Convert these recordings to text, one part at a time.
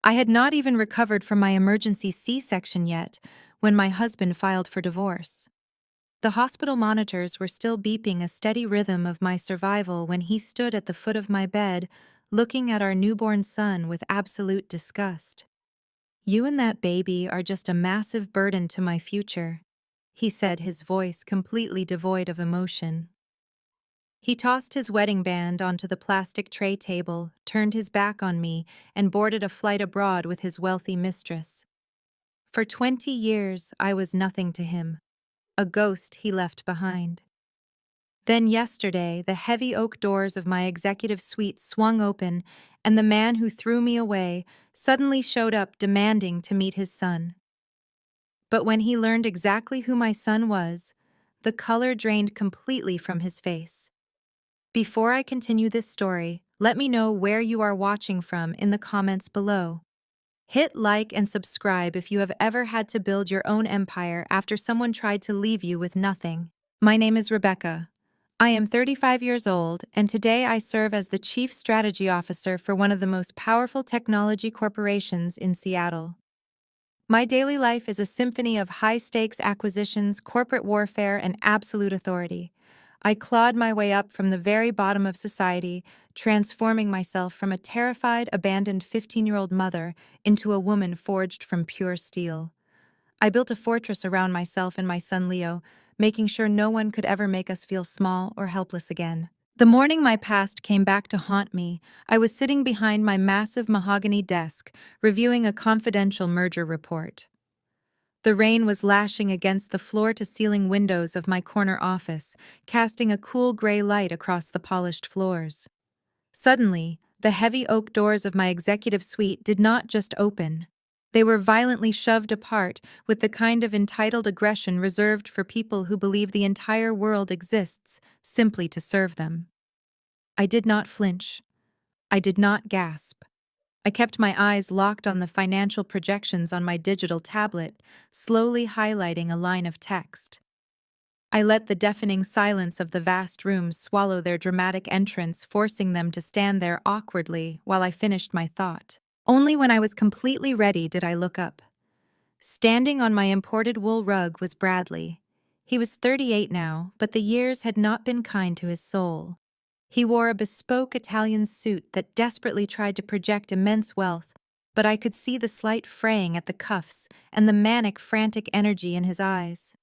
I had not even recovered from my emergency C-section yet when my husband filed for divorce. The hospital monitors were still beeping a steady rhythm of my survival when he stood at the foot of my bed, looking at our newborn son with absolute disgust. "You and that baby are just a massive burden to my future," he said, his voice completely devoid of emotion. He tossed his wedding band onto the plastic tray table, turned his back on me, and boarded a flight abroad with his wealthy mistress. For 20 years, I was nothing to him, a ghost he left behind. Then yesterday, the heavy oak doors of my executive suite swung open, and the man who threw me away suddenly showed up demanding to meet his son. But when he learned exactly who my son was, the color drained completely from his face. Before I continue this story, let me know where you are watching from in the comments below. Hit like and subscribe if you have ever had to build your own empire after someone tried to leave you with nothing. My name is Rebecca. I am 35 years old, and today I serve as the Chief Strategy Officer for one of the most powerful technology corporations in Seattle. My daily life is a symphony of high-stakes acquisitions, corporate warfare, and absolute authority. I clawed my way up from the very bottom of society, transforming myself from a terrified, abandoned 15-year-old mother into a woman forged from pure steel. I built a fortress around myself and my son Leo, making sure no one could ever make us feel small or helpless again. The morning my past came back to haunt me, I was sitting behind my massive mahogany desk, reviewing a confidential merger report. The rain was lashing against the floor-to-ceiling windows of my corner office, casting a cool gray light across the polished floors. Suddenly, the heavy oak doors of my executive suite did not just open. They were violently shoved apart with the kind of entitled aggression reserved for people who believe the entire world exists simply to serve them. I did not flinch. I did not gasp. I kept my eyes locked on the financial projections on my digital tablet, slowly highlighting a line of text. I let the deafening silence of the vast room swallow their dramatic entrance, forcing them to stand there awkwardly while I finished my thought. Only when I was completely ready did I look up. Standing on my imported wool rug was Bradley. He was 38 now, but the years had not been kind to his soul. He wore a bespoke Italian suit that desperately tried to project immense wealth, but I could see the slight fraying at the cuffs and the manic, frantic energy in his eyes.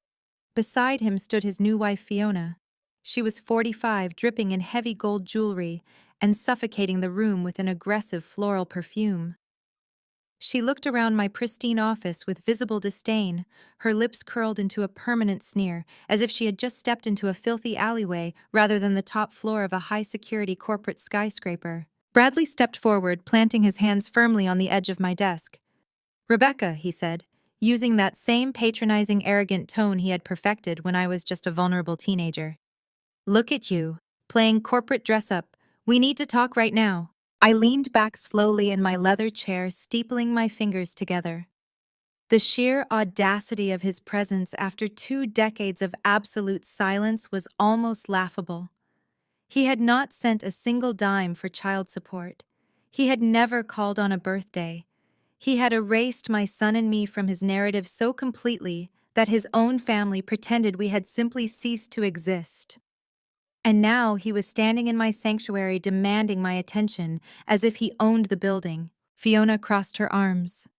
Beside him stood his new wife Fiona. She was 45, dripping in heavy gold jewelry and suffocating the room with an aggressive floral perfume. She looked around my pristine office with visible disdain, her lips curled into a permanent sneer, as if she had just stepped into a filthy alleyway rather than the top floor of a high-security corporate skyscraper. Bradley stepped forward, planting his hands firmly on the edge of my desk. "Rebecca," he said, using that same patronizing, arrogant tone he had perfected when I was just a vulnerable teenager. "Look at you, playing corporate dress-up. We need to talk right now." I leaned back slowly in my leather chair, steepling my fingers together. The sheer audacity of his presence after 2 decades of absolute silence was almost laughable. He had not sent a single dime for child support. He had never called on a birthday. He had erased my son and me from his narrative so completely that his own family pretended we had simply ceased to exist. And now he was standing in my sanctuary demanding my attention, as if he owned the building. Fiona crossed her arms,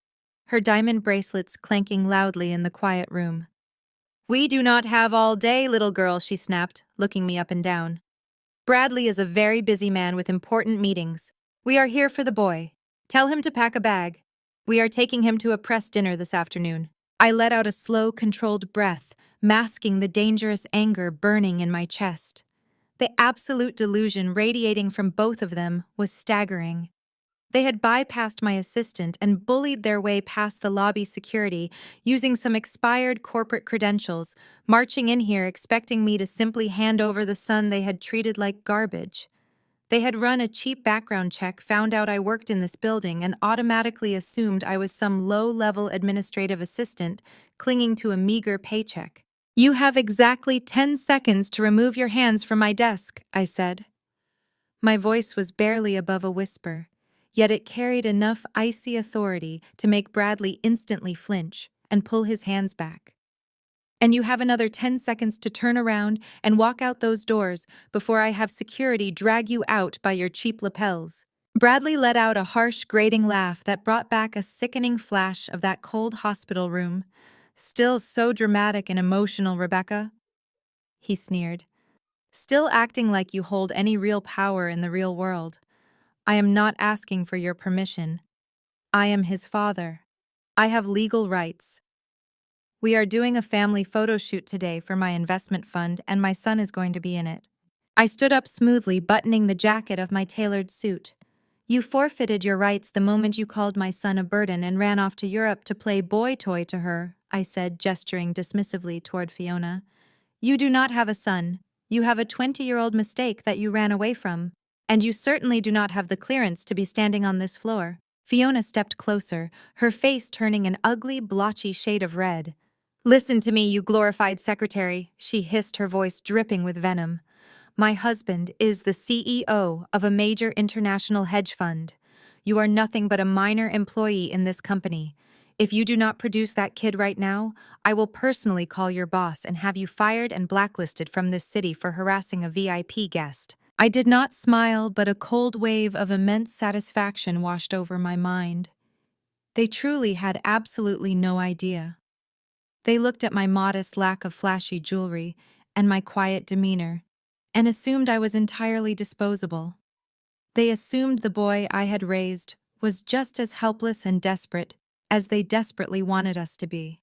her diamond bracelets clanking loudly in the quiet room. "We do not have all day, little girl," she snapped, looking me up and down. "Bradley is a very busy man with important meetings. We are here for the boy. Tell him to pack a bag. We are taking him to a press dinner this afternoon." I let out a slow, controlled breath, masking the dangerous anger burning in my chest. The absolute delusion radiating from both of them was staggering. They had bypassed my assistant and bullied their way past the lobby security using some expired corporate credentials, marching in here expecting me to simply hand over the son they had treated like garbage. They had run a cheap background check, found out I worked in this building, and automatically assumed I was some low-level administrative assistant clinging to a meager paycheck. "You have exactly 10 seconds to remove your hands from my desk," I said. My voice was barely above a whisper, yet it carried enough icy authority to make Bradley instantly flinch and pull his hands back. And you have another 10 seconds to turn around and walk out those doors before I have security drag you out by your cheap lapels. Bradley let out a harsh, grating laugh that brought back a sickening flash of that cold hospital room. Still so dramatic and emotional, Rebecca? He sneered. Still acting like you hold any real power in the real world. I am not asking for your permission. I am his father. I have legal rights. We are doing a family photo shoot today for my investment fund, and my son is going to be in it. I stood up smoothly, buttoning the jacket of my tailored suit. You forfeited your rights the moment you called my son a burden and ran off to Europe to play boy toy to her, I said, gesturing dismissively toward Fiona. You do not have a son. You have a 20-year-old mistake that you ran away from. And you certainly do not have the clearance to be standing on this floor. Fiona stepped closer, her face turning an ugly, blotchy shade of red. Listen to me, you glorified secretary, she hissed, her voice dripping with venom. My husband is the CEO of a major international hedge fund. You are nothing but a minor employee in this company. If you do not produce that kid right now, I will personally call your boss and have you fired and blacklisted from this city for harassing a VIP guest. I did not smile, but a cold wave of immense satisfaction washed over my mind. They truly had absolutely no idea. They looked at my modest lack of flashy jewelry and my quiet demeanor, and assumed I was entirely disposable. They assumed the boy I had raised was just as helpless and desperate as they desperately wanted us to be.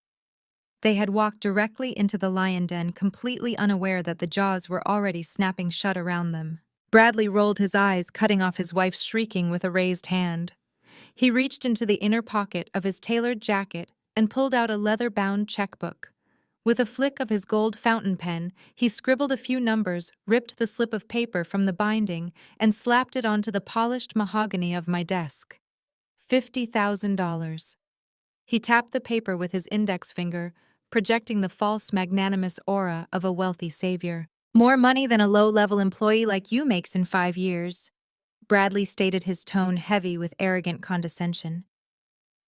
They had walked directly into the lion den, completely unaware that the jaws were already snapping shut around them. Bradley rolled his eyes, cutting off his wife's shrieking with a raised hand. He reached into the inner pocket of his tailored jacket and pulled out a leather-bound checkbook. With a flick of his gold fountain pen, he scribbled a few numbers, ripped the slip of paper from the binding, and slapped it onto the polished mahogany of my desk. $50,000. He tapped the paper with his index finger, projecting the false magnanimous aura of a wealthy savior. More money than a low-level employee like you makes in 5 years. Bradley stated, his tone heavy with arrogant condescension.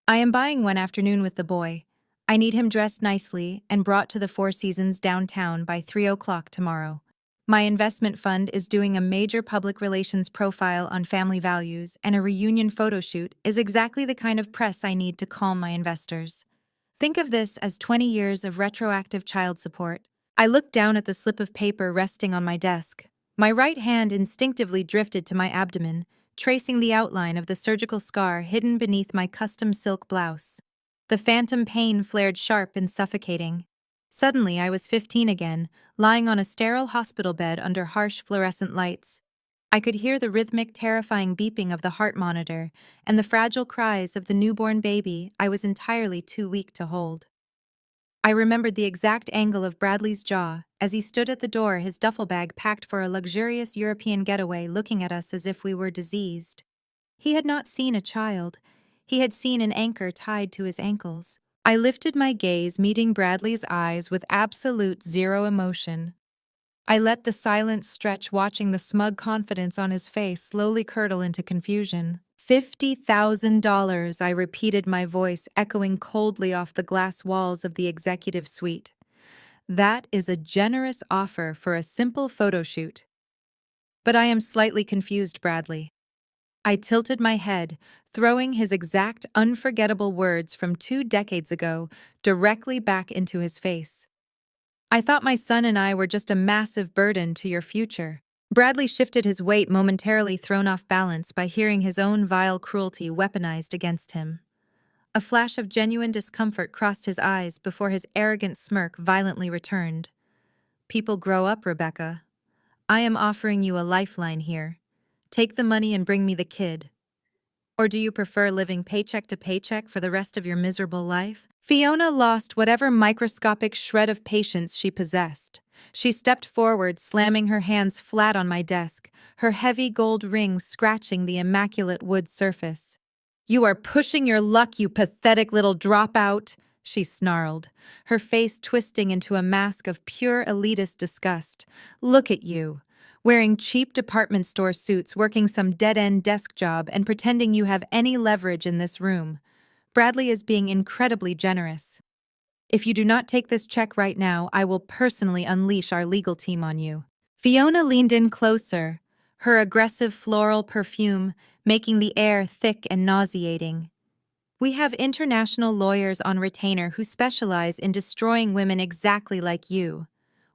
I am buying one afternoon with the boy. I need him dressed nicely and brought to the Four Seasons downtown by 3 o'clock tomorrow. My investment fund is doing a major public relations profile on family values, and a reunion photo shoot is exactly the kind of press I need to calm my investors. Think of this as 20 years of retroactive child support. I looked down at the slip of paper resting on my desk. My right hand instinctively drifted to my abdomen, tracing the outline of the surgical scar hidden beneath my custom silk blouse. The phantom pain flared sharp and suffocating. Suddenly, I was 15 again, lying on a sterile hospital bed under harsh fluorescent lights. I could hear the rhythmic, terrifying beeping of the heart monitor and the fragile cries of the newborn baby I was entirely too weak to hold. I remembered the exact angle of Bradley's jaw as he stood at the door, his duffel bag packed for a luxurious European getaway, looking at us as if we were diseased. He had not seen a child. He had seen an anchor tied to his ankles. I lifted my gaze, meeting Bradley's eyes with absolute zero emotion. I let the silence stretch, watching the smug confidence on his face slowly curdle into confusion. $50,000, I repeated, my voice echoing coldly off the glass walls of the executive suite. That is a generous offer for a simple photo shoot. But I am slightly confused, Bradley. I tilted my head, throwing his exact unforgettable words from 2 decades ago directly back into his face. I thought my son and I were just a massive burden to your future. Bradley shifted his weight, momentarily thrown off balance by hearing his own vile cruelty weaponized against him. A flash of genuine discomfort crossed his eyes before his arrogant smirk violently returned. People grow up, Rebecca. I am offering you a lifeline here. Take the money and bring me the kid. Or do you prefer living paycheck to paycheck for the rest of your miserable life? Fiona lost whatever microscopic shred of patience she possessed. She stepped forward, slamming her hands flat on my desk, her heavy gold rings scratching the immaculate wood surface. You are pushing your luck, you pathetic little dropout, she snarled, her face twisting into a mask of pure elitist disgust. Look at you. wearing cheap department store suits, working some dead-end desk job, and pretending you have any leverage in this room. Bradley is being incredibly generous. If you do not take this check right now, I will personally unleash our legal team on you. Fiona leaned in closer, her aggressive floral perfume making the air thick and nauseating. We have international lawyers on retainer who specialize in destroying women exactly like you.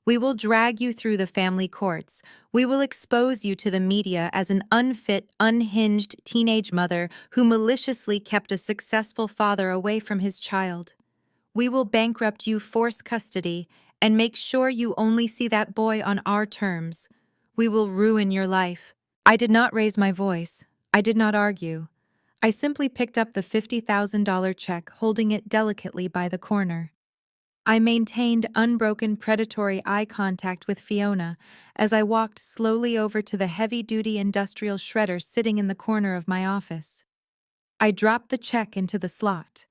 We will drag you through the family courts. We will expose you to the media as an unfit, unhinged teenage mother who maliciously kept a successful father away from his child. We will bankrupt you, force custody, and make sure you only see that boy on our terms. We will ruin your life. I did not raise my voice. I did not argue. I simply picked up the $50,000 check, holding it delicately by the corner. I maintained unbroken predatory eye contact with Fiona as I walked slowly over to the heavy-duty industrial shredder sitting in the corner of my office. I dropped the check into the slot.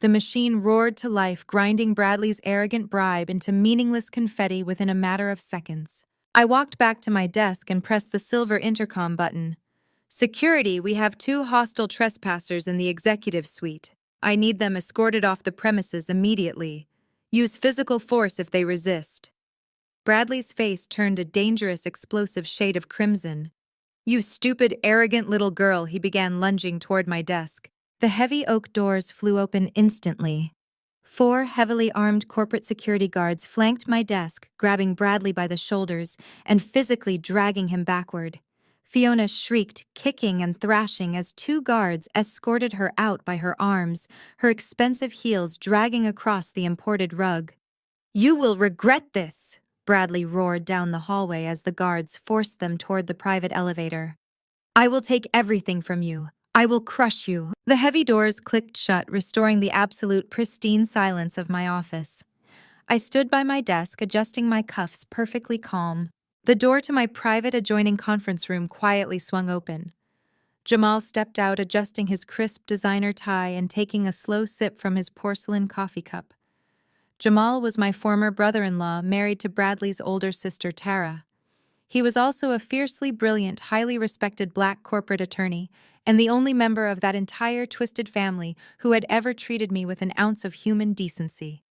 The machine roared to life, grinding Bradley's arrogant bribe into meaningless confetti within a matter of seconds. I walked back to my desk and pressed the silver intercom button. Security, we have 2 hostile trespassers in the executive suite. I need them escorted off the premises immediately. Use physical force if they resist. Bradley's face turned a dangerous, explosive shade of crimson. You stupid, arrogant little girl, he began, lunging toward my desk. The heavy oak doors flew open instantly. 4 heavily armed corporate security guards flanked my desk, grabbing Bradley by the shoulders and physically dragging him backward. Fiona shrieked, kicking and thrashing as 2 guards escorted her out by her arms, her expensive heels dragging across the imported rug. You will regret this, Bradley roared down the hallway as the guards forced them toward the private elevator. I will take everything from you. I will crush you. The heavy doors clicked shut, restoring the absolute pristine silence of my office. I stood by my desk, adjusting my cuffs, perfectly calm. The door to my private adjoining conference room quietly swung open. Jamal stepped out, adjusting his crisp designer tie and taking a slow sip from his porcelain coffee cup. Jamal was my former brother-in-law, married to Bradley's older sister, Tara. He was also a fiercely brilliant, highly respected black corporate attorney, and the only member of that entire twisted family who had ever treated me with an ounce of human decency.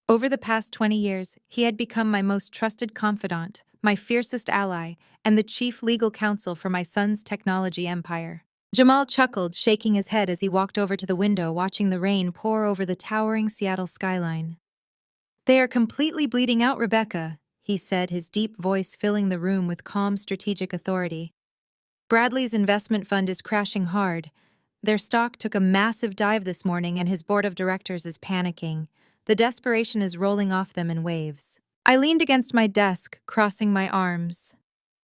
Over the past 20 years, he had become my most trusted confidant, my fiercest ally, and the chief legal counsel for my son's technology empire. Jamal chuckled, shaking his head as he walked over to the window, watching the rain pour over the towering Seattle skyline. They are completely bleeding out, Rebecca, he said, his deep voice filling the room with calm, strategic authority. Bradley's investment fund is crashing hard. Their stock took a massive dive this morning and his board of directors is panicking. The desperation is rolling off them in waves. I leaned against my desk, crossing my arms.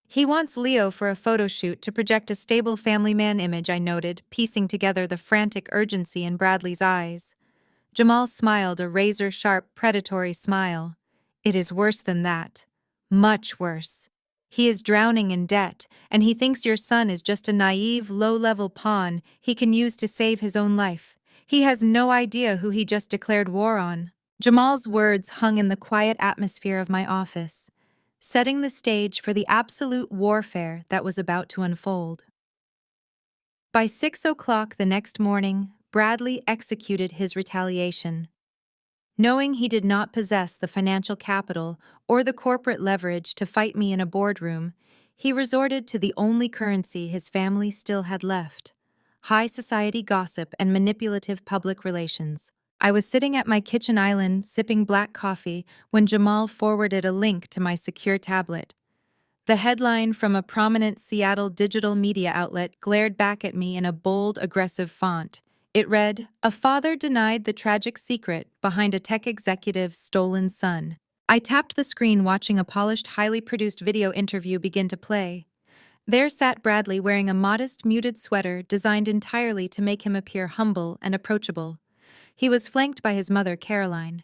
He wants Leo for a photo shoot to project a stable family man image, I noted, piecing together the frantic urgency in Bradley's eyes. Jamal smiled, a razor-sharp, predatory smile. It is worse than that. Much worse. He is drowning in debt, and he thinks your son is just a naive, low-level pawn he can use to save his own life. He has no idea who he just declared war on. Jamal's words hung in the quiet atmosphere of my office, setting the stage for the absolute warfare that was about to unfold. By 6 o'clock the next morning, Bradley executed his retaliation. Knowing he did not possess the financial capital or the corporate leverage to fight me in a boardroom, he resorted to the only currency his family still had left: high society gossip and manipulative public relations. I was sitting at my kitchen island, sipping black coffee, when Jamal forwarded a link to my secure tablet. The headline from a prominent Seattle digital media outlet glared back at me in a bold, aggressive font. It read, "A father denied the tragic secret behind a tech executive's stolen son." I tapped the screen, watching a polished, highly produced video interview begin to play. There sat Bradley wearing a modest, muted sweater designed entirely to make him appear humble and approachable. He was flanked by his mother, Caroline.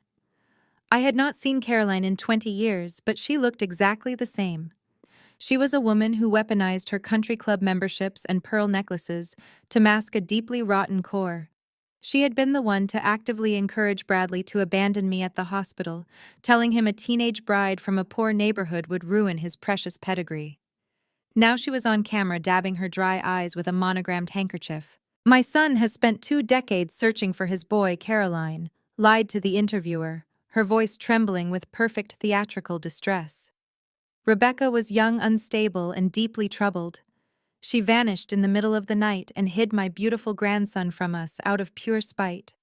I had not seen Caroline in 20 years, but she looked exactly the same. She was a woman who weaponized her country club memberships and pearl necklaces to mask a deeply rotten core. She had been the one to actively encourage Bradley to abandon me at the hospital, telling him a teenage bride from a poor neighborhood would ruin his precious pedigree. Now she was on camera dabbing her dry eyes with a monogrammed handkerchief. My son has spent 2 decades searching for his boy, Caroline, lied to the interviewer, her voice trembling with perfect theatrical distress. Rebecca was young, unstable, and deeply troubled. She vanished in the middle of the night and hid my beautiful grandson from us out of pure spite.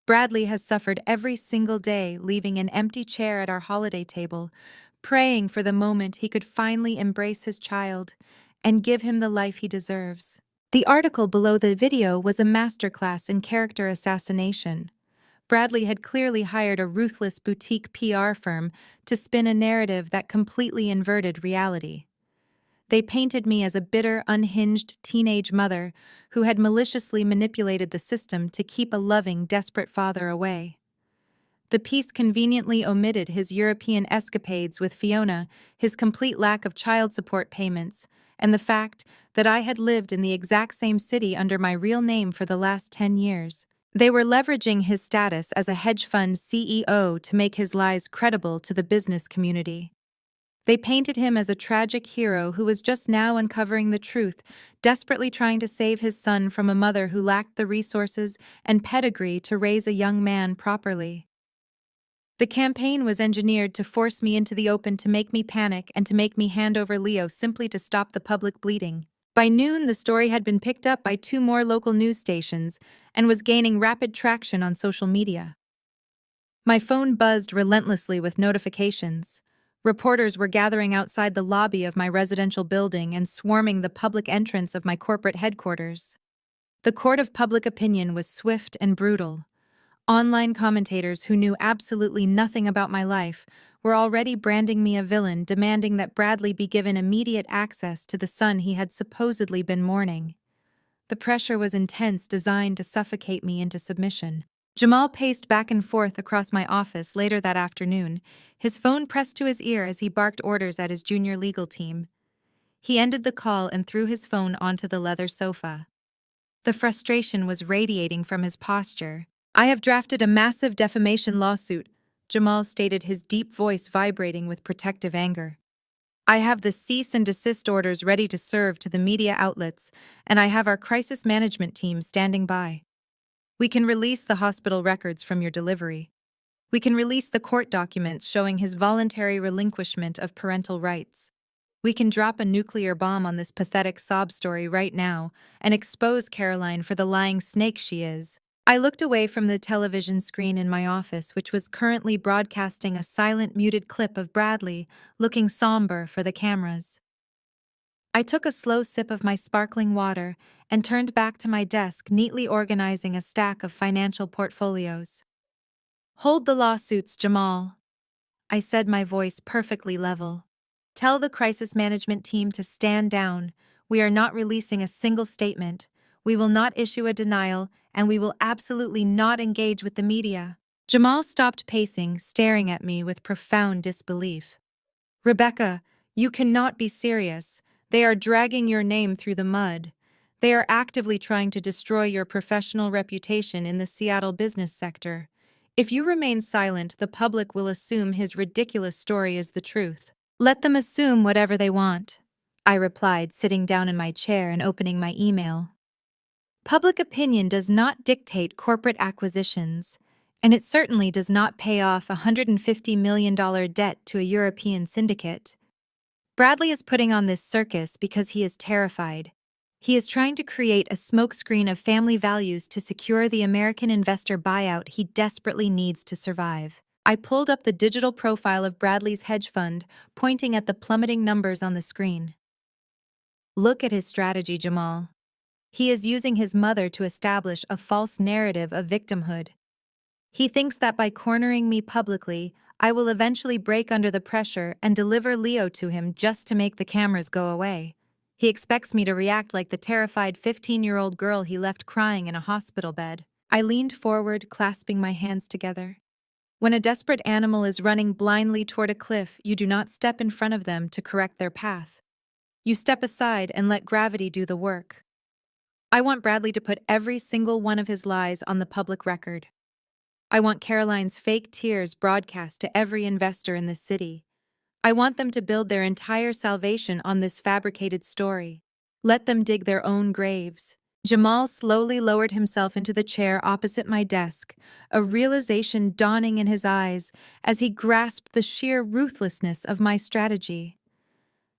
Bradley has suffered every single day, leaving an empty chair at our holiday table, praying for the moment he could finally embrace his child and give him the life he deserves. The article below the video was a masterclass in character assassination. Bradley had clearly hired a ruthless boutique PR firm to spin a narrative that completely inverted reality. They painted me as a bitter, unhinged teenage mother who had maliciously manipulated the system to keep a loving, desperate father away. The piece conveniently omitted his European escapades with Fiona, his complete lack of child support payments, and the fact that I had lived in the exact same city under my real name for the last 10 years. They were leveraging his status as a hedge fund CEO to make his lies credible to the business community. They painted him as a tragic hero who was just now uncovering the truth, desperately trying to save his son from a mother who lacked the resources and pedigree to raise a young man properly. The campaign was engineered to force me into the open, to make me panic, and to make me hand over Leo simply to stop the public bleeding. By noon, the story had been picked up by 2 more local news stations and was gaining rapid traction on social media. My phone buzzed relentlessly with notifications. Reporters were gathering outside the lobby of my residential building and swarming the public entrance of my corporate headquarters. The court of public opinion was swift and brutal. Online commentators who knew absolutely nothing about my life were already branding me a villain, demanding that Bradley be given immediate access to the son he had supposedly been mourning. The pressure was intense, designed to suffocate me into submission. Jamal paced back and forth across my office later that afternoon, his phone pressed to his ear as he barked orders at his junior legal team. He ended the call and threw his phone onto the leather sofa. The frustration was radiating from his posture. "I have drafted a massive defamation lawsuit," Jamal stated, his deep voice vibrating with protective anger. "I have the cease and desist orders ready to serve to the media outlets, and I have our crisis management team standing by. We can release the hospital records from your delivery. We can release the court documents showing his voluntary relinquishment of parental rights. We can drop a nuclear bomb on this pathetic sob story right now and expose Caroline for the lying snake she is." I looked away from the television screen in my office, which was currently broadcasting a silent, muted clip of Bradley, looking somber for the cameras. I took a slow sip of my sparkling water and turned back to my desk, neatly organizing a stack of financial portfolios. "Hold the lawsuits, Jamal," I said, my voice perfectly level. "Tell the crisis management team to stand down. We are not releasing a single statement. We will not issue a denial, and we will absolutely not engage with the media." Jamal stopped pacing, staring at me with profound disbelief. "Rebecca, you cannot be serious. They are dragging your name through the mud. They are actively trying to destroy your professional reputation in the Seattle business sector. If you remain silent, the public will assume his ridiculous story is the truth." "Let them assume whatever they want," I replied, sitting down in my chair and opening my email. Public opinion does not dictate corporate acquisitions, and it certainly does not pay off a $150 million debt to a European syndicate. Bradley is putting on this circus because he is terrified. He is trying to create a smokescreen of family values to secure the American investor buyout he desperately needs to survive. I pulled up the digital profile of Bradley's hedge fund, pointing at the plummeting numbers on the screen. "Look at his strategy, Jamal. He is using his mother to establish a false narrative of victimhood. He thinks that by cornering me publicly, I will eventually break under the pressure and deliver Leo to him just to make the cameras go away. He expects me to react like the terrified 15-year-old girl he left crying in a hospital bed." I leaned forward, clasping my hands together. When a desperate animal is running blindly toward a cliff, you do not step in front of them to correct their path. You step aside and let gravity do the work. I want Bradley to put every single one of his lies on the public record. I want Caroline's fake tears broadcast to every investor in this city. I want them to build their entire salvation on this fabricated story. Let them dig their own graves. Jamal slowly lowered himself into the chair opposite my desk, a realization dawning in his eyes as he grasped the sheer ruthlessness of my strategy.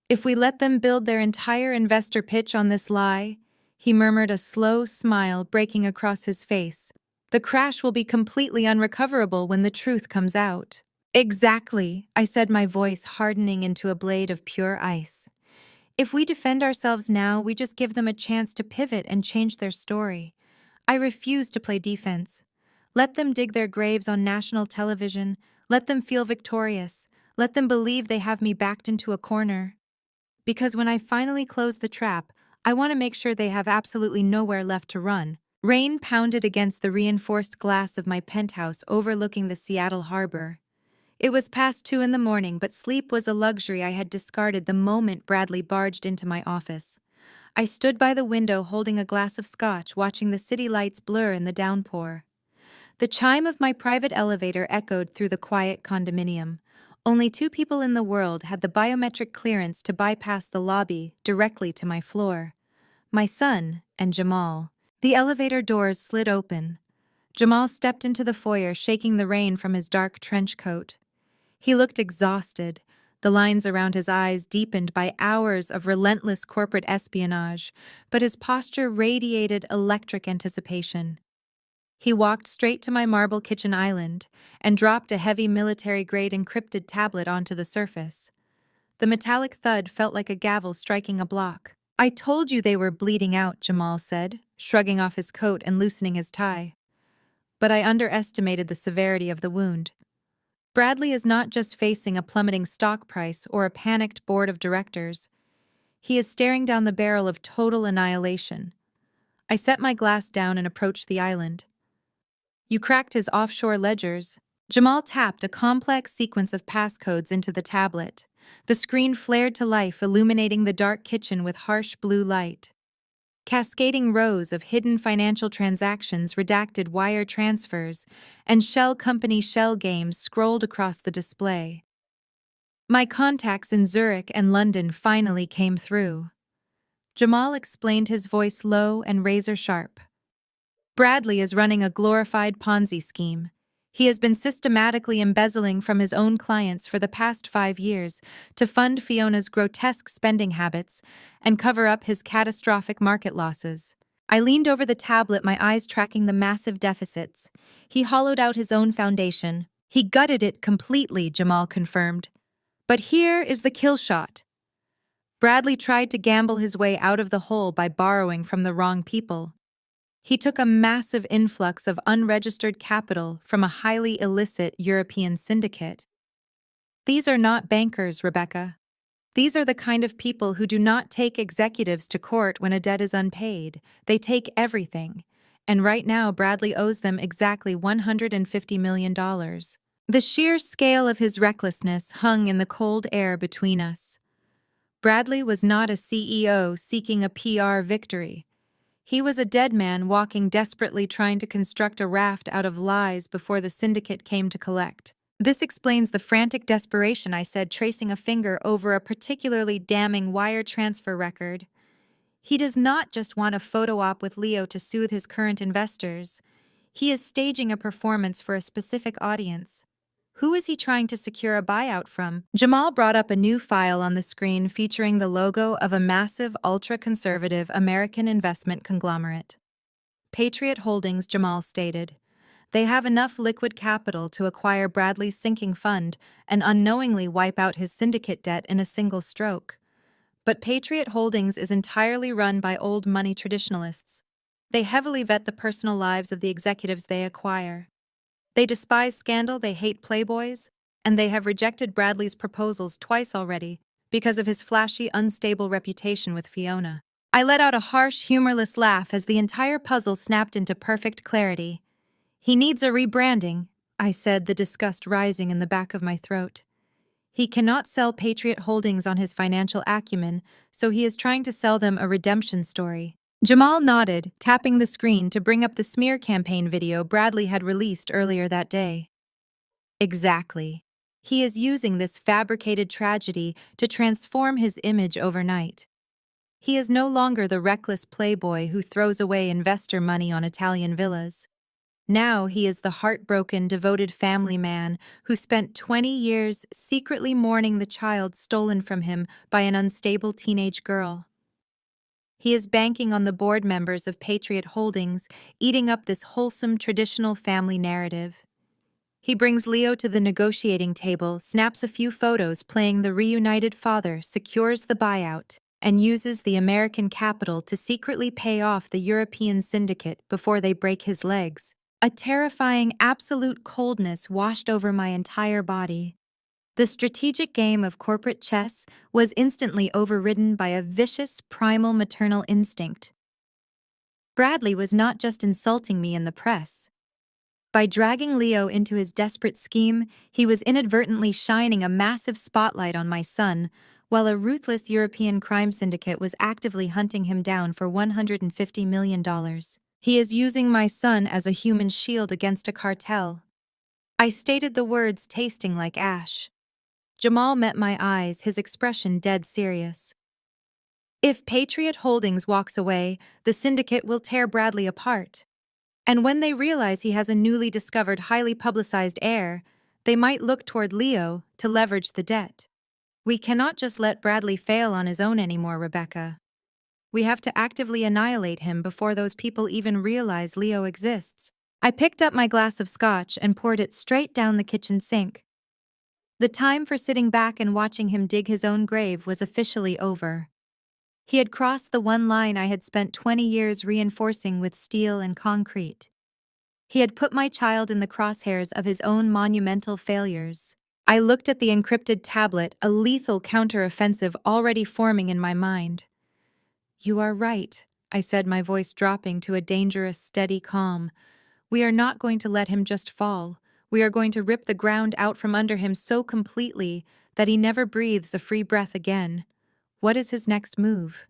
If we let them build their entire investor pitch on this lie, he murmured, a slow smile breaking across his face, the crash will be completely unrecoverable when the truth comes out. Exactly, I said, my voice hardening into a blade of pure ice. If we defend ourselves now, we just give them a chance to pivot and change their story. I refuse to play defense. Let them dig their graves on national television. Let them feel victorious. Let them believe they have me backed into a corner. Because when I finally close the trap, I want to make sure they have absolutely nowhere left to run. Rain pounded against the reinforced glass of my penthouse overlooking the Seattle harbor. It was past 2 in the morning, but sleep was a luxury I had discarded the moment Bradley barged into my office. I stood by the window holding a glass of scotch, watching the city lights blur in the downpour. The chime of my private elevator echoed through the quiet condominium. Only 2 people in the world had the biometric clearance to bypass the lobby directly to my floor: my son and Jamal. The elevator doors slid open. Jamal stepped into the foyer, shaking the rain from his dark trench coat. He looked exhausted, the lines around his eyes deepened by hours of relentless corporate espionage, but his posture radiated electric anticipation. He walked straight to my marble kitchen island and dropped a heavy military-grade encrypted tablet onto the surface. The metallic thud felt like a gavel striking a block. "I told you they were bleeding out," Jamal said, shrugging off his coat and loosening his tie. But I underestimated the severity of the wound. Bradley is not just facing a plummeting stock price or a panicked board of directors. He is staring down the barrel of total annihilation. I set my glass down and approached the island. "You cracked his offshore ledgers." Jamal tapped a complex sequence of passcodes into the tablet. The screen flared to life, illuminating the dark kitchen with harsh blue light. Cascading rows of hidden financial transactions, redacted wire transfers, and shell company shell games scrolled across the display. My contacts in Zurich and London finally came through. Jamal explained, his voice low and razor-sharp. Bradley is running a glorified Ponzi scheme. He has been systematically embezzling from his own clients for the past 5 years to fund Fiona's grotesque spending habits and cover up his catastrophic market losses. I leaned over the tablet, my eyes tracking the massive deficits. He hollowed out his own foundation. He gutted it completely, Jamal confirmed. But here is the kill shot. Bradley tried to gamble his way out of the hole by borrowing from the wrong people. He took a massive influx of unregistered capital from a highly illicit European syndicate. These are not bankers, Rebecca. These are the kind of people who do not take executives to court when a debt is unpaid. They take everything. And right now, Bradley owes them exactly $150 million. The sheer scale of his recklessness hung in the cold air between us. Bradley was not a CEO seeking a PR victory. He was a dead man walking desperately, trying to construct a raft out of lies before the syndicate came to collect. "This explains the frantic desperation," I said, tracing a finger over a particularly damning wire transfer record. "He does not just want a photo op with Leo to soothe his current investors. He is staging a performance for a specific audience. Who is he trying to secure a buyout from?" Jamal brought up a new file on the screen featuring the logo of a massive, ultra-conservative American investment conglomerate. "Patriot Holdings," Jamal stated. "They have enough liquid capital to acquire Bradley's sinking fund and unknowingly wipe out his syndicate debt in a single stroke. But Patriot Holdings is entirely run by old money traditionalists. They heavily vet the personal lives of the executives they acquire. They despise scandal, they hate playboys, and they have rejected Bradley's proposals twice already because of his flashy, unstable reputation with Fiona." I let out a harsh, humorless laugh as the entire puzzle snapped into perfect clarity. "He needs a rebranding," I said, the disgust rising in the back of my throat. "He cannot sell Patriot Holdings on his financial acumen, so he is trying to sell them a redemption story." Jamal nodded, tapping the screen to bring up the smear campaign video Bradley had released earlier that day. Exactly. He is using this fabricated tragedy to transform his image overnight. He is no longer the reckless playboy who throws away investor money on Italian villas. Now he is the heartbroken, devoted family man who spent 20 years secretly mourning the child stolen from him by an unstable teenage girl. He is banking on the board members of Patriot Holdings, eating up this wholesome traditional family narrative. He brings Leo to the negotiating table, snaps a few photos playing the reunited father, secures the buyout, and uses the American capital to secretly pay off the European syndicate before they break his legs. A terrifying, absolute coldness washed over my entire body. The strategic game of corporate chess was instantly overridden by a vicious, primal maternal instinct. Bradley was not just insulting me in the press. By dragging Leo into his desperate scheme, he was inadvertently shining a massive spotlight on my son, while a ruthless European crime syndicate was actively hunting him down for $150 million. He is using my son as a human shield against a cartel. I stated the words tasting like ash. Jamal met my eyes, his expression dead serious. If Patriot Holdings walks away, the syndicate will tear Bradley apart. And when they realize he has a newly discovered, highly publicized heir, they might look toward Leo to leverage the debt. We cannot just let Bradley fail on his own anymore, Rebecca. We have to actively annihilate him before those people even realize Leo exists. I picked up my glass of scotch and poured it straight down the kitchen sink. The time for sitting back and watching him dig his own grave was officially over. He had crossed the one line I had spent 20 years reinforcing with steel and concrete. He had put my child in the crosshairs of his own monumental failures. I looked at the encrypted tablet, a lethal counteroffensive already forming in my mind. "You are right," I said, my voice dropping to a dangerous, steady calm. "We are not going to let him just fall. We are going to rip the ground out from under him so completely that he never breathes a free breath again. What is his next move?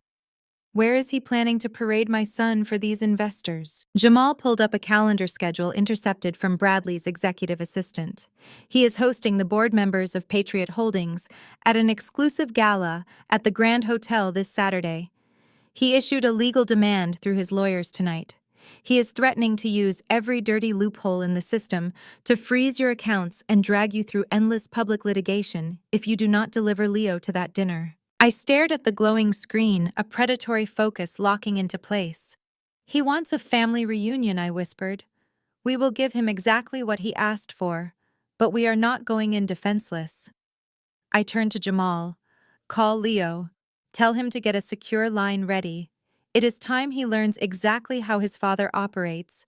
Where is he planning to parade my son for these investors?" Jamal pulled up a calendar schedule intercepted from Bradley's executive assistant. He is hosting the board members of Patriot Holdings at an exclusive gala at the Grand Hotel this Saturday. He issued a legal demand through his lawyers tonight. He is threatening to use every dirty loophole in the system to freeze your accounts and drag you through endless public litigation if you do not deliver Leo to that dinner. I stared at the glowing screen, a predatory focus locking into place. "He wants a family reunion," I whispered. "We will give him exactly what he asked for, but we are not going in defenseless." I turned to Jamal. "Call Leo. Tell him to get a secure line ready. It is time he learns exactly how his father operates.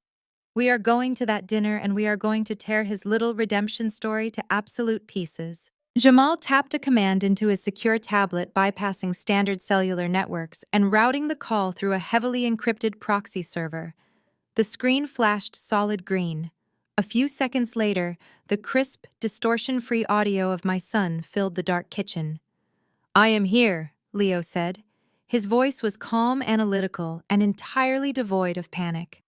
We are going to that dinner and we are going to tear his little redemption story to absolute pieces." Jamal tapped a command into his secure tablet, bypassing standard cellular networks and routing the call through a heavily encrypted proxy server. The screen flashed solid green. A few seconds later, the crisp, distortion-free audio of my son filled the dark kitchen. "I am here," Leo said. His voice was calm, analytical, and entirely devoid of panic.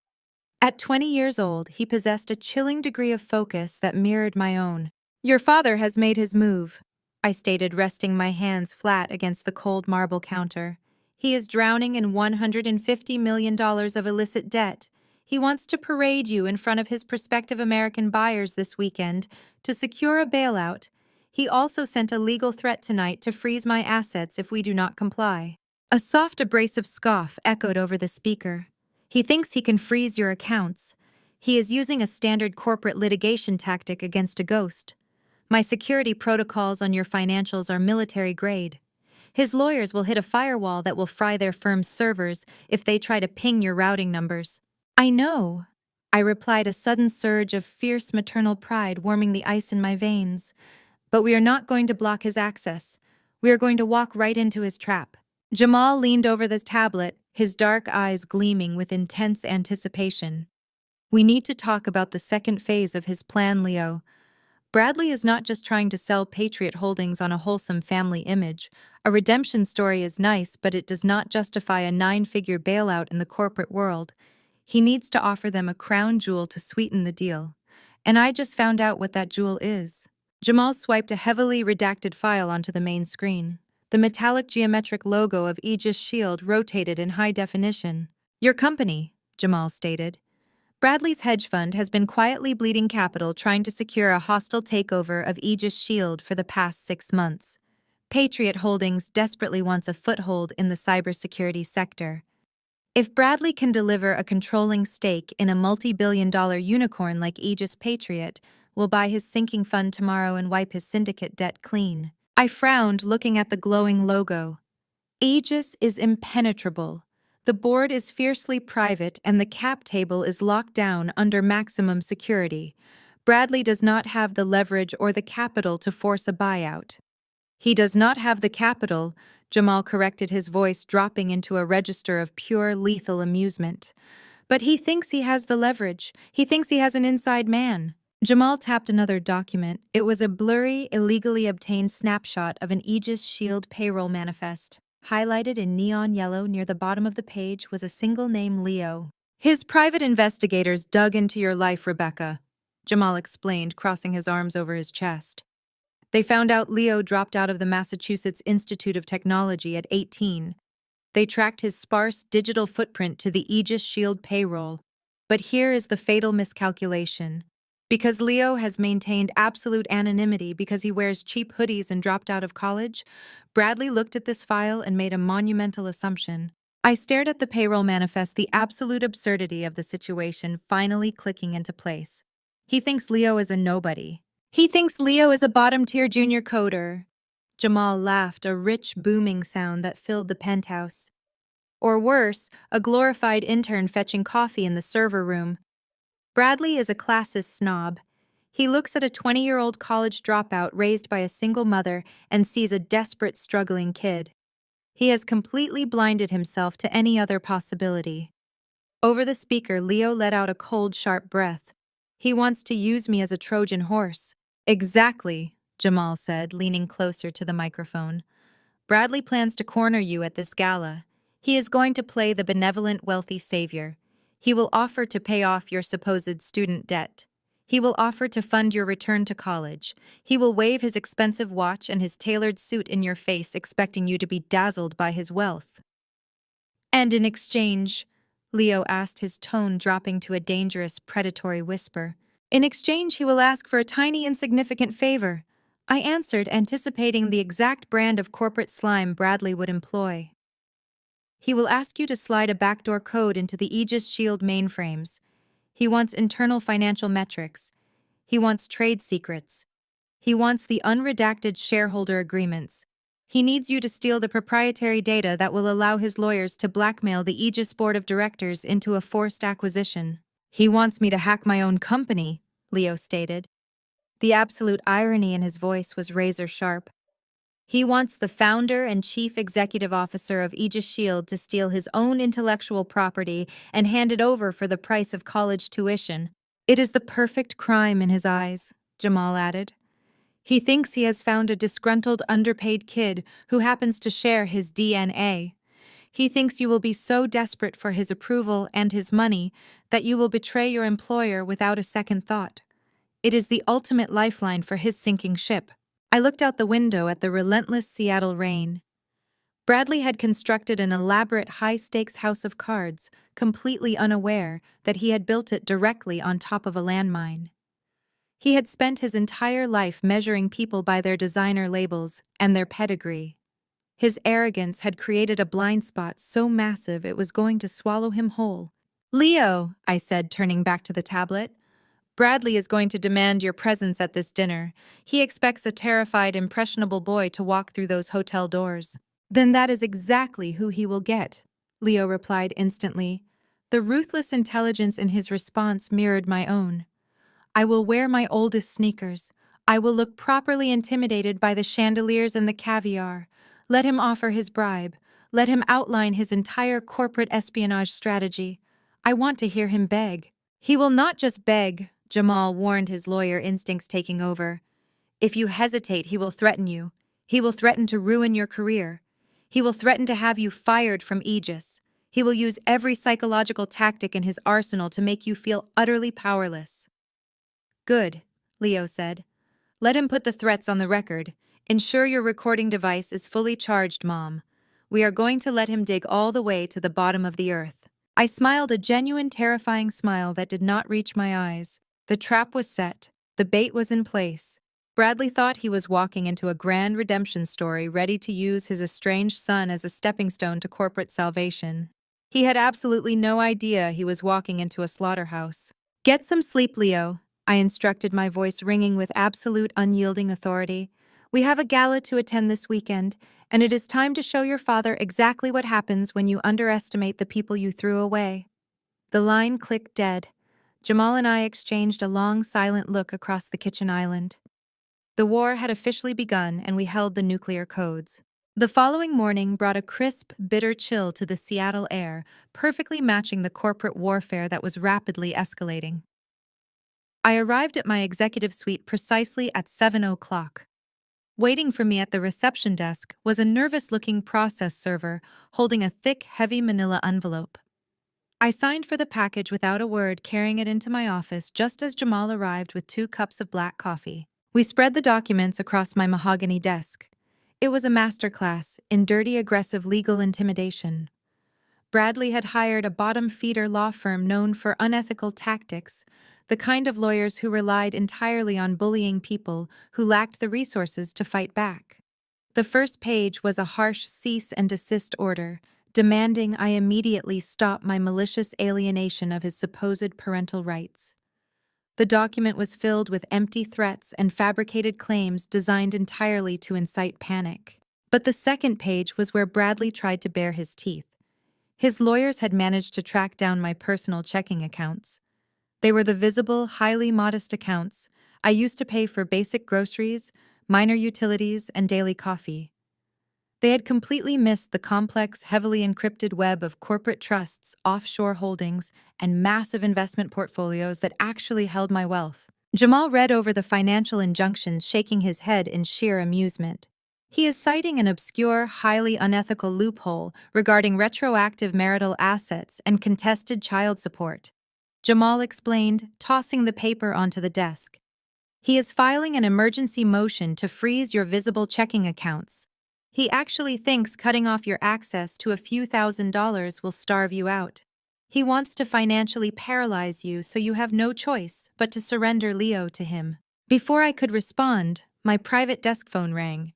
At 20 years old, he possessed a chilling degree of focus that mirrored my own. "Your father has made his move," I stated, resting my hands flat against the cold marble counter. "He is drowning in $150 million of illicit debt. He wants to parade you in front of his prospective American buyers this weekend to secure a bailout. He also sent a legal threat tonight to freeze my assets if we do not comply." A soft, abrasive scoff echoed over the speaker. "He thinks he can freeze your accounts. He is using a standard corporate litigation tactic against a ghost. My security protocols on your financials are military grade. His lawyers will hit a firewall that will fry their firm's servers if they try to ping your routing numbers." "I know," I replied, a sudden surge of fierce maternal pride warming the ice in my veins. "But we are not going to block his access. We are going to walk right into his trap." Jamal leaned over the tablet, his dark eyes gleaming with intense anticipation. "We need to talk about the second phase of his plan, Leo. Bradley is not just trying to sell Patriot Holdings on a wholesome family image. A redemption story is nice, but it does not justify a nine-figure bailout in the corporate world. He needs to offer them a crown jewel to sweeten the deal. And I just found out what that jewel is. Jamal swiped a heavily redacted file onto the main screen. The metallic geometric logo of Aegis Shield rotated in high definition. Your company, Jamal stated. Bradley's hedge fund has been quietly bleeding capital trying to secure a hostile takeover of Aegis Shield for the past 6 months. Patriot Holdings desperately wants a foothold in the cybersecurity sector. If Bradley can deliver a controlling stake in a multi-billion-dollar unicorn like Aegis Patriot, we'll buy his sinking fund tomorrow and wipe his syndicate debt clean. I frowned, looking at the glowing logo. Aegis is impenetrable. The board is fiercely private and the cap table is locked down under maximum security. Bradley does not have the leverage or the capital to force a buyout. He does not have the capital, Jamal corrected, his voice dropping into a register of pure lethal amusement. But he thinks he has the leverage. He thinks he has an inside man. Jamal tapped another document. It was a blurry, illegally obtained snapshot of an Aegis Shield payroll manifest. Highlighted in neon yellow near the bottom of the page was a single name, Leo. His private investigators dug into your life, Rebecca, Jamal explained, crossing his arms over his chest. They found out Leo dropped out of the Massachusetts Institute of Technology at 18. They tracked his sparse digital footprint to the Aegis Shield payroll. But here is the fatal miscalculation. Because Leo has maintained absolute anonymity because he wears cheap hoodies and dropped out of college, Bradley looked at this file and made a monumental assumption. I stared at the payroll manifest, the absolute absurdity of the situation finally clicking into place. He thinks Leo is a nobody. He thinks Leo is a bottom-tier junior coder. Jamal laughed, a rich, booming sound that filled the penthouse. Or worse, a glorified intern fetching coffee in the server room. Bradley is a classist snob. He looks at a 20-year-old college dropout raised by a single mother and sees a desperate, struggling kid. He has completely blinded himself to any other possibility. Over the speaker, Leo let out a cold, sharp breath. He wants to use me as a Trojan horse. Exactly, Jamal said, leaning closer to the microphone. Bradley plans to corner you at this gala. He is going to play the benevolent, wealthy savior. He will offer to pay off your supposed student debt. He will offer to fund your return to college. He will wave his expensive watch and his tailored suit in your face, expecting you to be dazzled by his wealth. And in exchange, Leo asked, his tone dropping to a dangerous, predatory whisper. In exchange, he will ask for a tiny, insignificant favor. I answered, anticipating the exact brand of corporate slime Bradley would employ. He will ask you to slide a backdoor code into the Aegis Shield mainframes. He wants internal financial metrics. He wants trade secrets. He wants the unredacted shareholder agreements. He needs you to steal the proprietary data that will allow his lawyers to blackmail the Aegis board of directors into a forced acquisition. He wants me to hack my own company, Leo stated. The absolute irony in his voice was razor sharp. He wants the founder and chief executive officer of Aegis Shield to steal his own intellectual property and hand it over for the price of college tuition. It is the perfect crime in his eyes, Jamal added. He thinks he has found a disgruntled, underpaid kid who happens to share his DNA. He thinks you will be so desperate for his approval and his money that you will betray your employer without a second thought. It is the ultimate lifeline for his sinking ship. I looked out the window at the relentless Seattle rain. Bradley had constructed an elaborate high-stakes house of cards, completely unaware that he had built it directly on top of a landmine. He had spent his entire life measuring people by their designer labels and their pedigree. His arrogance had created a blind spot so massive it was going to swallow him whole. Leo, I said, turning back to the tablet. Bradley is going to demand your presence at this dinner. He expects a terrified, impressionable boy to walk through those hotel doors. Then that is exactly who he will get, Leo replied instantly. The ruthless intelligence in his response mirrored my own. I will wear my oldest sneakers. I will look properly intimidated by the chandeliers and the caviar. Let him offer his bribe. Let him outline his entire corporate espionage strategy. I want to hear him beg. He will not just beg, Jamal warned, his lawyer instincts taking over. If you hesitate, he will threaten you. He will threaten to ruin your career. He will threaten to have you fired from Aegis. He will use every psychological tactic in his arsenal to make you feel utterly powerless. Good, Leo said. Let him put the threats on the record. Ensure your recording device is fully charged, Mom. We are going to let him dig all the way to the bottom of the earth. I smiled, a genuine, terrifying smile that did not reach my eyes. The trap was set. The bait was in place. Bradley thought he was walking into a grand redemption story, ready to use his estranged son as a stepping stone to corporate salvation. He had absolutely no idea he was walking into a slaughterhouse. Get some sleep, Leo, I instructed, my voice ringing with absolute unyielding authority. We have a gala to attend this weekend, and it is time to show your father exactly what happens when you underestimate the people you threw away. The line clicked dead. Jamal and I exchanged a long, silent look across the kitchen island. The war had officially begun, and we held the nuclear codes. The following morning brought a crisp, bitter chill to the Seattle air, perfectly matching the corporate warfare that was rapidly escalating. I arrived at my executive suite precisely at 7 o'clock. Waiting for me at the reception desk was a nervous-looking process server holding a thick, heavy manila envelope. I signed for the package without a word, carrying it into my office just as Jamal arrived with 2 cups of black coffee. We spread the documents across my mahogany desk. It was a masterclass in dirty, aggressive legal intimidation. Bradley had hired a bottom-feeder law firm known for unethical tactics, the kind of lawyers who relied entirely on bullying people who lacked the resources to fight back. The first page was a harsh cease and desist order, demanding I immediately stop my malicious alienation of his supposed parental rights. The document was filled with empty threats and fabricated claims designed entirely to incite panic. But the second page was where Bradley tried to bare his teeth. His lawyers had managed to track down my personal checking accounts. They were the visible, highly modest accounts I used to pay for basic groceries, minor utilities, and daily coffee. They had completely missed the complex, heavily encrypted web of corporate trusts, offshore holdings, and massive investment portfolios that actually held my wealth. Jamal read over the financial injunctions, shaking his head in sheer amusement. He is citing an obscure, highly unethical loophole regarding retroactive marital assets and contested child support, Jamal explained, tossing the paper onto the desk. He is filing an emergency motion to freeze your visible checking accounts. He actually thinks cutting off your access to a few $1,000s will starve you out. He wants to financially paralyze you so you have no choice but to surrender Leo to him. Before I could respond, my private desk phone rang.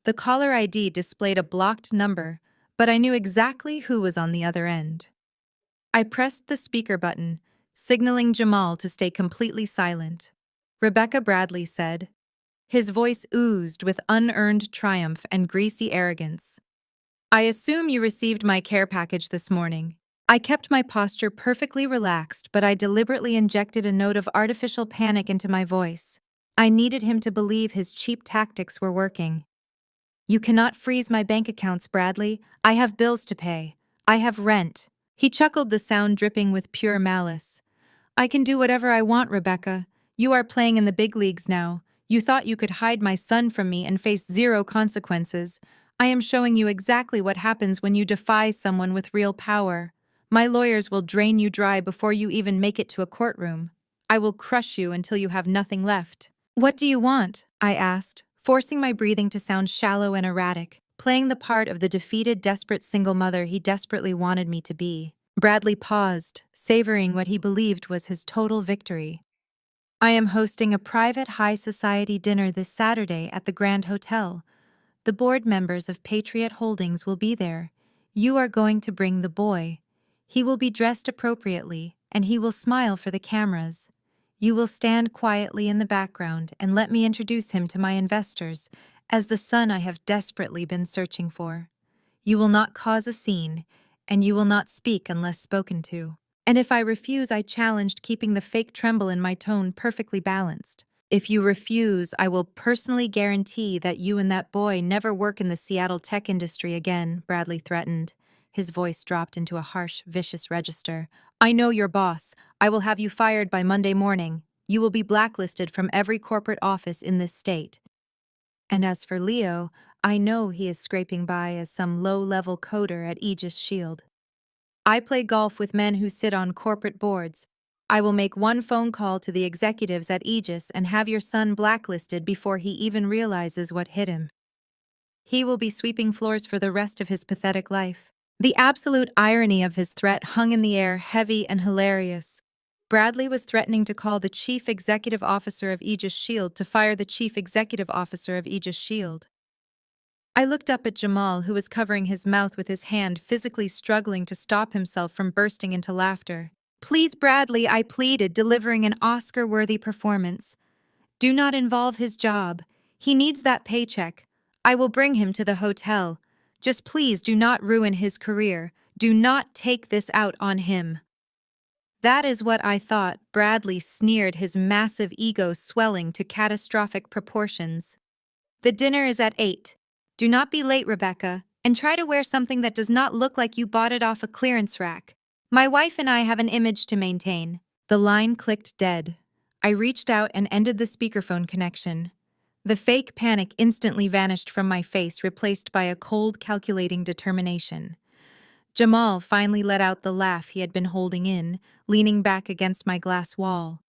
The caller ID displayed a blocked number, but I knew exactly who was on the other end. I pressed the speaker button, signaling Jamal to stay completely silent. Rebecca, Bradley said. His voice oozed with unearned triumph and greasy arrogance. I assume you received my care package this morning. I kept my posture perfectly relaxed, but I deliberately injected a note of artificial panic into my voice. I needed him to believe his cheap tactics were working. You cannot freeze my bank accounts, Bradley. I have bills to pay. I have rent. He chuckled, the sound dripping with pure malice. I can do whatever I want, Rebecca. You are playing in the big leagues now. You thought you could hide my son from me and face zero consequences. I am showing you exactly what happens when you defy someone with real power. My lawyers will drain you dry before you even make it to a courtroom. I will crush you until you have nothing left. What do you want? I asked, forcing my breathing to sound shallow and erratic, playing the part of the defeated, desperate single mother he desperately wanted me to be. Bradley paused, savoring what he believed was his total victory. I am hosting a private high society dinner this Saturday at the Grand Hotel. The board members of Patriot Holdings will be there. You are going to bring the boy. He will be dressed appropriately, and he will smile for the cameras. You will stand quietly in the background and let me introduce him to my investors as the son I have desperately been searching for. You will not cause a scene, and you will not speak unless spoken to. And if I refuse, I challenged, keeping the fake tremble in my tone perfectly balanced. If you refuse, I will personally guarantee that you and that boy never work in the Seattle tech industry again, Bradley threatened. His voice dropped into a harsh, vicious register. I know your boss. I will have you fired by Monday morning. you will be blacklisted from every corporate office in this state. And as for Leo, I know he is scraping by as some low-level coder at Aegis Shield. I play golf with men who sit on corporate boards. I will make one phone call to the executives at Aegis and have your son blacklisted before he even realizes what hit him. He will be sweeping floors for the rest of his pathetic life. The absolute irony of his threat hung in the air, heavy and hilarious. Bradley was threatening to call the chief executive officer of Aegis Shield to fire the chief executive officer of Aegis Shield. I looked up at Jamal, who was covering his mouth with his hand, physically struggling to stop himself from bursting into laughter. "Please, Bradley," I pleaded, delivering an Oscar-worthy performance. "Do not involve his job. He needs that paycheck. I will bring him to the hotel. Just please do not ruin his career. Do not take this out on him." That is what I thought, Bradley sneered, his massive ego swelling to catastrophic proportions. "The dinner is at 8. Do not be late, Rebecca, and try to wear something that does not look like you bought it off a clearance rack. My wife and I have an image to maintain." The line clicked dead. I reached out and ended the speakerphone connection. The fake panic instantly vanished from my face, replaced by a cold, calculating determination. Jamal finally let out the laugh he had been holding in, leaning back against my glass wall.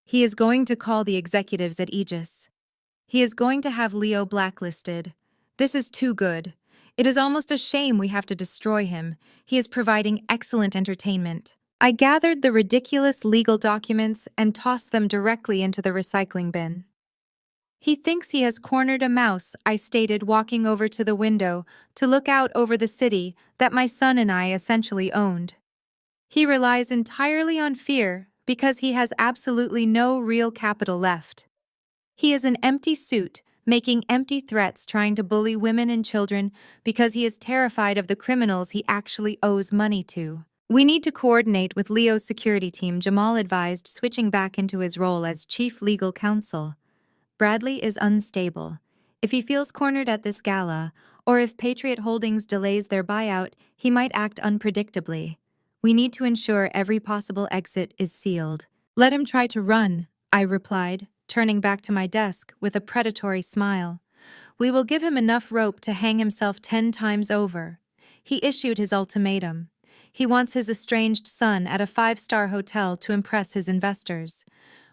"He is going to call the executives at Aegis. He is going to have Leo blacklisted. This is too good. It is almost a shame we have to destroy him. He is providing excellent entertainment." I gathered the ridiculous legal documents and tossed them directly into the recycling bin. "He thinks he has cornered a mouse," I stated, walking over to the window to look out over the city that my son and I essentially owned. "He relies entirely on fear because he has absolutely no real capital left. He is an empty suit, making empty threats, trying to bully women and children because he is terrified of the criminals he actually owes money to." "We need to coordinate with Leo's security team," Jamal advised, switching back into his role as chief legal counsel. "Bradley is unstable. If he feels cornered at this gala, or if Patriot Holdings delays their buyout, he might act unpredictably. We need to ensure every possible exit is sealed." "Let him try to run," I replied, turning back to my desk with a predatory smile. "We will give him enough rope to hang himself 10 times over." He issued his ultimatum. He wants his estranged son at a 5-star hotel to impress his investors.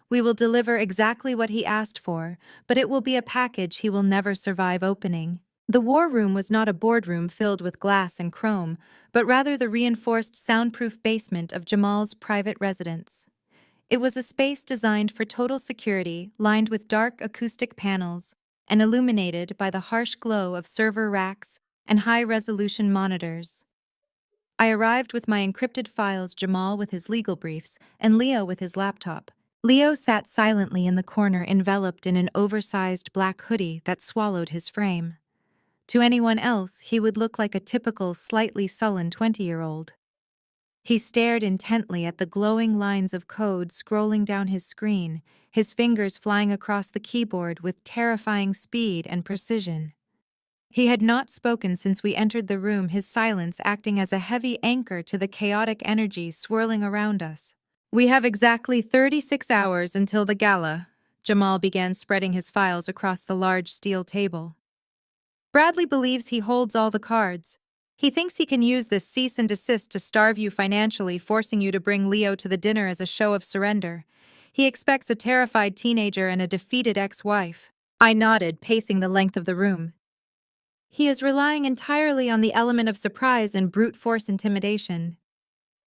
We will deliver exactly what he asked for, but it will be a package he will never survive opening. The war room was not a boardroom filled with glass and chrome, but rather the reinforced soundproof basement of Jamal's private residence. It was a space designed for total security, lined with dark acoustic panels, and illuminated by the harsh glow of server racks and high-resolution monitors. I arrived with my encrypted files, Jamal with his legal briefs, and Leo with his laptop. Leo sat silently in the corner, enveloped in an oversized black hoodie that swallowed his frame. To anyone else, he would look like a typical, slightly sullen 20-year-old. He stared intently at the glowing lines of code scrolling down his screen, his fingers flying across the keyboard with terrifying speed and precision. He had not spoken since we entered the room, his silence acting as a heavy anchor to the chaotic energy swirling around us. "We have exactly 36 hours until the gala," Jamal began, spreading his files across the large steel table. "Bradley believes he holds all the cards. He thinks he can use this cease and desist to starve you financially, forcing you to bring Leo to the dinner as a show of surrender. He expects a terrified teenager and a defeated ex-wife." I nodded, pacing the length of the room. "He is relying entirely on the element of surprise and brute force intimidation.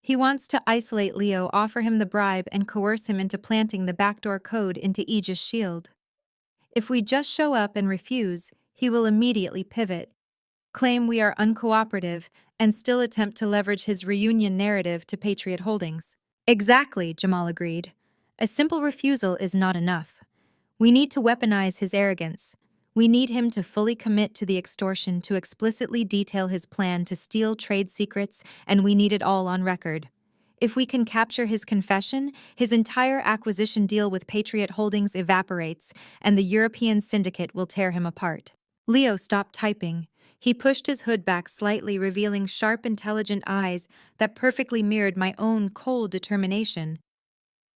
He wants to isolate Leo, offer him the bribe, and coerce him into planting the backdoor code into Aegis Shield. If we just show up and refuse, he will immediately pivot, claim we are uncooperative, and still attempt to leverage his reunion narrative to Patriot Holdings." "Exactly," Jamal agreed. "A simple refusal is not enough. We need to weaponize his arrogance. We need him to fully commit to the extortion, to explicitly detail his plan to steal trade secrets, and we need it all on record. If we can capture his confession, his entire acquisition deal with Patriot Holdings evaporates, and the European syndicate will tear him apart." Leo stopped typing. He pushed his hood back slightly, revealing sharp, intelligent eyes that perfectly mirrored my own cold determination.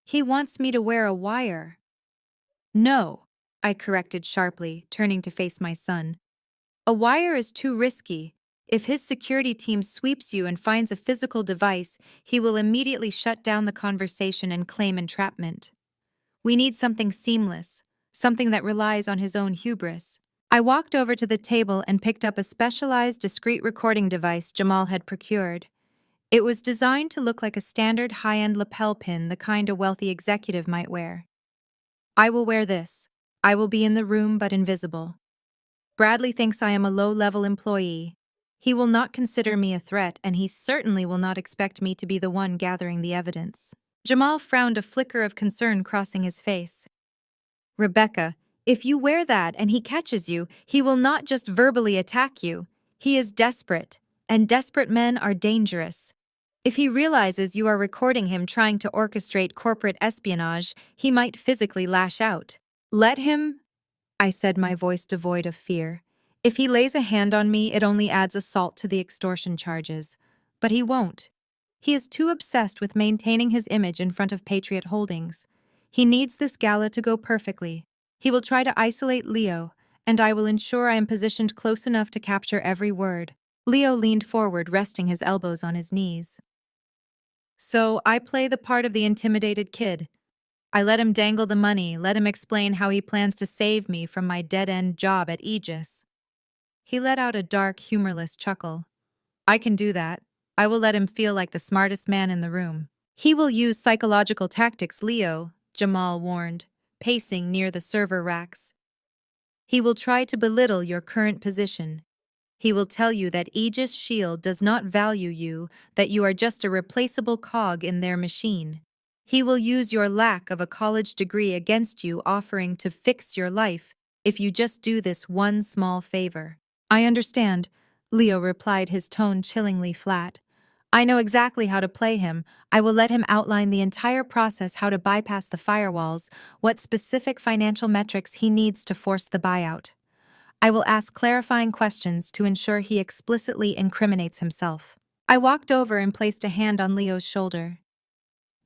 He wants me to wear a wire. No, I corrected sharply, turning to face my son. A wire is too risky. If his security team sweeps you and finds a physical device, he will immediately shut down the conversation and claim entrapment. We need something seamless, something that relies on his own hubris. I walked over to the table and picked up a specialized discrete recording device Jamal had procured. It was designed to look like a standard high-end lapel pin, the kind a wealthy executive might wear. I will wear this. I will be in the room but invisible. Bradley thinks I am a low-level employee. He will not consider me a threat, and he certainly will not expect me to be the one gathering the evidence. Jamal frowned, a flicker of concern crossing his face. Rebecca, if you wear that and he catches you, he will not just verbally attack you. He is desperate, and desperate men are dangerous. If he realizes you are recording him trying to orchestrate corporate espionage, he might physically lash out. Let him, I said, my voice devoid of fear. If he lays a hand on me, it only adds assault to the extortion charges. But he won't. He is too obsessed with maintaining his image in front of Patriot Holdings. He needs this gala to go perfectly. He will try to isolate Leo, and I will ensure I am positioned close enough to capture every word. Leo leaned forward, resting his elbows on his knees. So I play the part of the intimidated kid. I let him dangle the money, let him explain how he plans to save me from my dead-end job at Aegis. He let out a dark, humorless chuckle. I can do that. I will let him feel like the smartest man in the room. He will use psychological tactics, Leo, Jamal warned, pacing near the server racks. He will try to belittle your current position. He will tell you that Aegis Shield does not value you, that you are just a replaceable cog in their machine. He will use your lack of a college degree against you, offering to fix your life if you just do this one small favor. I understand, Leo replied, his tone chillingly flat. I know exactly how to play him. I will let him outline the entire process, how to bypass the firewalls, what specific financial metrics he needs to force the buyout. I will ask clarifying questions to ensure he explicitly incriminates himself. I walked over and placed a hand on Leo's shoulder.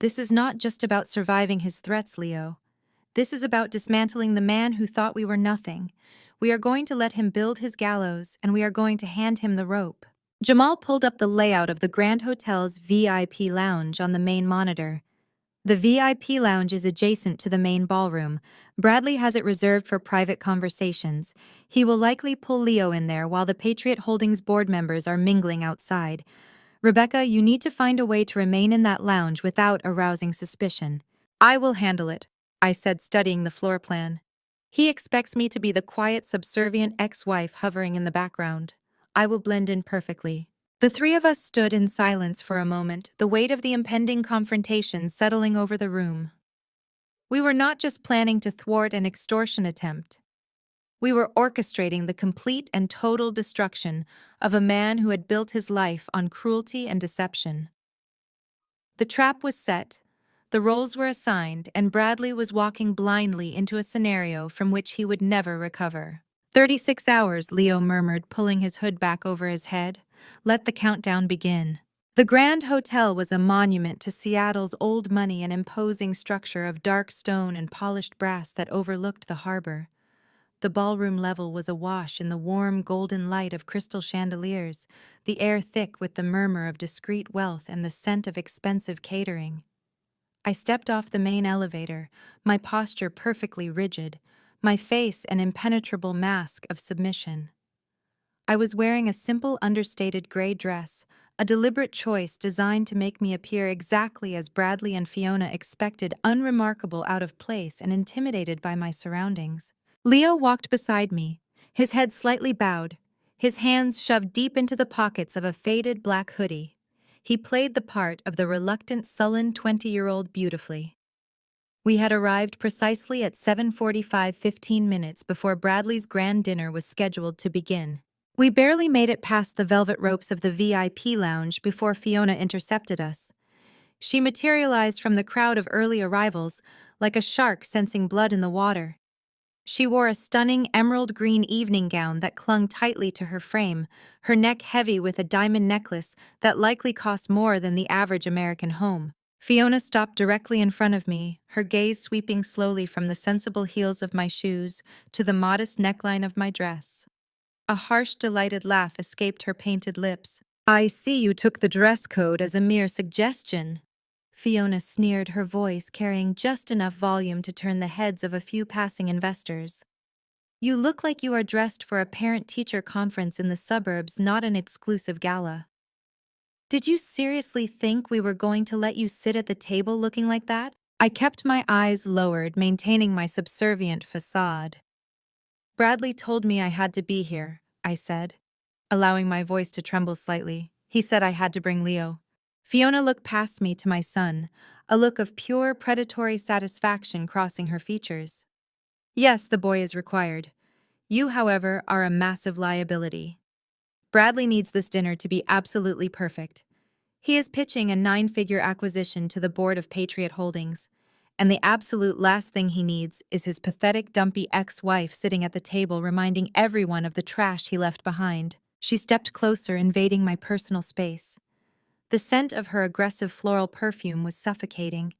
This is not just about surviving his threats, Leo. This is about dismantling the man who thought we were nothing. We are going to let him build his gallows, and we are going to hand him the rope. Jamal pulled up the layout of the Grand Hotel's VIP lounge on the main monitor. The VIP lounge is adjacent to the main ballroom. Bradley has it reserved for private conversations. He will likely pull Leo in there while the Patriot Holdings board members are mingling outside. Rebecca, you need to find a way to remain in that lounge without arousing suspicion. I will handle it, I said, studying the floor plan. He expects me to be the quiet, subservient ex-wife hovering in the background. I will blend in perfectly. The three of us stood in silence for a moment, the weight of the impending confrontation settling over the room. We were not just planning to thwart an extortion attempt. We were orchestrating the complete and total destruction of a man who had built his life on cruelty and deception. The trap was set, the roles were assigned, and Bradley was walking blindly into a scenario from which he would never recover. 36 hours, Leo murmured, pulling his hood back over his head. Let the countdown begin. The Grand Hotel was a monument to Seattle's old money, an imposing structure of dark stone and polished brass that overlooked the harbor. The ballroom level was awash in the warm golden light of crystal chandeliers, the air thick with the murmur of discreet wealth and the scent of expensive catering. I stepped off the main elevator, my posture perfectly rigid, my face an impenetrable mask of submission. I was wearing a simple, understated gray dress, a deliberate choice designed to make me appear exactly as Bradley and Fiona expected, unremarkable, out of place, and intimidated by my surroundings. Leo walked beside me, his head slightly bowed, his hands shoved deep into the pockets of a faded black hoodie. He played the part of the reluctant, sullen 20-year-old beautifully. We had arrived precisely at 7:45, 15 minutes before Bradley's grand dinner was scheduled to begin. We barely made it past the velvet ropes of the VIP lounge before Fiona intercepted us. She materialized from the crowd of early arrivals, like a shark sensing blood in the water. She wore a stunning emerald green evening gown that clung tightly to her frame, her neck heavy with a diamond necklace that likely cost more than the average American home. Fiona stopped directly in front of me, her gaze sweeping slowly from the sensible heels of my shoes to the modest neckline of my dress. A harsh, delighted laugh escaped her painted lips. "I see you took the dress code as a mere suggestion." Fiona sneered, her voice carrying just enough volume to turn the heads of a few passing investors. "You look like you are dressed for a parent-teacher conference in the suburbs, not an exclusive gala." "Did you seriously think we were going to let you sit at the table looking like that?" I kept my eyes lowered, maintaining my subservient facade. "Bradley told me I had to be here," I said, allowing my voice to tremble slightly. "He said I had to bring Leo." Fiona looked past me to my son, a look of pure predatory satisfaction crossing her features. "Yes, the boy is required. You, however, are a massive liability. Bradley needs this dinner to be absolutely perfect. He is pitching a 9-figure acquisition to the board of Patriot Holdings, and the absolute last thing he needs is his pathetic, dumpy ex-wife sitting at the table reminding everyone of the trash he left behind." She stepped closer, invading my personal space. The scent of her aggressive floral perfume was suffocating.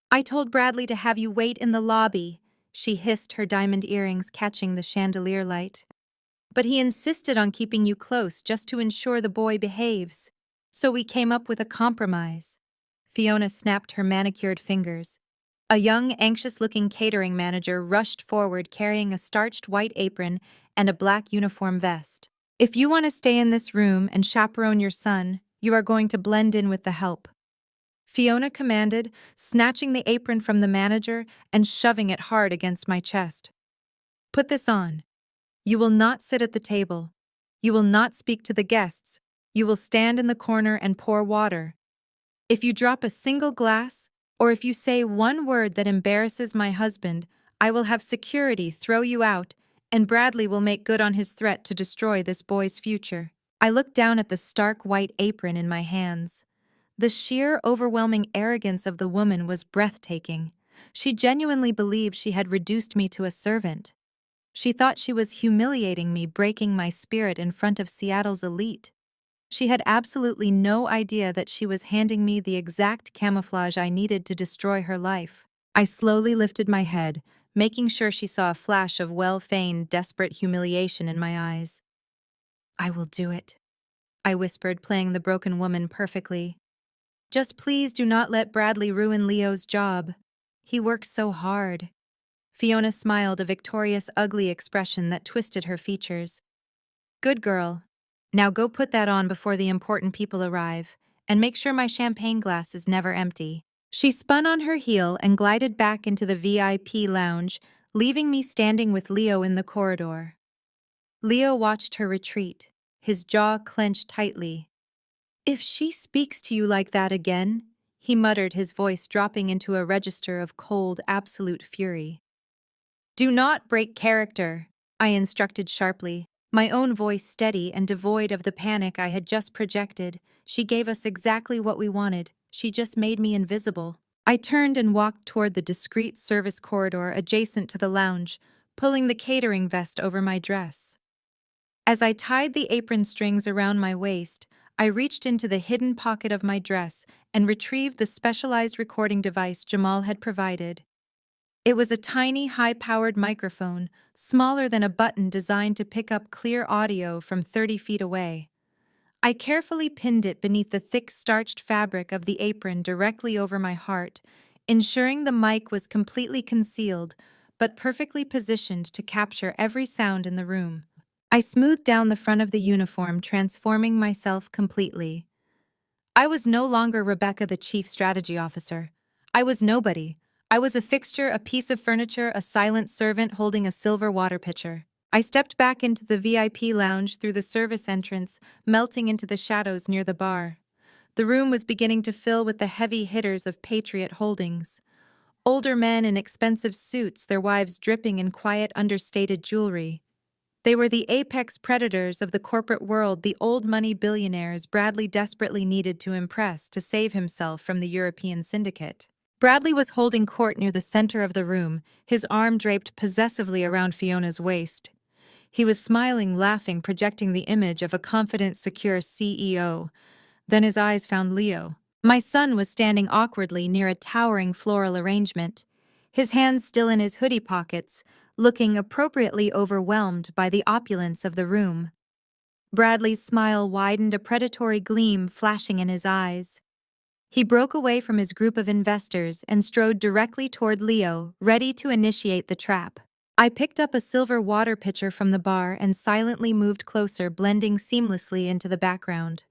"I told Bradley to have you wait in the lobby," she hissed, her diamond earrings catching the chandelier light. "But he insisted on keeping you close just to ensure the boy behaves. So we came up with a compromise." Fiona snapped her manicured fingers. A young, anxious-looking catering manager rushed forward carrying a starched white apron and a black uniform vest. "If you want to stay in this room and chaperone your son, you are going to blend in with the help," Fiona commanded, snatching the apron from the manager and shoving it hard against my chest. "Put this on. You will not sit at the table. You will not speak to the guests. You will stand in the corner and pour water. If you drop a single glass, or if you say one word that embarrasses my husband, I will have security throw you out, and Bradley will make good on his threat to destroy this boy's future." I looked down at the stark white apron in my hands. The sheer, overwhelming arrogance of the woman was breathtaking. She genuinely believed she had reduced me to a servant. She thought she was humiliating me, breaking my spirit in front of Seattle's elite. She had absolutely no idea that she was handing me the exact camouflage I needed to destroy her life. I slowly lifted my head, making sure she saw a flash of well-feigned, desperate humiliation in my eyes. "I will do it," I whispered, playing the broken woman perfectly. "Just please do not let Bradley ruin Leo's job. He works so hard." Fiona smiled, a victorious, ugly expression that twisted her features. "Good girl. Now go put that on before the important people arrive, and make sure my champagne glass is never empty." She spun on her heel and glided back into the VIP lounge, leaving me standing with Leo in the corridor. Leo watched her retreat, his jaw clenched tightly. "If she speaks to you like that again," he muttered, his voice dropping into a register of cold, absolute fury. "Do not break character," I instructed sharply, my own voice steady and devoid of the panic I had just projected. "She gave us exactly what we wanted. She just made me invisible." I turned and walked toward the discreet service corridor adjacent to the lounge, pulling the catering vest over my dress. As I tied the apron strings around my waist, I reached into the hidden pocket of my dress and retrieved the specialized recording device Jamal had provided. It was a tiny, high-powered microphone, smaller than a button, designed to pick up clear audio from 30 feet away. I carefully pinned it beneath the thick, starched fabric of the apron directly over my heart, ensuring the mic was completely concealed, but perfectly positioned to capture every sound in the room. I smoothed down the front of the uniform, transforming myself completely. I was no longer Rebecca, the chief strategy officer. I was nobody. I was a fixture, a piece of furniture, a silent servant holding a silver water pitcher. I stepped back into the VIP lounge through the service entrance, melting into the shadows near the bar. The room was beginning to fill with the heavy hitters of Patriot Holdings. Older men in expensive suits, their wives dripping in quiet, understated jewelry. They were the apex predators of the corporate world, the old money billionaires Bradley desperately needed to impress to save himself from the European syndicate. Bradley was holding court near the center of the room, his arm draped possessively around Fiona's waist. He was smiling, laughing, projecting the image of a confident, secure CEO. Then his eyes found Leo. My son was standing awkwardly near a towering floral arrangement, his hands still in his hoodie pockets, looking appropriately overwhelmed by the opulence of the room. Bradley's smile widened, a predatory gleam flashing in his eyes. He broke away from his group of investors and strode directly toward Leo, ready to initiate the trap. I picked up a silver water pitcher from the bar and silently moved closer, blending seamlessly into the background.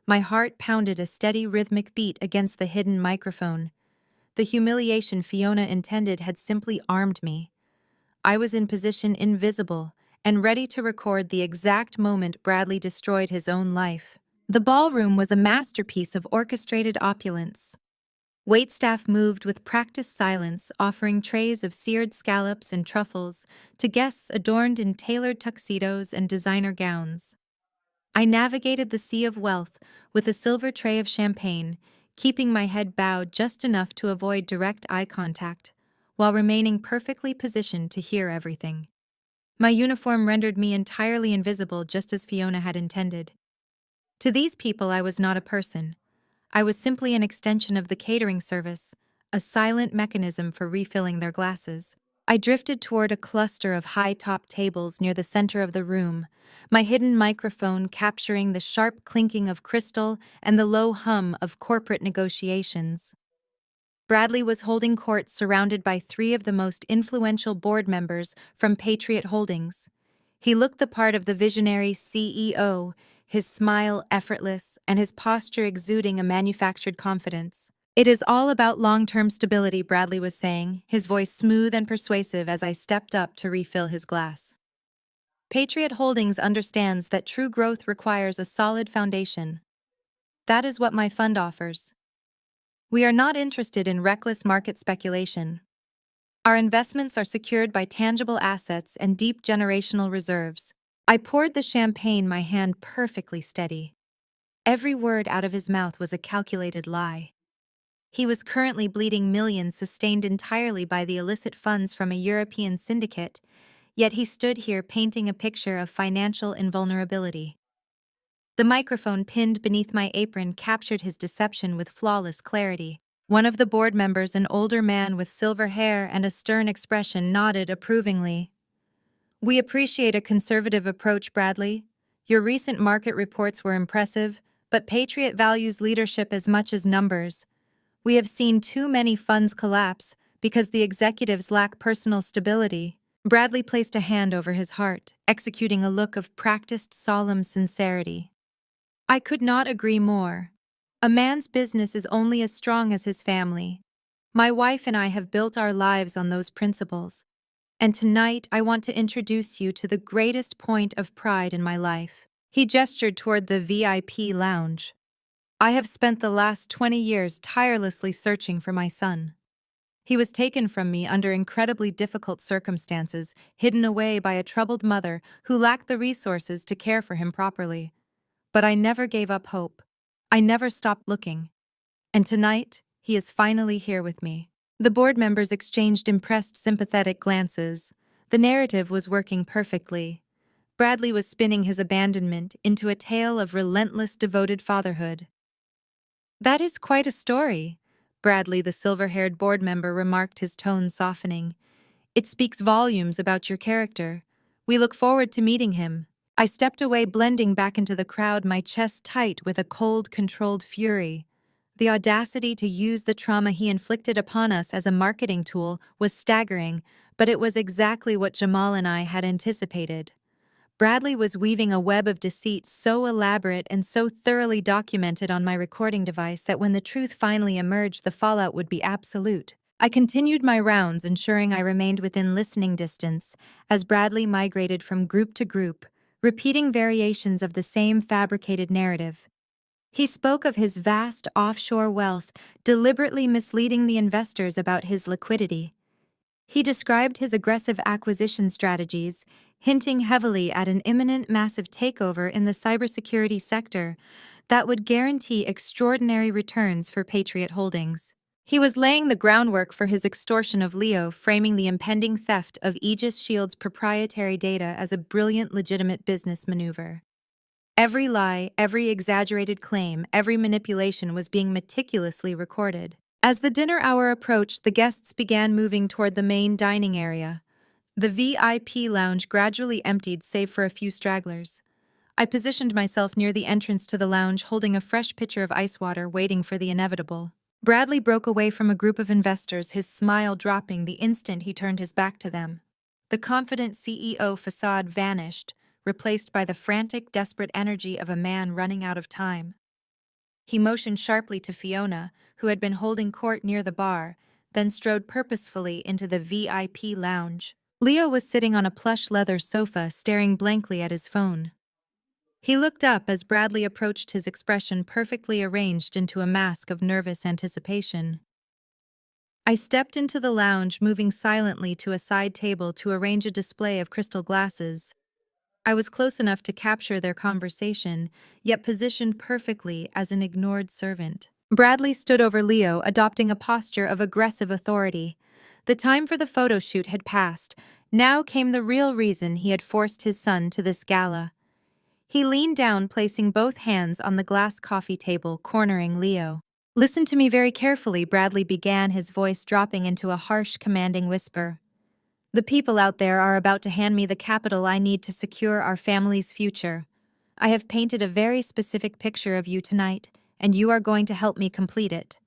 My heart pounded a steady rhythmic beat against the hidden microphone. The humiliation Fiona intended had simply armed me. I was in position, invisible, and ready to record the exact moment Bradley destroyed his own life. The ballroom was a masterpiece of orchestrated opulence. Waitstaff moved with practiced silence, offering trays of seared scallops and truffles to guests adorned in tailored tuxedos and designer gowns. I navigated the sea of wealth with a silver tray of champagne, keeping my head bowed just enough to avoid direct eye contact, while remaining perfectly positioned to hear everything. My uniform rendered me entirely invisible, just as Fiona had intended. To these people, I was not a person. I was simply an extension of the catering service, a silent mechanism for refilling their glasses. I drifted toward a cluster of high-top tables near the center of the room, my hidden microphone capturing the sharp clinking of crystal and the low hum of corporate negotiations. Bradley was holding court, surrounded by three of the most influential board members from Patriot Holdings. He looked the part of the visionary CEO, his smile effortless and his posture exuding a manufactured confidence. "It is all about long-term stability," Bradley was saying, his voice smooth and persuasive as I stepped up to refill his glass. "Patriot Holdings understands that true growth requires a solid foundation. That is what my fund offers. We are not interested in reckless market speculation. Our investments are secured by tangible assets and deep generational reserves." I poured the champagne, my hand perfectly steady. Every word out of his mouth was a calculated lie. He was currently bleeding millions sustained entirely by the illicit funds from a European syndicate, yet he stood here painting a picture of financial invulnerability. The microphone pinned beneath my apron captured his deception with flawless clarity. One of the board members, an older man with silver hair and a stern expression, nodded approvingly. "We appreciate a conservative approach, Bradley. Your recent market reports were impressive, but Patriot values leadership as much as numbers. We have seen too many funds collapse because the executives lack personal stability." Bradley placed a hand over his heart, executing a look of practiced, solemn sincerity. I could not agree more. A man's business is only as strong as his family. My wife and I have built our lives on those principles. And tonight I want to introduce you to the greatest point of pride in my life. He gestured toward the VIP lounge. "I have spent the last 20 years tirelessly searching for my son. He was taken from me under incredibly difficult circumstances, hidden away by a troubled mother who lacked the resources to care for him properly. But I never gave up hope. I never stopped looking. And tonight, he is finally here with me." The board members exchanged impressed, sympathetic glances. The narrative was working perfectly. Bradley was spinning his abandonment into a tale of relentless, devoted fatherhood. "That is quite a story," Bradley, the silver-haired board member, remarked, his tone softening. "It speaks volumes about your character. We look forward to meeting him." I stepped away, blending back into the crowd, my chest tight with a cold, controlled fury. The audacity to use the trauma he inflicted upon us as a marketing tool was staggering, but it was exactly what Jamal and I had anticipated. Bradley was weaving a web of deceit so elaborate and so thoroughly documented on my recording device that when the truth finally emerged, the fallout would be absolute. I continued my rounds, ensuring I remained within listening distance, as Bradley migrated from group to group, repeating variations of the same fabricated narrative. He spoke of his vast offshore wealth, deliberately misleading the investors about his liquidity. He described his aggressive acquisition strategies, hinting heavily at an imminent massive takeover in the cybersecurity sector that would guarantee extraordinary returns for Patriot Holdings. He was laying the groundwork for his extortion of Leo, framing the impending theft of Aegis Shield's proprietary data as a brilliant, legitimate business maneuver. Every lie, every exaggerated claim, every manipulation was being meticulously recorded. As the dinner hour approached, the guests began moving toward the main dining area. The VIP lounge gradually emptied save for a few stragglers. I positioned myself near the entrance to the lounge, holding a fresh pitcher of ice water, waiting for the inevitable. Bradley broke away from a group of investors, his smile dropping the instant he turned his back to them. The confident CEO facade vanished, replaced by the frantic, desperate energy of a man running out of time. He motioned sharply to Fiona, who had been holding court near the bar, then strode purposefully into the VIP lounge. Leo was sitting on a plush leather sofa, staring blankly at his phone. He looked up as Bradley approached, his expression perfectly arranged into a mask of nervous anticipation. I stepped into the lounge, moving silently to a side table to arrange a display of crystal glasses. I was close enough to capture their conversation, yet positioned perfectly as an ignored servant. Bradley stood over Leo, adopting a posture of aggressive authority. The time for the photo shoot had passed. Now came the real reason he had forced his son to this gala. He leaned down, placing both hands on the glass coffee table, cornering Leo. "Listen to me very carefully," Bradley began, his voice dropping into a harsh, commanding whisper. "The people out there are about to hand me the capital I need to secure our family's future. I have painted a very specific picture of you tonight, and you are going to help me complete it."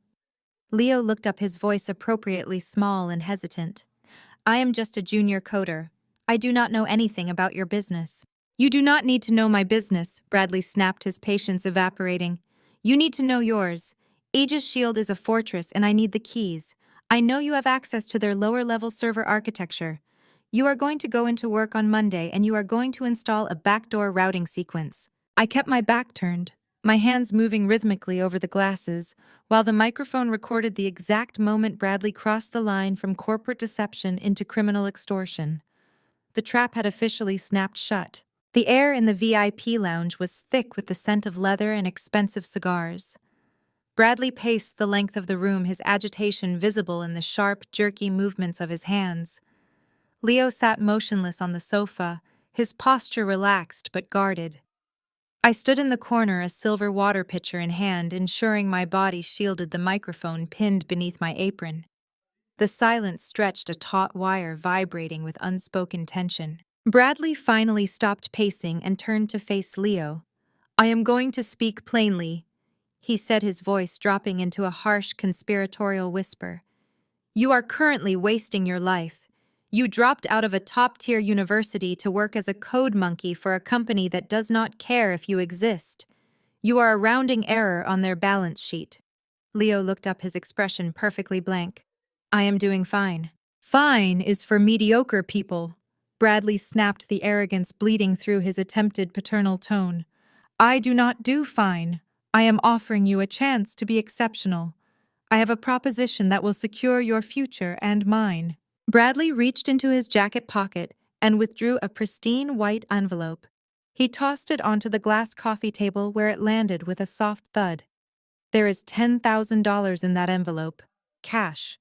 Leo looked up, his voice appropriately small and hesitant. "I am just a junior coder. I do not know anything about your business." "You do not need to know my business," Bradley snapped, his patience evaporating. "You need to know yours. Aegis Shield is a fortress and I need the keys. I know you have access to their lower-level server architecture. You are going to go into work on Monday and you are going to install a backdoor routing sequence." I kept my back turned, my hands moving rhythmically over the glasses, while the microphone recorded the exact moment Bradley crossed the line from corporate deception into criminal extortion. The trap had officially snapped shut. The air in the VIP lounge was thick with the scent of leather and expensive cigars. Bradley paced the length of the room, his agitation visible in the sharp, jerky movements of his hands. Leo sat motionless on the sofa, his posture relaxed but guarded. I stood in the corner, a silver water pitcher in hand, ensuring my body shielded the microphone pinned beneath my apron. The silence stretched, a taut wire vibrating with unspoken tension. Bradley finally stopped pacing and turned to face Leo. "I am going to speak plainly," he said, his voice dropping into a harsh, conspiratorial whisper. "You are currently wasting your life. You dropped out of a top-tier university to work as a code monkey for a company that does not care if you exist. You are a rounding error on their balance sheet." Leo looked up, his expression perfectly blank. "I am doing fine." "Fine is for mediocre people." Bradley snapped, the arrogance bleeding through his attempted paternal tone. "I do not do fine. I am offering you a chance to be exceptional. I have a proposition that will secure your future and mine." Bradley reached into his jacket pocket and withdrew a pristine white envelope. He tossed it onto the glass coffee table, where it landed with a soft thud. "There is $10,000 in that envelope. Cash.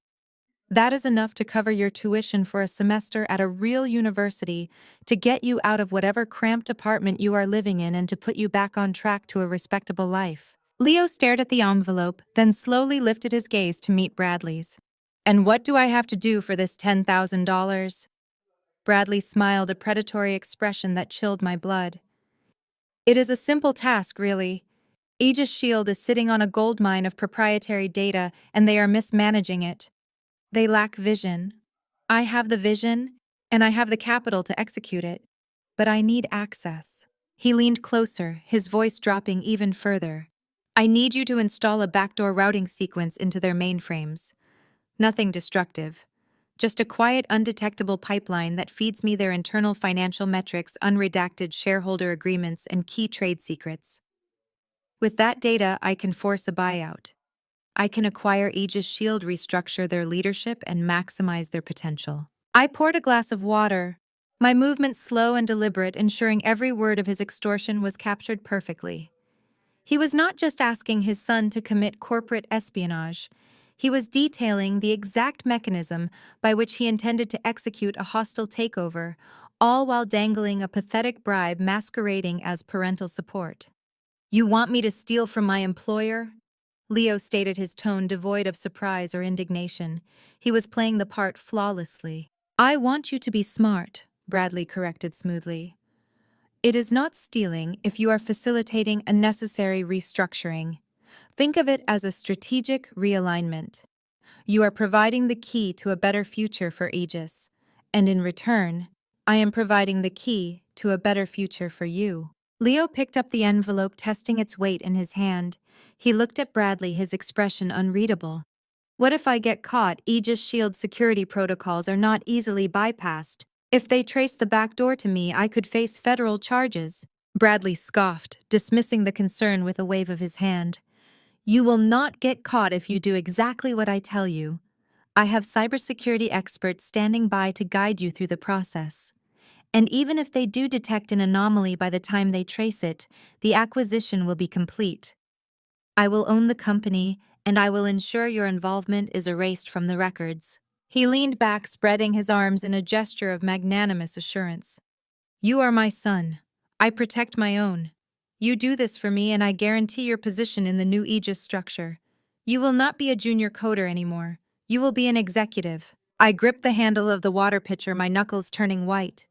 That is enough to cover your tuition for a semester at a real university, to get you out of whatever cramped apartment you are living in and to put you back on track to a respectable life." Leo stared at the envelope, then slowly lifted his gaze to meet Bradley's. "And what do I have to do for this $10,000? Bradley smiled, a predatory expression that chilled my blood. "It is a simple task, really. Aegis Shield is sitting on a goldmine of proprietary data, and they are mismanaging it. They lack vision. I have the vision, and I have the capital to execute it. But I need access." He leaned closer, his voice dropping even further. "I need you to install a backdoor routing sequence into their mainframes. Nothing destructive. Just a quiet, undetectable pipeline that feeds me their internal financial metrics, unredacted shareholder agreements, and key trade secrets. With that data, I can force a buyout. I can acquire Aegis Shield, restructure their leadership, and maximize their potential." I poured a glass of water, my movement slow and deliberate, ensuring every word of his extortion was captured perfectly. He was not just asking his son to commit corporate espionage. He was detailing the exact mechanism by which he intended to execute a hostile takeover, all while dangling a pathetic bribe masquerading as parental support. "You want me to steal from my employer?" Leo stated, his tone devoid of surprise or indignation. He was playing the part flawlessly. "I want you to be smart," Bradley corrected smoothly. "It is not stealing if you are facilitating a necessary restructuring. Think of it as a strategic realignment. You are providing the key to a better future for Aegis, and in return, I am providing the key to a better future for you." Leo picked up the envelope, testing its weight in his hand. He looked at Bradley, his expression unreadable. "What if I get caught? Aegis Shield security protocols are not easily bypassed. If they trace the back door to me, I could face federal charges." Bradley scoffed, dismissing the concern with a wave of his hand. "You will not get caught if you do exactly what I tell you. I have cybersecurity experts standing by to guide you through the process. And even if they do detect an anomaly by the time they trace it, the acquisition will be complete. I will own the company, and I will ensure your involvement is erased from the records." He leaned back, spreading his arms in a gesture of magnanimous assurance. "You are my son. I protect my own. You do this for me, and I guarantee your position in the new Aegis structure. You will not be a junior coder anymore. You will be an executive." I gripped the handle of the water pitcher, my knuckles turning white.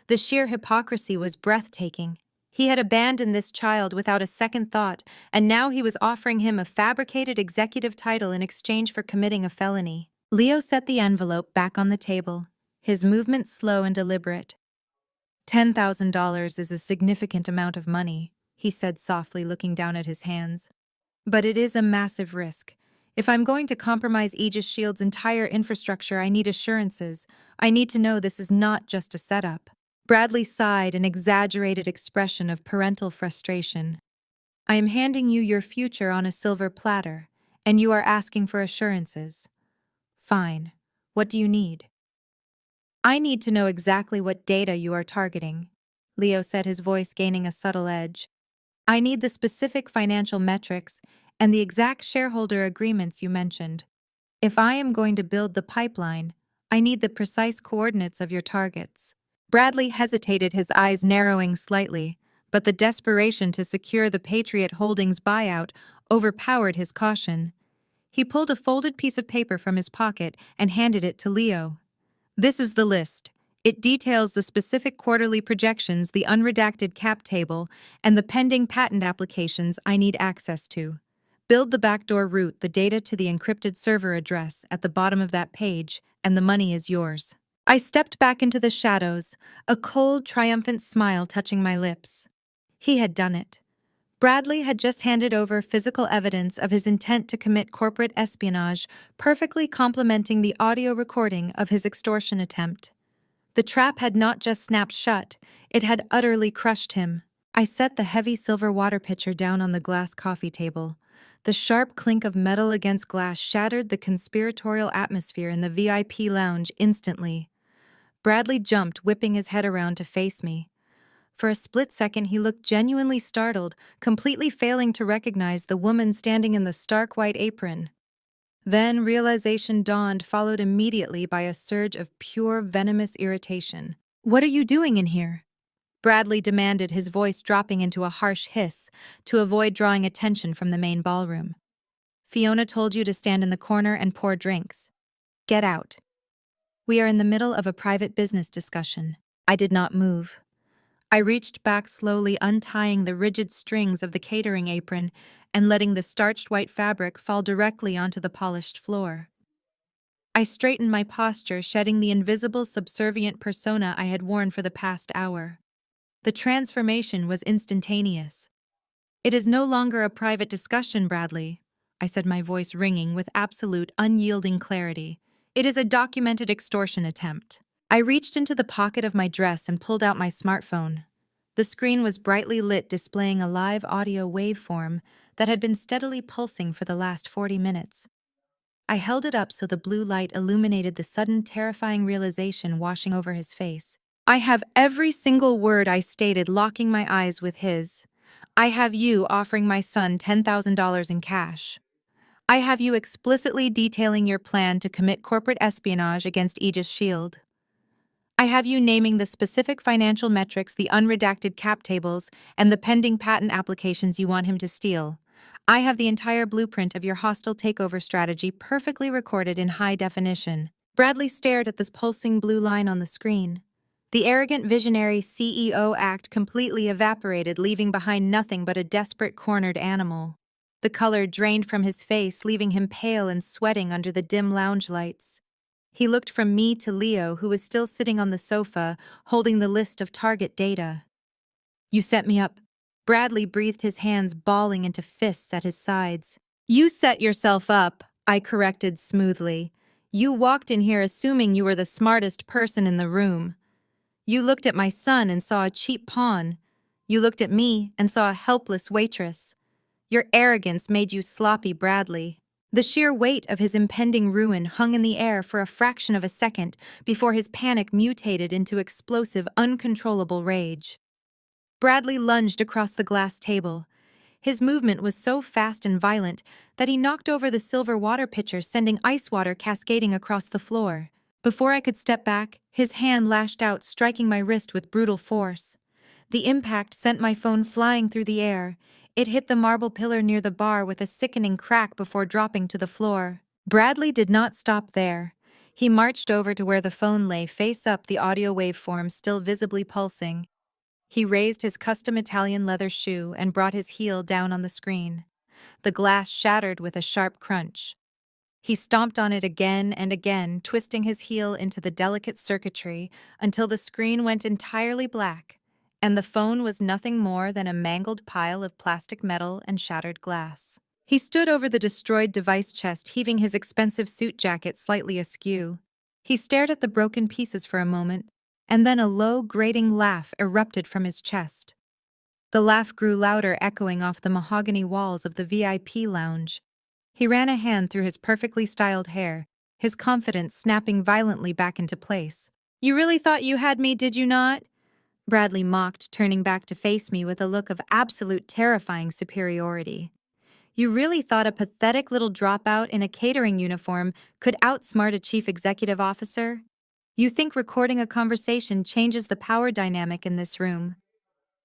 The sheer hypocrisy was breathtaking. He had abandoned this child without a second thought, and now he was offering him a fabricated executive title in exchange for committing a felony. Leo set the envelope back on the table, his movements slow and deliberate. $10,000 is a significant amount of money, he said softly, looking down at his hands. "But it is a massive risk. If I'm going to compromise Aegis Shield's entire infrastructure, I need assurances. I need to know this is not just a setup." Bradley sighed, an exaggerated expression of parental frustration. "I am handing you your future on a silver platter, and you are asking for assurances. Fine. What do you need?" "I need to know exactly what data you are targeting," Leo said, his voice gaining a subtle edge. "I need the specific financial metrics and the exact shareholder agreements you mentioned. If I am going to build the pipeline, I need the precise coordinates of your targets." Bradley hesitated, his eyes narrowing slightly, but the desperation to secure the Patriot Holdings buyout overpowered his caution. He pulled a folded piece of paper from his pocket and handed it to Leo. "This is the list. It details the specific quarterly projections, the unredacted cap table, and the pending patent applications I need access to. Build the backdoor route, the data to the encrypted server address at the bottom of that page, and the money is yours." I stepped back into the shadows, a cold, triumphant smile touching my lips. He had done it. Bradley had just handed over physical evidence of his intent to commit corporate espionage, perfectly complementing the audio recording of his extortion attempt. The trap had not just snapped shut, it had utterly crushed him. I set the heavy silver water pitcher down on the glass coffee table. The sharp clink of metal against glass shattered the conspiratorial atmosphere in the VIP lounge instantly. Bradley jumped, whipping his head around to face me. For a split second, he looked genuinely startled, completely failing to recognize the woman standing in the stark white apron. Then realization dawned, followed immediately by a surge of pure, venomous irritation. "What are you doing in here?" Bradley demanded, his voice dropping into a harsh hiss to avoid drawing attention from the main ballroom. "Fiona told you to stand in the corner and pour drinks. Get out. We are in the middle of a private business discussion." I did not move. I reached back slowly, untying the rigid strings of the catering apron and letting the starched white fabric fall directly onto the polished floor. I straightened my posture, shedding the invisible, subservient persona I had worn for the past hour. The transformation was instantaneous. "It is no longer a private discussion, Bradley," I said, my voice ringing with absolute, unyielding clarity. "It is a documented extortion attempt." I reached into the pocket of my dress and pulled out my smartphone. The screen was brightly lit, displaying a live audio waveform that had been steadily pulsing for the last 40 minutes. I held it up so the blue light illuminated the sudden, terrifying realization washing over his face. I have every single word I stated, locking my eyes with his. I have you offering my son $10,000 in cash. I have you explicitly detailing your plan to commit corporate espionage against Aegis Shield. I have you naming the specific financial metrics, the unredacted cap tables, and the pending patent applications you want him to steal. I have the entire blueprint of your hostile takeover strategy perfectly recorded in high definition. Bradley stared at this pulsing blue line on the screen. The arrogant visionary CEO act completely evaporated, leaving behind nothing but a desperate cornered animal. The color drained from his face, leaving him pale and sweating under the dim lounge lights. He looked from me to Leo, who was still sitting on the sofa, holding the list of target data. You set me up. Bradley breathed, his hands balling into fists at his sides. You set yourself up, I corrected smoothly. You walked in here assuming you were the smartest person in the room. You looked at my son and saw a cheap pawn. You looked at me and saw a helpless waitress. Your arrogance made you sloppy, Bradley. The sheer weight of his impending ruin hung in the air for a fraction of a second before his panic mutated into explosive, uncontrollable rage. Bradley lunged across the glass table. His movement was so fast and violent that he knocked over the silver water pitcher, sending ice water cascading across the floor. Before I could step back, his hand lashed out, striking my wrist with brutal force. The impact sent my phone flying through the air. It hit the marble pillar near the bar with a sickening crack before dropping to the floor. Bradley did not stop there. He marched over to where the phone lay, face up, the audio waveform still visibly pulsing. He raised his custom Italian leather shoe and brought his heel down on the screen. The glass shattered with a sharp crunch. He stomped on it again and again, twisting his heel into the delicate circuitry until the screen went entirely black, and the phone was nothing more than a mangled pile of plastic metal and shattered glass. He stood over the destroyed device chest, heaving his expensive suit jacket slightly askew. He stared at the broken pieces for a moment, and then a low, grating laugh erupted from his chest. The laugh grew louder, echoing off the mahogany walls of the VIP lounge. He ran a hand through his perfectly styled hair, his confidence snapping violently back into place. You really thought you had me, did you not? Bradley mocked, turning back to face me with a look of absolute terrifying superiority. You really thought a pathetic little dropout in a catering uniform could outsmart a chief executive officer? You think recording a conversation changes the power dynamic in this room?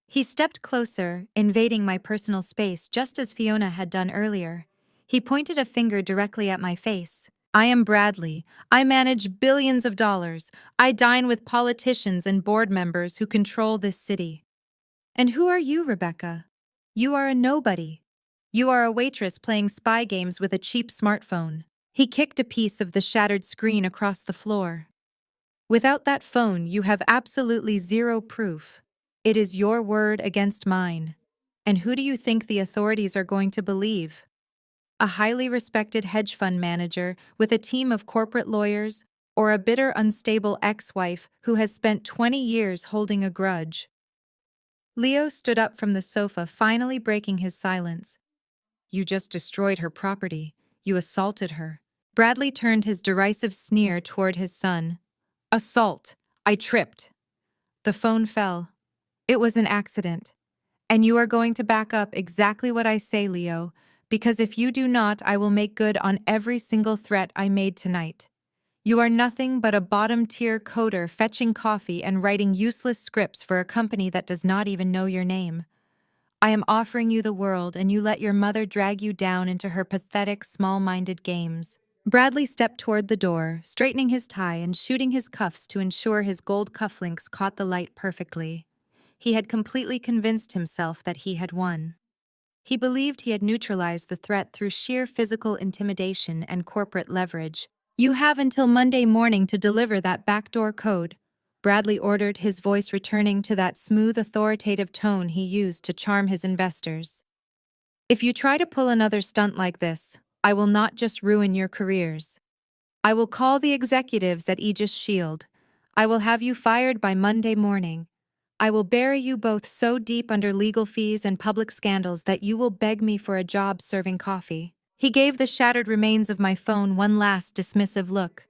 He stepped closer, invading my personal space just as Fiona had done earlier. He pointed a finger directly at my face. I am Bradley. I manage billions of dollars. I dine with politicians and board members who control this city. And who are you, Rebecca? You are a nobody. You are a waitress playing spy games with a cheap smartphone. He kicked a piece of the shattered screen across the floor. Without that phone, you have absolutely zero proof. It is your word against mine. And who do you think the authorities are going to believe? A highly respected hedge fund manager with a team of corporate lawyers, or a bitter, unstable ex-wife who has spent 20 years holding a grudge? Leo stood up from the sofa, finally breaking his silence. You just destroyed her property. You assaulted her. Bradley turned his derisive sneer toward his son. Assault. I tripped. The phone fell. It was an accident. And you are going to back up exactly what I say, Leo, because if you do not, I will make good on every single threat I made tonight. You are nothing but a bottom-tier coder fetching coffee and writing useless scripts for a company that does not even know your name. I am offering you the world, and you let your mother drag you down into her pathetic, small-minded games. Bradley stepped toward the door, straightening his tie and shooting his cuffs to ensure his gold cufflinks caught the light perfectly. He had completely convinced himself that he had won. He believed he had neutralized the threat through sheer physical intimidation and corporate leverage. You have until Monday morning to deliver that backdoor code, Bradley ordered, his voice returning to that smooth, authoritative tone he used to charm his investors. If you try to pull another stunt like this, I will not just ruin your careers. I will call the executives at Aegis Shield. I will have you fired by Monday morning. I will bury you both so deep under legal fees and public scandals that you will beg me for a job serving coffee. He gave the shattered remains of my phone one last dismissive look.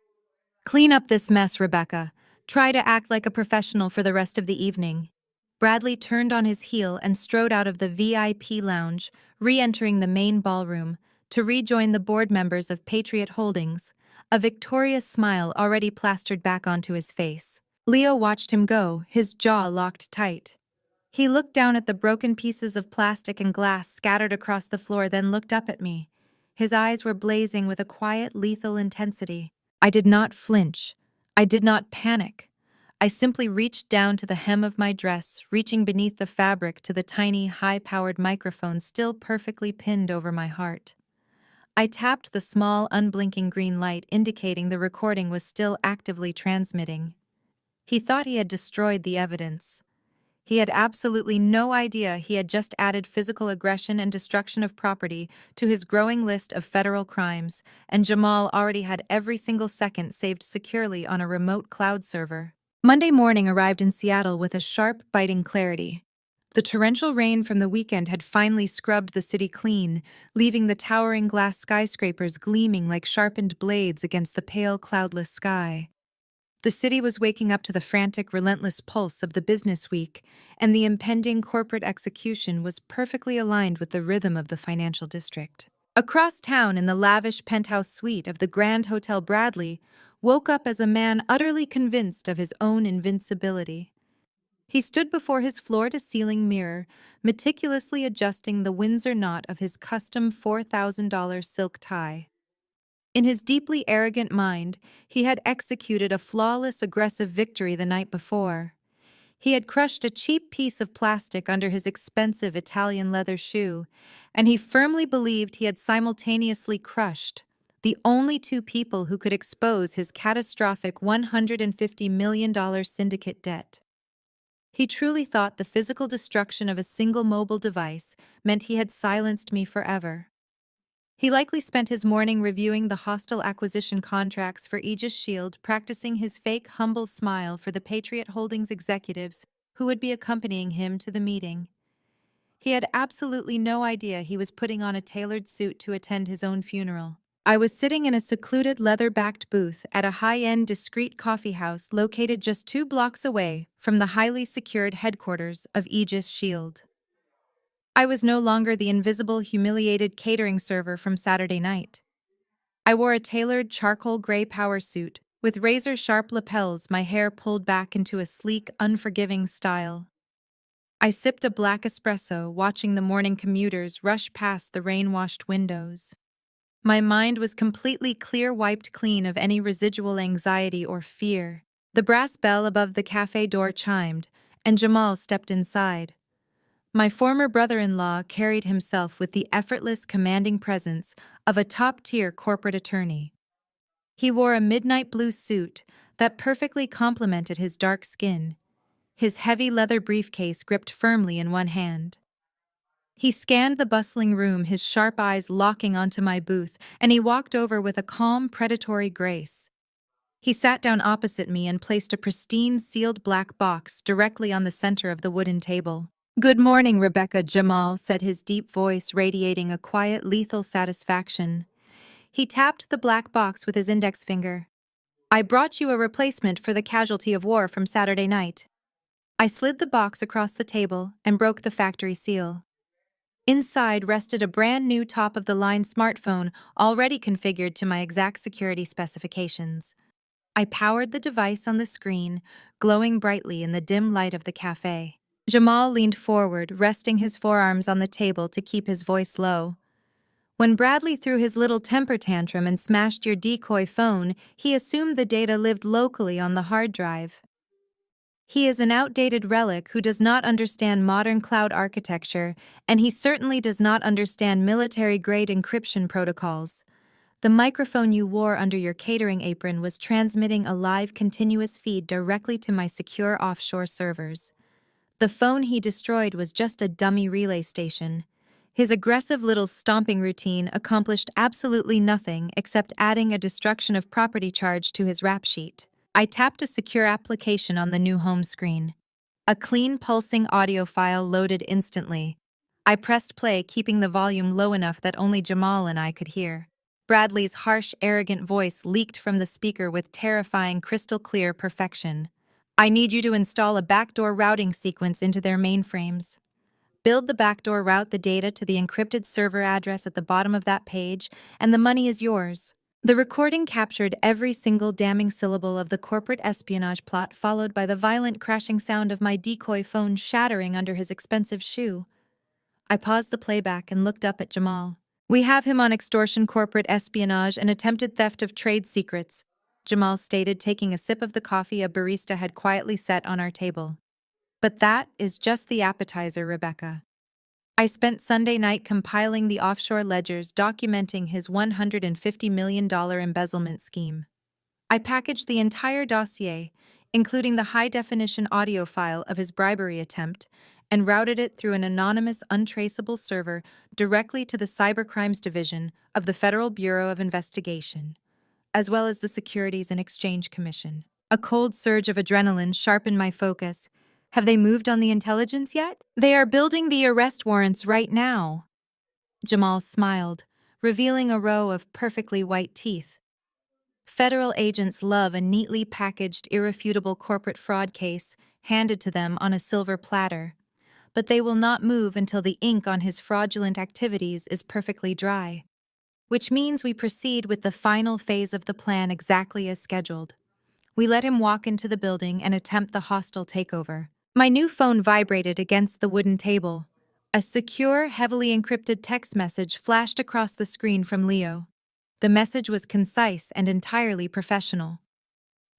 Clean up this mess, Rebecca. Try to act like a professional for the rest of the evening. Bradley turned on his heel and strode out of the VIP lounge, re-entering the main ballroom, to rejoin the board members of Patriot Holdings, a victorious smile already plastered back onto his face. Leo watched him go, his jaw locked tight. He looked down at the broken pieces of plastic and glass scattered across the floor, then looked up at me. His eyes were blazing with a quiet, lethal intensity. I did not flinch. I did not panic. I simply reached down to the hem of my dress, reaching beneath the fabric to the tiny, high-powered microphone still perfectly pinned over my heart. I tapped the small, unblinking green light indicating the recording was still actively transmitting. He thought he had destroyed the evidence. He had absolutely no idea he had just added physical aggression and destruction of property to his growing list of federal crimes, and Jamal already had every single second saved securely on a remote cloud server. Monday morning arrived in Seattle with a sharp, biting clarity. The torrential rain from the weekend had finally scrubbed the city clean, leaving the towering glass skyscrapers gleaming like sharpened blades against the pale, cloudless sky. The city was waking up to the frantic, relentless pulse of the business week, and the impending corporate execution was perfectly aligned with the rhythm of the financial district. Across town, in the lavish penthouse suite of the Grand Hotel, Bradley woke up as a man utterly convinced of his own invincibility. He stood before his floor-to-ceiling mirror, meticulously adjusting the Windsor knot of his custom $4,000 silk tie. In his deeply arrogant mind, he had executed a flawless, aggressive victory the night before. He had crushed a cheap piece of plastic under his expensive Italian leather shoe, and he firmly believed he had simultaneously crushed the only two people who could expose his catastrophic $150 million syndicate debt. He truly thought the physical destruction of a single mobile device meant he had silenced me forever. He likely spent his morning reviewing the hostile acquisition contracts for Aegis Shield, practicing his fake, humble smile for the Patriot Holdings executives who would be accompanying him to the meeting. He had absolutely no idea he was putting on a tailored suit to attend his own funeral. I was sitting in a secluded leather-backed booth at a high-end, discreet coffee house located just 2 blocks away from the highly secured headquarters of Aegis Shield. I was no longer the invisible, humiliated catering server from Saturday night. I wore a tailored charcoal gray power suit with razor-sharp lapels, my hair pulled back into a sleek, unforgiving style. I sipped a black espresso, watching the morning commuters rush past the rain-washed windows. My mind was completely clear, wiped clean of any residual anxiety or fear. The brass bell above the cafe door chimed, and Jamal stepped inside. My former brother-in-law carried himself with the effortless, commanding presence of a top-tier corporate attorney. He wore a midnight blue suit that perfectly complemented his dark skin, his heavy leather briefcase gripped firmly in one hand. He scanned the bustling room, his sharp eyes locking onto my booth, and he walked over with a calm, predatory grace. He sat down opposite me and placed a pristine, sealed black box directly on the center of the wooden table. "Good morning, Rebecca," Jamal said, his deep voice radiating a quiet, lethal satisfaction. He tapped the black box with his index finger. "I brought you a replacement for the casualty of war from Saturday night." I slid the box across the table and broke the factory seal. Inside rested a brand new top-of-the-line smartphone already configured to my exact security specifications. I powered the device on the screen, glowing brightly in the dim light of the cafe. Jamal leaned forward, resting his forearms on the table to keep his voice low. "When Bradley threw his little temper tantrum and smashed your decoy phone, he assumed the data lived locally on the hard drive. He is an outdated relic who does not understand modern cloud architecture, and he certainly does not understand military-grade encryption protocols. The microphone you wore under your catering apron was transmitting a live, continuous feed directly to my secure offshore servers. The phone he destroyed was just a dummy relay station. His aggressive little stomping routine accomplished absolutely nothing except adding a destruction of property charge to his rap sheet." I tapped a secure application on the new home screen. A clean, pulsing audio file loaded instantly. I pressed play, keeping the volume low enough that only Jamal and I could hear. Bradley's harsh, arrogant voice leaked from the speaker with terrifying, crystal-clear perfection. "I need you to install a backdoor routing sequence into their mainframes. Build the backdoor route the data to the encrypted server address at the bottom of that page, and the money is yours. The recording captured every single damning syllable of the corporate espionage plot, followed by the violent crashing sound of my decoy phone shattering under his expensive shoe. I paused the playback and looked up at Jamal. "We have him on extortion, corporate espionage, and attempted theft of trade secrets," Jamal stated, taking a sip of the coffee a barista had quietly set on our table. "But that is just the appetizer, Rebecca. I spent Sunday night compiling the offshore ledgers documenting his $150 million embezzlement scheme. I packaged the entire dossier, including the high-definition audio file of his bribery attempt, and routed it through an anonymous, untraceable server directly to the Cybercrimes Division of the Federal Bureau of Investigation, as well as the Securities and Exchange Commission. A cold surge of adrenaline sharpened my focus. Have they moved on the intelligence yet? They are building the arrest warrants right now." Jamal smiled, revealing a row of perfectly white teeth. Federal agents love a neatly packaged, irrefutable corporate fraud case handed to them on a silver platter, but they will not move until the ink on his fraudulent activities is perfectly dry, which means we proceed with the final phase of the plan exactly as scheduled. We let him walk into the building and attempt the hostile takeover. My new phone vibrated against the wooden table. A secure, heavily encrypted text message flashed across the screen from Leo. The message was concise and entirely professional.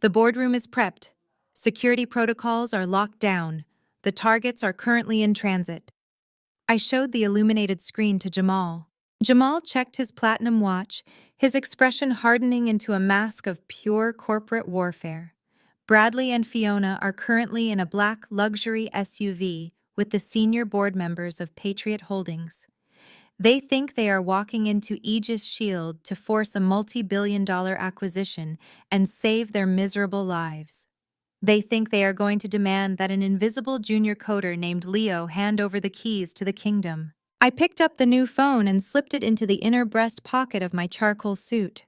"The boardroom is prepped. Security protocols are locked down. The targets are currently in transit." I showed the illuminated screen to Jamal. Jamal checked his platinum watch, his expression hardening into a mask of pure corporate warfare. Bradley and Fiona are currently in a black luxury SUV with the senior board members of Patriot Holdings. They think they are walking into Aegis Shield to force a multi-billion-dollar acquisition and save their miserable lives. They think they are going to demand that an invisible junior coder named Leo hand over the keys to the kingdom. I picked up the new phone and slipped it into the inner breast pocket of my charcoal suit.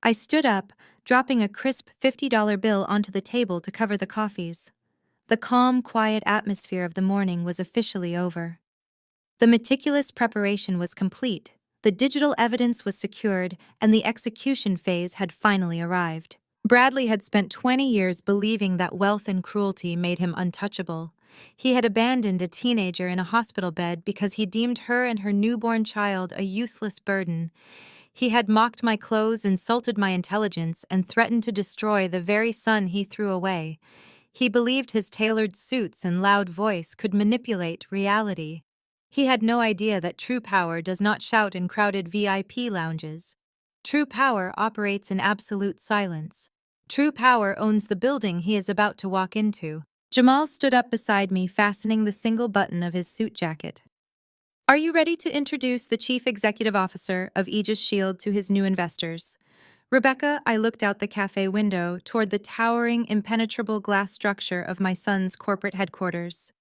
I stood up, dropping a crisp $50 bill onto the table to cover the coffees. The calm, quiet atmosphere of the morning was officially over. The meticulous preparation was complete, the digital evidence was secured, and the execution phase had finally arrived. Bradley had spent 20 years believing that wealth and cruelty made him untouchable. He had abandoned a teenager in a hospital bed because he deemed her and her newborn child a useless burden. He had mocked my clothes, insulted my intelligence, and threatened to destroy the very son he threw away. He believed his tailored suits and loud voice could manipulate reality. He had no idea that true power does not shout in crowded VIP lounges. True power operates in absolute silence. True power owns the building he is about to walk into. Jamal stood up beside me, fastening the single button of his suit jacket. "Are you ready to introduce the Chief Executive Officer of Aegis Shield to his new investors?" "Rebecca," I looked out the cafe window toward the towering, impenetrable glass structure of my son's corporate headquarters.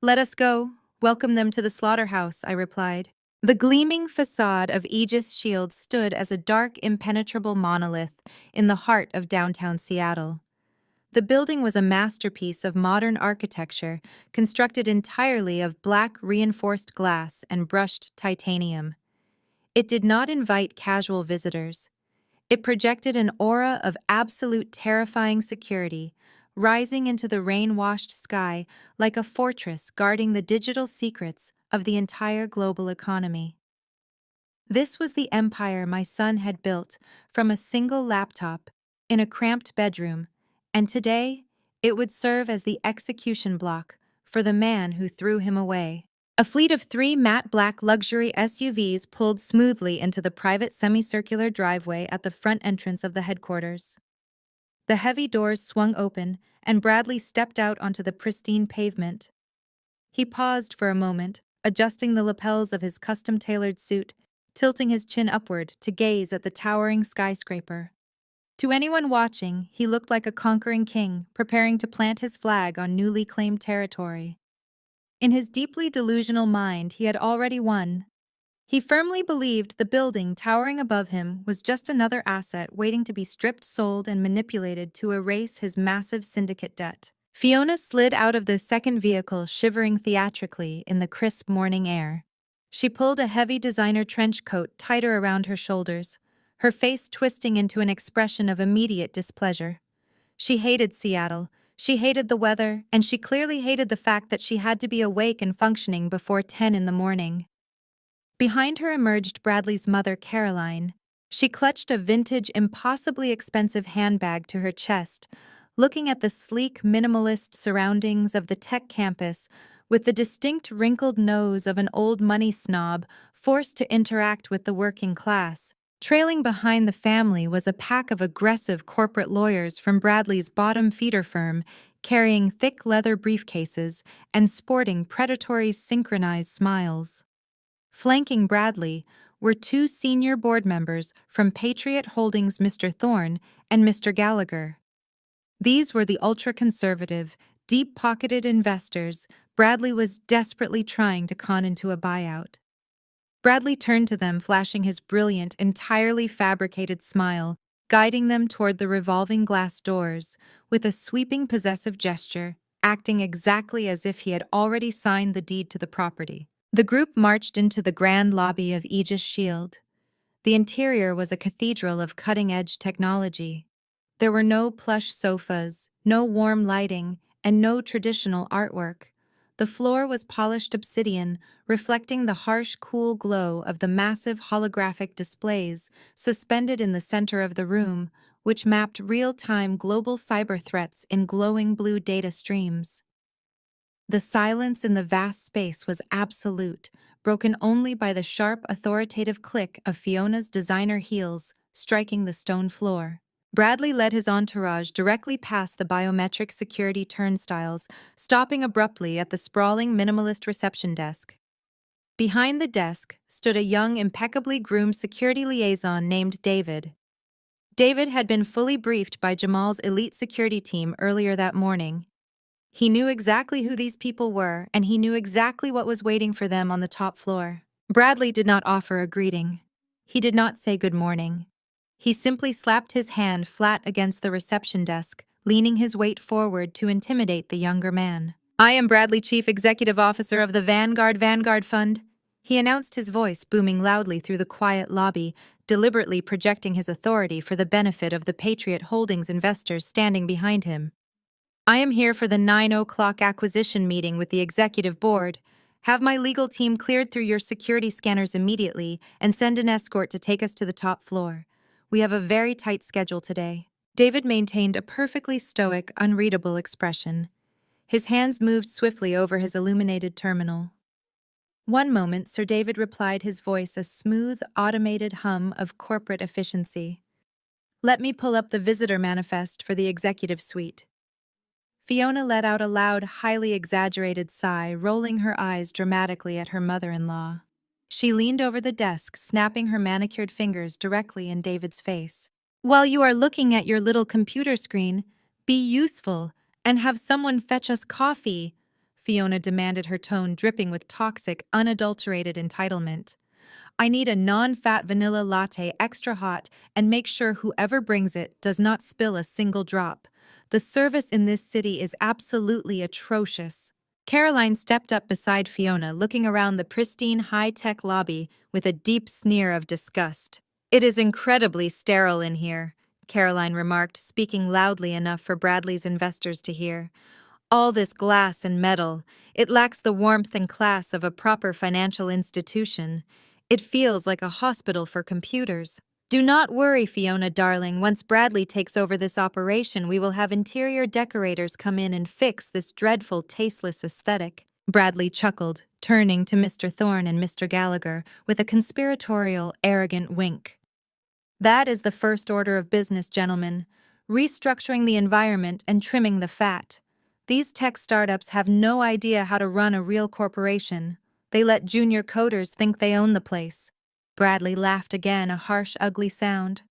"Let us go. Welcome them to the slaughterhouse," I replied. The gleaming facade of Aegis Shield stood as a dark, impenetrable monolith in the heart of downtown Seattle. The building was a masterpiece of modern architecture, constructed entirely of black reinforced glass and brushed titanium. It did not invite casual visitors. It projected an aura of absolute terrifying security, rising into the rain-washed sky like a fortress guarding the digital secrets of the entire global economy. This was the empire my son had built from a single laptop in a cramped bedroom, and today it would serve as the execution block for the man who threw him away. A fleet of 3 matte black luxury SUVs pulled smoothly into the private semicircular driveway at the front entrance of the headquarters. The heavy doors swung open, and Bradley stepped out onto the pristine pavement. He paused for a moment, adjusting the lapels of his custom-tailored suit, tilting his chin upward to gaze at the towering skyscraper. To anyone watching, he looked like a conquering king, preparing to plant his flag on newly claimed territory. In his deeply delusional mind, he had already won. He firmly believed the building towering above him was just another asset waiting to be stripped, sold, and manipulated to erase his massive syndicate debt. Fiona slid out of the second vehicle, shivering theatrically in the crisp morning air. She pulled a heavy designer trench coat tighter around her shoulders, her face twisting into an expression of immediate displeasure. She hated Seattle, she hated the weather, and she clearly hated the fact that she had to be awake and functioning before 10 in the morning. Behind her emerged Bradley's mother, Caroline. She clutched a vintage, impossibly expensive handbag to her chest, looking at the sleek, minimalist surroundings of the tech campus with the distinct wrinkled nose of an old money snob forced to interact with the working class. Trailing behind the family was a pack of aggressive corporate lawyers from Bradley's bottom feeder firm, carrying thick leather briefcases and sporting predatory synchronized smiles. Flanking Bradley were two senior board members from Patriot Holdings, Mr. Thorne and Mr. Gallagher. These were the ultra-conservative, deep-pocketed investors Bradley was desperately trying to con into a buyout. Bradley turned to them, flashing his brilliant, entirely fabricated smile, guiding them toward the revolving glass doors with a sweeping possessive gesture, acting exactly as if he had already signed the deed to the property. The group marched into the grand lobby of Aegis Shield. The interior was a cathedral of cutting-edge technology. There were no plush sofas, no warm lighting, and no traditional artwork. The floor was polished obsidian, reflecting the harsh, cool glow of the massive holographic displays suspended in the center of the room, which mapped real-time global cyber threats in glowing blue data streams. The silence in the vast space was absolute, broken only by the sharp, authoritative click of Fiona's designer heels striking the stone floor. Bradley led his entourage directly past the biometric security turnstiles, stopping abruptly at the sprawling minimalist reception desk. Behind the desk stood a young, impeccably groomed security liaison named David. David had been fully briefed by Jamal's elite security team earlier that morning. He knew exactly who these people were, and he knew exactly what was waiting for them on the top floor. Bradley did not offer a greeting. He did not say good morning. He simply slapped his hand flat against the reception desk, leaning his weight forward to intimidate the younger man. "I am Bradley, Chief Executive Officer of the Vanguard Fund," he announced, his voice booming loudly through the quiet lobby, deliberately projecting his authority for the benefit of the Patriot Holdings investors standing behind him. "I am here for the 9 o'clock acquisition meeting with the executive board. Have my legal team cleared through your security scanners immediately and send an escort to take us to the top floor. We have a very tight schedule today." David maintained a perfectly stoic, unreadable expression. His hands moved swiftly over his illuminated terminal. One moment, Sir David replied, his voice a smooth, automated hum of corporate efficiency. "Let me pull up the visitor manifest for the executive suite." Fiona let out a loud, highly exaggerated sigh, rolling her eyes dramatically at her mother-in-law. She leaned over the desk, snapping her manicured fingers directly in David's face. "While you are looking at your little computer screen, be useful and have someone fetch us coffee," Fiona demanded, her tone dripping with toxic, unadulterated entitlement. "I need a non-fat vanilla latte, extra hot, and make sure whoever brings it does not spill a single drop. The service in this city is absolutely atrocious." Caroline stepped up beside Fiona, looking around the pristine, high-tech lobby with a deep sneer of disgust. "It is incredibly sterile in here," Caroline remarked, speaking loudly enough for Bradley's investors to hear. "All this glass and metal, it lacks the warmth and class of a proper financial institution. It feels like a hospital for computers." "Do not worry, Fiona, darling. Once Bradley takes over this operation, we will have interior decorators come in and fix this dreadful, tasteless aesthetic." Bradley chuckled, turning to Mr. Thorne and Mr. Gallagher with a conspiratorial, arrogant wink. "That is the first order of business, gentlemen. Restructuring the environment and trimming the fat. These tech startups have no idea how to run a real corporation. They let junior coders think they own the place." Bradley laughed again, a harsh, ugly sound.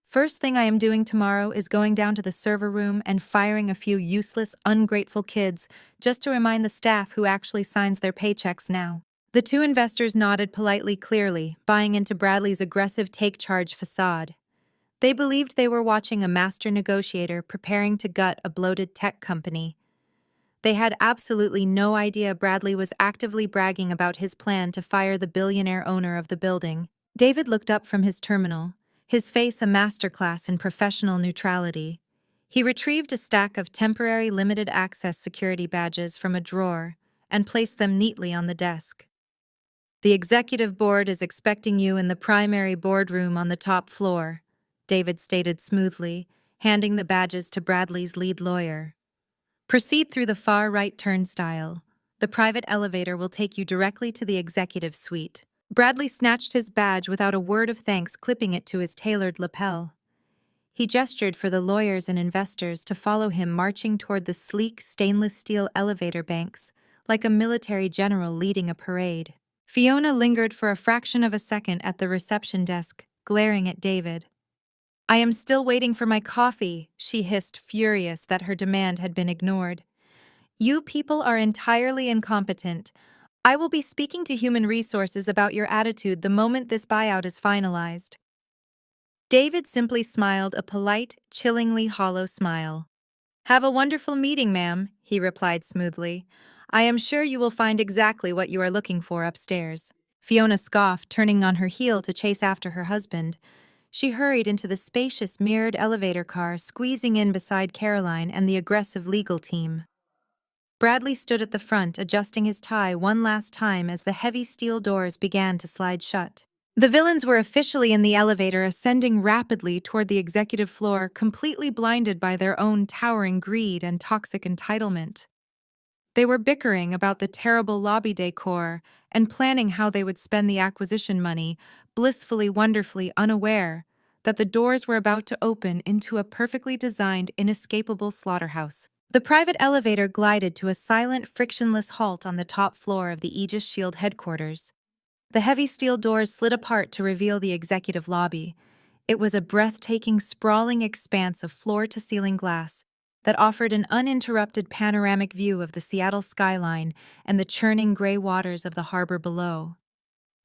"First thing I am doing tomorrow is going down to the server room and firing a few useless, ungrateful kids just to remind the staff who actually signs their paychecks now." The two investors nodded politely, clearly, buying into Bradley's aggressive take-charge facade. They believed they were watching a master negotiator preparing to gut a bloated tech company. They had absolutely no idea Bradley was actively bragging about his plan to fire the billionaire owner of the building. David looked up from his terminal, his face a masterclass in professional neutrality. He retrieved a stack of temporary limited access security badges from a drawer and placed them neatly on the desk. "The executive board is expecting you in the primary boardroom on the top floor," David stated smoothly, handing the badges to Bradley's lead lawyer. "Proceed through the far right turnstile. The private elevator will take you directly to the executive suite." Bradley snatched his badge without a word of thanks, clipping it to his tailored lapel. He gestured for the lawyers and investors to follow him, marching toward the sleek stainless steel elevator banks, like a military general leading a parade. Fiona lingered for a fraction of a second at the reception desk, glaring at David. "I am still waiting for my coffee," she hissed, furious that her demand had been ignored. "You people are entirely incompetent. I will be speaking to Human Resources about your attitude the moment this buyout is finalized." David simply smiled, a polite, chillingly hollow smile. "Have a wonderful meeting, ma'am," he replied smoothly. "I am sure you will find exactly what you are looking for upstairs." Fiona scoffed, turning on her heel to chase after her husband. She hurried into the spacious, mirrored elevator car, squeezing in beside Caroline and the aggressive legal team. Bradley stood at the front, adjusting his tie one last time as the heavy steel doors began to slide shut. The villains were officially in the elevator, ascending rapidly toward the executive floor, completely blinded by their own towering greed and toxic entitlement. They were bickering about the terrible lobby decor and planning how they would spend the acquisition money, blissfully, wonderfully unaware that the doors were about to open into a perfectly designed, inescapable slaughterhouse. The private elevator glided to a silent, frictionless halt on the top floor of the Aegis Shield headquarters. The heavy steel doors slid apart to reveal the executive lobby. It was a breathtaking, sprawling expanse of floor-to-ceiling glass that offered an uninterrupted panoramic view of the Seattle skyline and the churning gray waters of the harbor below.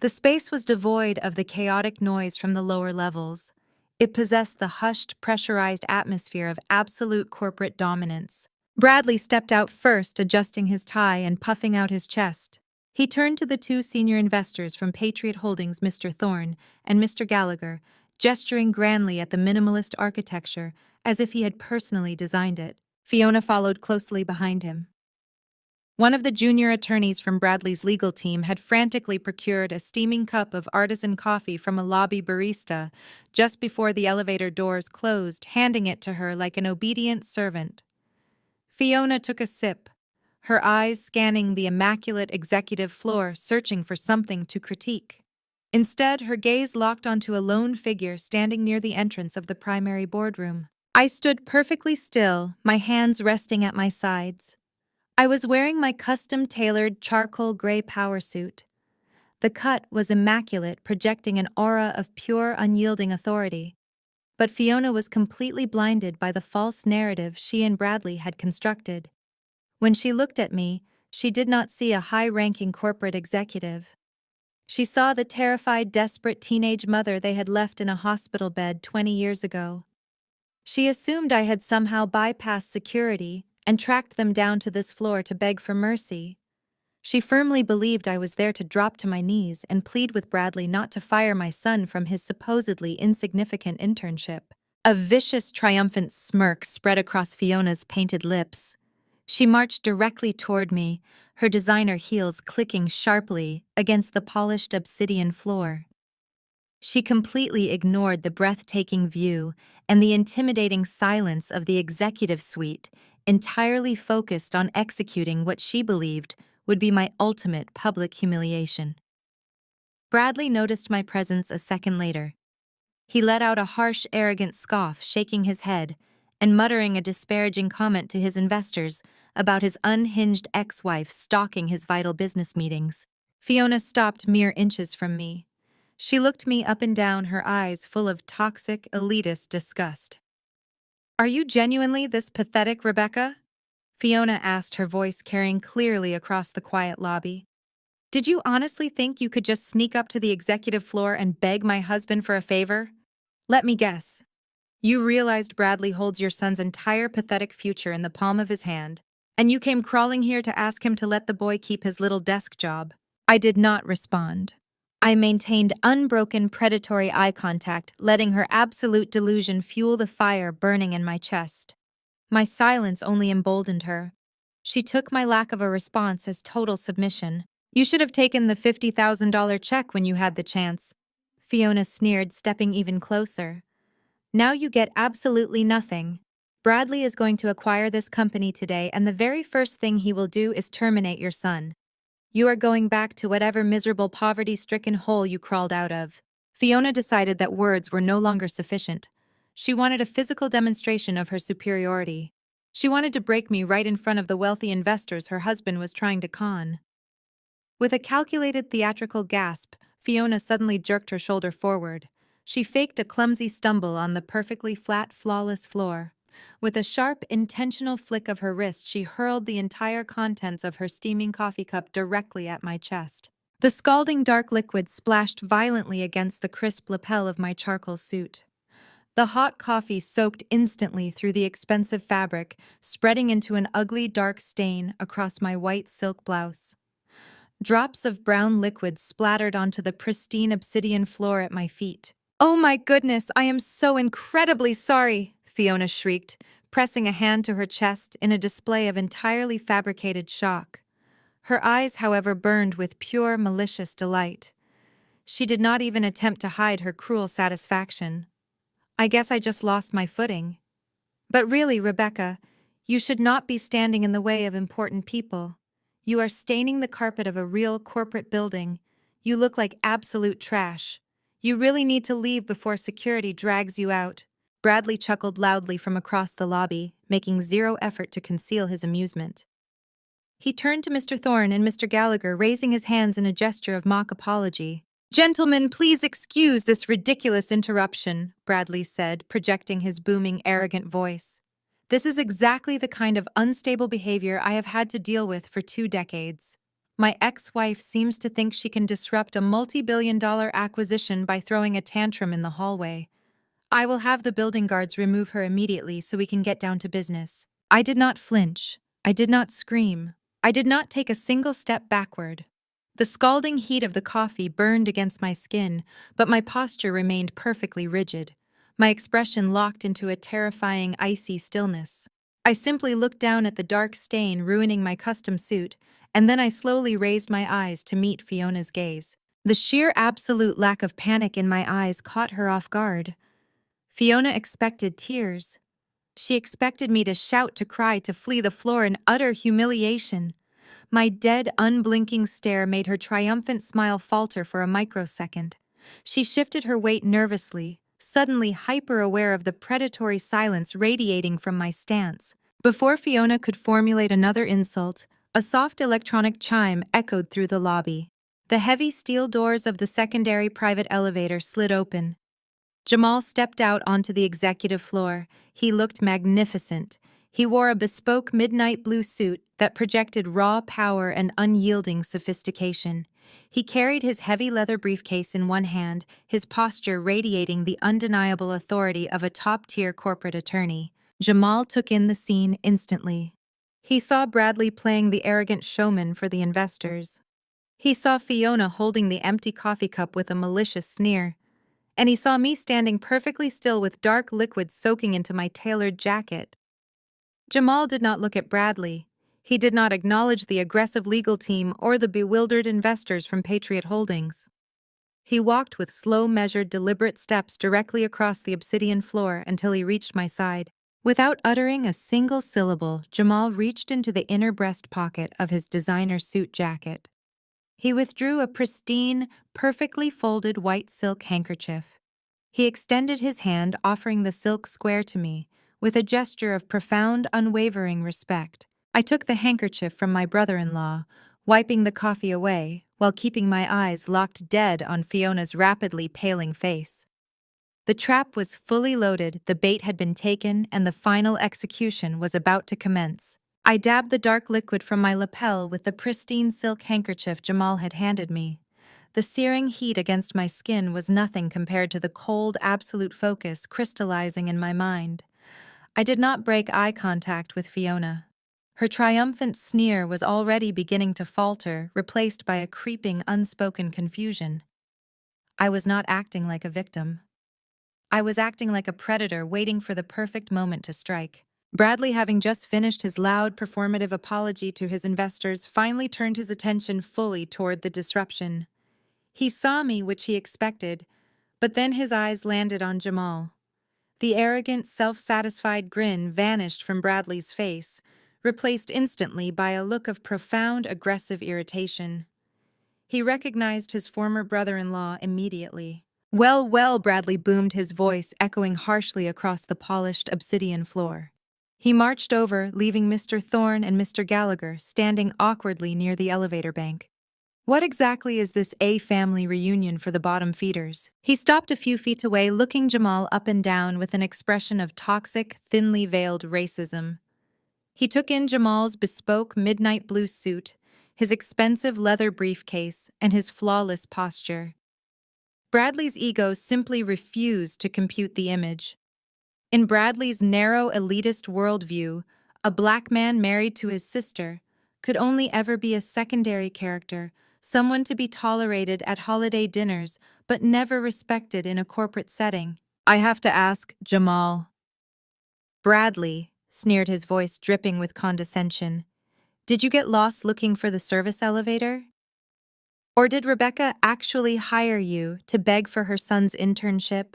The space was devoid of the chaotic noise from the lower levels. It possessed the hushed, pressurized atmosphere of absolute corporate dominance. Bradley stepped out first, adjusting his tie and puffing out his chest. He turned to the two senior investors from Patriot Holdings, Mr. Thorne and Mr. Gallagher, gesturing grandly at the minimalist architecture as if he had personally designed it. Fiona followed closely behind him. One of the junior attorneys from Bradley's legal team had frantically procured a steaming cup of artisan coffee from a lobby barista just before the elevator doors closed, handing it to her like an obedient servant. Fiona took a sip, her eyes scanning the immaculate executive floor, searching for something to critique. Instead, her gaze locked onto a lone figure standing near the entrance of the primary boardroom. I stood perfectly still, my hands resting at my sides. I was wearing my custom-tailored charcoal gray power suit. The cut was immaculate, projecting an aura of pure, unyielding authority. But Fiona was completely blinded by the false narrative she and Bradley had constructed. When she looked at me, she did not see a high-ranking corporate executive. She saw the terrified, desperate teenage mother they had left in a hospital bed 20 years ago. She assumed I had somehow bypassed security and tracked them down to this floor to beg for mercy. She firmly believed I was there to drop to my knees and plead with Bradley not to fire my son from his supposedly insignificant internship. A vicious, triumphant smirk spread across Fiona's painted lips. She marched directly toward me, her designer heels clicking sharply against the polished obsidian floor. She completely ignored the breathtaking view and the intimidating silence of the executive suite, entirely focused on executing what she believed would be my ultimate public humiliation. Bradley noticed my presence a second later. He let out a harsh, arrogant scoff, shaking his head and muttering a disparaging comment to his investors about his unhinged ex-wife stalking his vital business meetings. Fiona stopped mere inches from me. She looked me up and down, her eyes full of toxic, elitist disgust. "Are you genuinely this pathetic, Rebecca?" Fiona asked, her voice carrying clearly across the quiet lobby. "Did you honestly think you could just sneak up to the executive floor and beg my husband for a favor? Let me guess. You realized Bradley holds your son's entire pathetic future in the palm of his hand, And you came crawling here to ask him to let the boy keep his little desk job. I did not respond. I maintained unbroken predatory eye contact, letting her absolute delusion fuel the fire burning in my chest. My silence only emboldened her. She took my lack of a response as total submission. You should have taken the $50,000 check when you had the chance. Fiona sneered, stepping even closer. Now you get absolutely nothing. Bradley is going to acquire this company today, and the very first thing he will do is terminate your son. You are going back to whatever miserable poverty-stricken hole you crawled out of. Fiona decided that words were no longer sufficient. She wanted a physical demonstration of her superiority. She wanted to break me right in front of the wealthy investors her husband was trying to con. With a calculated theatrical gasp, Fiona suddenly jerked her shoulder forward. She faked a clumsy stumble on the perfectly flat, flawless floor. With a sharp, intentional flick of her wrist, she hurled the entire contents of her steaming coffee cup directly at my chest. The scalding dark liquid splashed violently against the crisp lapel of my charcoal suit. The hot coffee soaked instantly through the expensive fabric, spreading into an ugly dark stain across my white silk blouse. Drops of brown liquid splattered onto the pristine obsidian floor at my feet. "Oh my goodness, I am so incredibly sorry," Fiona shrieked, pressing a hand to her chest in a display of entirely fabricated shock. Her eyes, however, burned with pure, malicious delight. She did not even attempt to hide her cruel satisfaction. "I guess I just lost my footing. But really, Rebecca, you should not be standing in the way of important people. You are staining the carpet of a real corporate building. You look like absolute trash. You really need to leave before security drags you out." Bradley chuckled loudly from across the lobby, making zero effort to conceal his amusement. He turned to Mr. Thorne and Mr. Gallagher, raising his hands in a gesture of mock apology. "Gentlemen, please excuse this ridiculous interruption," Bradley said, projecting his booming, arrogant voice. "This is exactly the kind of unstable behavior I have had to deal with for 2 decades. My ex-wife seems to think she can disrupt a multi-billion-dollar acquisition by throwing a tantrum in the hallway. I will have the building guards remove her immediately so we can get down to business." I did not flinch. I did not scream. I did not take a single step backward. The scalding heat of the coffee burned against my skin, but my posture remained perfectly rigid. My expression locked into a terrifying, icy stillness. I simply looked down at the dark stain ruining my custom suit, and then I slowly raised my eyes to meet Fiona's gaze. The sheer absolute lack of panic in my eyes caught her off guard. Fiona expected tears. She expected me to shout, to cry, to flee the floor in utter humiliation. My dead, unblinking stare made her triumphant smile falter for a microsecond. She shifted her weight nervously, suddenly hyper-aware of the predatory silence radiating from my stance. Before Fiona could formulate another insult, a soft electronic chime echoed through the lobby. The heavy steel doors of the secondary private elevator slid open. Jamal stepped out onto the executive floor. He looked magnificent. He wore a bespoke midnight blue suit that projected raw power and unyielding sophistication. He carried his heavy leather briefcase in one hand, his posture radiating the undeniable authority of a top-tier corporate attorney. Jamal took in the scene instantly. He saw Bradley playing the arrogant showman for the investors. He saw Fiona holding the empty coffee cup with a malicious sneer. And he saw me standing perfectly still with dark liquid soaking into my tailored jacket. Jamal did not look at Bradley. He did not acknowledge the aggressive legal team or the bewildered investors from Patriot Holdings. He walked with slow, measured, deliberate steps directly across the obsidian floor until he reached my side. Without uttering a single syllable, Jamal reached into the inner breast pocket of his designer suit jacket. He withdrew a pristine, perfectly folded white silk handkerchief. He extended his hand, offering the silk square to me, with a gesture of profound, unwavering respect. I took the handkerchief from my brother-in-law, wiping the coffee away, while keeping my eyes locked dead on Fiona's rapidly paling face. The trap was fully loaded, the bait had been taken, and the final execution was about to commence. I dabbed the dark liquid from my lapel with the pristine silk handkerchief Jamal had handed me. The searing heat against my skin was nothing compared to the cold, absolute focus crystallizing in my mind. I did not break eye contact with Fiona. Her triumphant sneer was already beginning to falter, replaced by a creeping, unspoken confusion. I was not acting like a victim. I was acting like a predator waiting for the perfect moment to strike. Bradley, having just finished his loud, performative apology to his investors, finally turned his attention fully toward the disruption. He saw me, which he expected, but then his eyes landed on Jamal. The arrogant, self-satisfied grin vanished from Bradley's face, replaced instantly by a look of profound, aggressive irritation. He recognized his former brother-in-law immediately. Well, well, Bradley boomed, his voice echoing harshly across the polished obsidian floor. He marched over, leaving Mr. Thorne and Mr. Gallagher standing awkwardly near the elevator bank. What exactly is this A-family reunion for the bottom feeders? He stopped a few feet away, looking Jamal up and down with an expression of toxic, thinly veiled racism. He took in Jamal's bespoke midnight blue suit, his expensive leather briefcase, and his flawless posture. Bradley's ego simply refused to compute the image. In Bradley's narrow, elitist worldview, a black man married to his sister could only ever be a secondary character, someone to be tolerated at holiday dinners but never respected in a corporate setting. I have to ask, Jamal. Bradley, sneered, his voice dripping with condescension. Did you get lost looking for the service elevator? Or did Rebecca actually hire you to beg for her son's internship?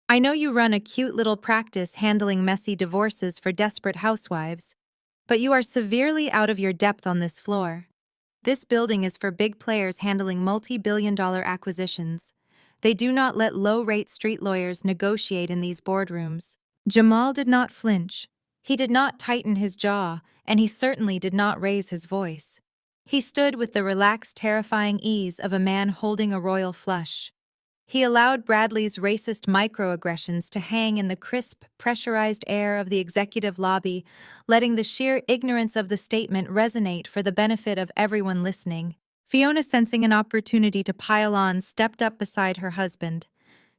I know you run a cute little practice handling messy divorces for desperate housewives, but you are severely out of your depth on this floor. This building is for big players handling multi-billion-dollar acquisitions. They do not let low-rate street lawyers negotiate in these boardrooms. Jamal did not flinch. He did not tighten his jaw, and he certainly did not raise his voice. He stood with the relaxed, terrifying ease of a man holding a royal flush. He allowed Bradley's racist microaggressions to hang in the crisp, pressurized air of the executive lobby, letting the sheer ignorance of the statement resonate for the benefit of everyone listening. Fiona, sensing an opportunity to pile on, stepped up beside her husband.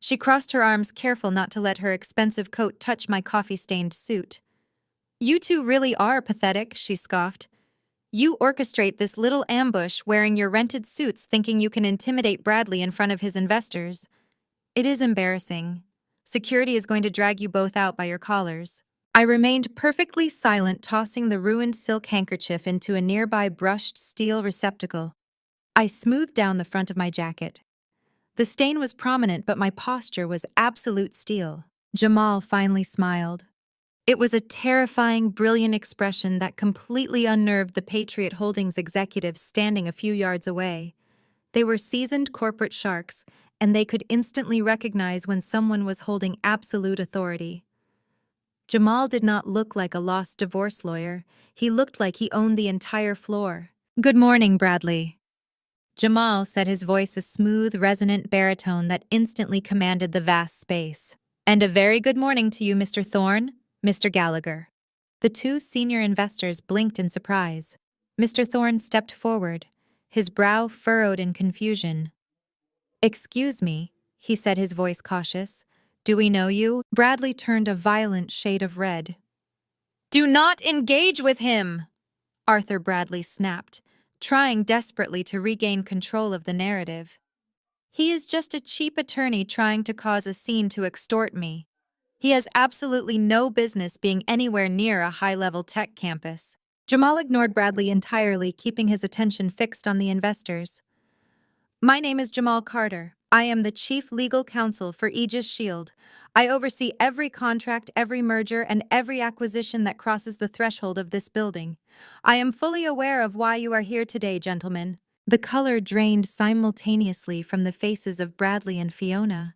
She crossed her arms, careful not to let her expensive coat touch my coffee-stained suit. "You two really are pathetic," she scoffed. "You orchestrate this little ambush wearing your rented suits, thinking you can intimidate Bradley in front of his investors. It is embarrassing. Security is going to drag you both out by your collars." I remained perfectly silent, tossing the ruined silk handkerchief into a nearby brushed steel receptacle. I smoothed down the front of my jacket. The stain was prominent, but my posture was absolute steel. Jamal finally smiled. It was a terrifying, brilliant expression that completely unnerved the Patriot Holdings executives standing a few yards away. They were seasoned corporate sharks, and they could instantly recognize when someone was holding absolute authority. Jamal did not look like a lost divorce lawyer. He looked like he owned the entire floor. "Good morning, Bradley." Jamal said, his voice a smooth, resonant baritone that instantly commanded the vast space. "And a very good morning to you, Mr. Thorne, Mr. Gallagher." The two senior investors blinked in surprise. Mr. Thorne stepped forward, his brow furrowed in confusion. "Excuse me," he said, his voice cautious. "Do we know you?" Bradley turned a violent shade of red. "Do not engage with him!" Arthur Bradley snapped, trying desperately to regain control of the narrative. "He is just a cheap attorney trying to cause a scene to extort me. He has absolutely no business being anywhere near a high-level tech campus." Jamal ignored Bradley entirely, keeping his attention fixed on the investors. "My name is Jamal Carter. I am the Chief Legal Counsel for Aegis Shield. I oversee every contract, every merger, and every acquisition that crosses the threshold of this building. I am fully aware of why you are here today, gentlemen." The color drained simultaneously from the faces of Bradley and Fiona.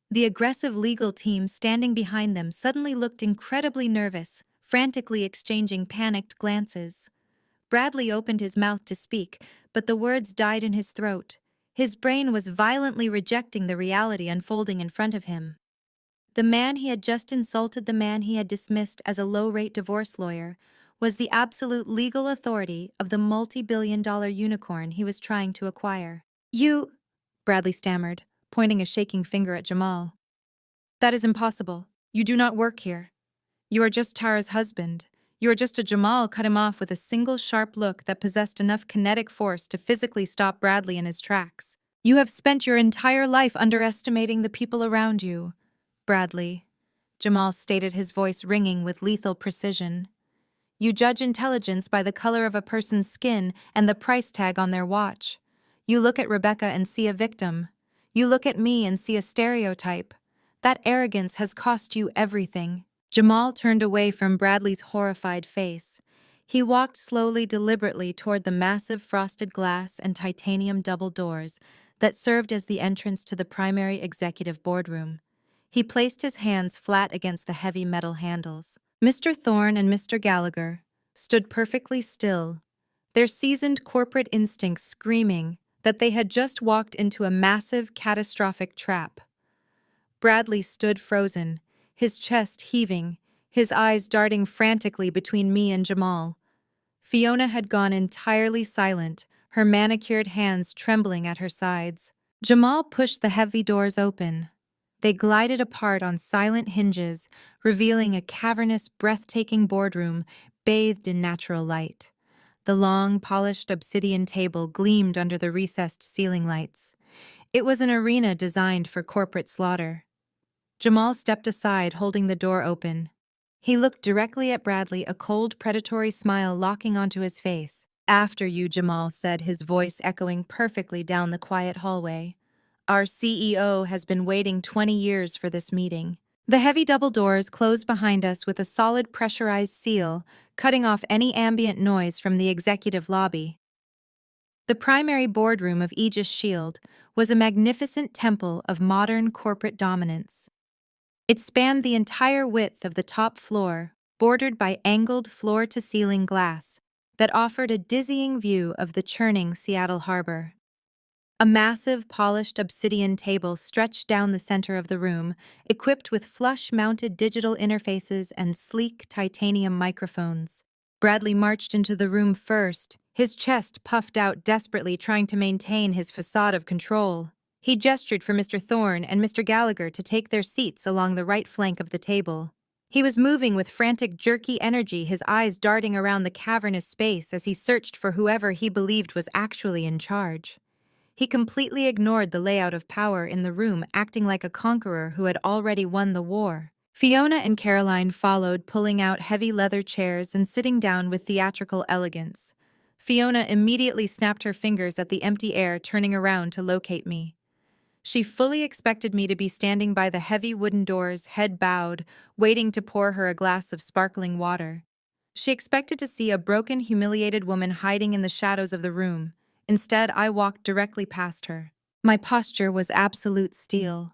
The aggressive legal team standing behind them suddenly looked incredibly nervous, frantically exchanging panicked glances. Bradley opened his mouth to speak, but the words died in his throat. His brain was violently rejecting the reality unfolding in front of him. The man he had just insulted, the man he had dismissed as a low-rate divorce lawyer, was the absolute legal authority of the multi-billion-dollar unicorn he was trying to acquire. "You," Bradley stammered, pointing a shaking finger at Jamal. "That is impossible. You do not work here. You are just Tara's husband. "You're just a Jamal," cut him off with a single sharp look that possessed enough kinetic force to physically stop Bradley in his tracks. "You have spent your entire life underestimating the people around you, Bradley," Jamal stated, his voice ringing with lethal precision. "You judge intelligence by the color of a person's skin and the price tag on their watch. You look at Rebecca and see a victim. You look at me and see a stereotype. That arrogance has cost you everything." Jamal turned away from Bradley's horrified face. He walked slowly, deliberately toward the massive frosted glass and titanium double doors that served as the entrance to the primary executive boardroom. He placed his hands flat against the heavy metal handles. Mr. Thorne and Mr. Gallagher stood perfectly still, their seasoned corporate instincts screaming that they had just walked into a massive, catastrophic trap. Bradley stood frozen, his chest heaving, his eyes darting frantically between me and Jamal. Fiona had gone entirely silent, her manicured hands trembling at her sides. Jamal pushed the heavy doors open. They glided apart on silent hinges, revealing a cavernous, breathtaking boardroom bathed in natural light. The long, polished obsidian table gleamed under the recessed ceiling lights. It was an arena designed for corporate slaughter. Jamal stepped aside, holding the door open. He looked directly at Bradley, a cold, predatory smile locking onto his face. "After you," Jamal said, his voice echoing perfectly down the quiet hallway. "Our CEO has been waiting 20 years for this meeting." The heavy double doors closed behind us with a solid pressurized seal, cutting off any ambient noise from the executive lobby. The primary boardroom of Aegis Shield was a magnificent temple of modern corporate dominance. It spanned the entire width of the top floor, bordered by angled floor-to-ceiling glass that offered a dizzying view of the churning Seattle harbor. A massive, polished obsidian table stretched down the center of the room, equipped with flush-mounted digital interfaces and sleek titanium microphones. Bradley marched into the room first, his chest puffed out desperately, trying to maintain his facade of control. He gestured for Mr. Thorne and Mr. Gallagher to take their seats along the right flank of the table. He was moving with frantic, jerky energy, his eyes darting around the cavernous space as he searched for whoever he believed was actually in charge. He completely ignored the layout of power in the room, acting like a conqueror who had already won the war. Fiona and Caroline followed, pulling out heavy leather chairs and sitting down with theatrical elegance. Fiona immediately snapped her fingers at the empty air, turning around to locate me. She fully expected me to be standing by the heavy wooden doors, head bowed, waiting to pour her a glass of sparkling water. She expected to see a broken, humiliated woman hiding in the shadows of the room. Instead, I walked directly past her. My posture was absolute steel.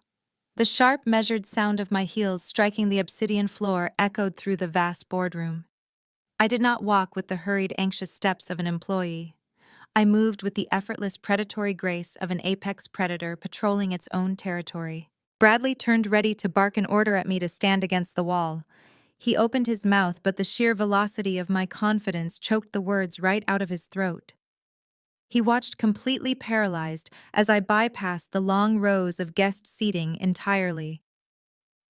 The sharp, measured sound of my heels striking the obsidian floor echoed through the vast boardroom. I did not walk with the hurried, anxious steps of an employee. I moved with the effortless, predatory grace of an apex predator patrolling its own territory. Bradley turned, ready to bark an order at me to stand against the wall. He opened his mouth, but the sheer velocity of my confidence choked the words right out of his throat. He watched, completely paralyzed, as I bypassed the long rows of guest seating entirely.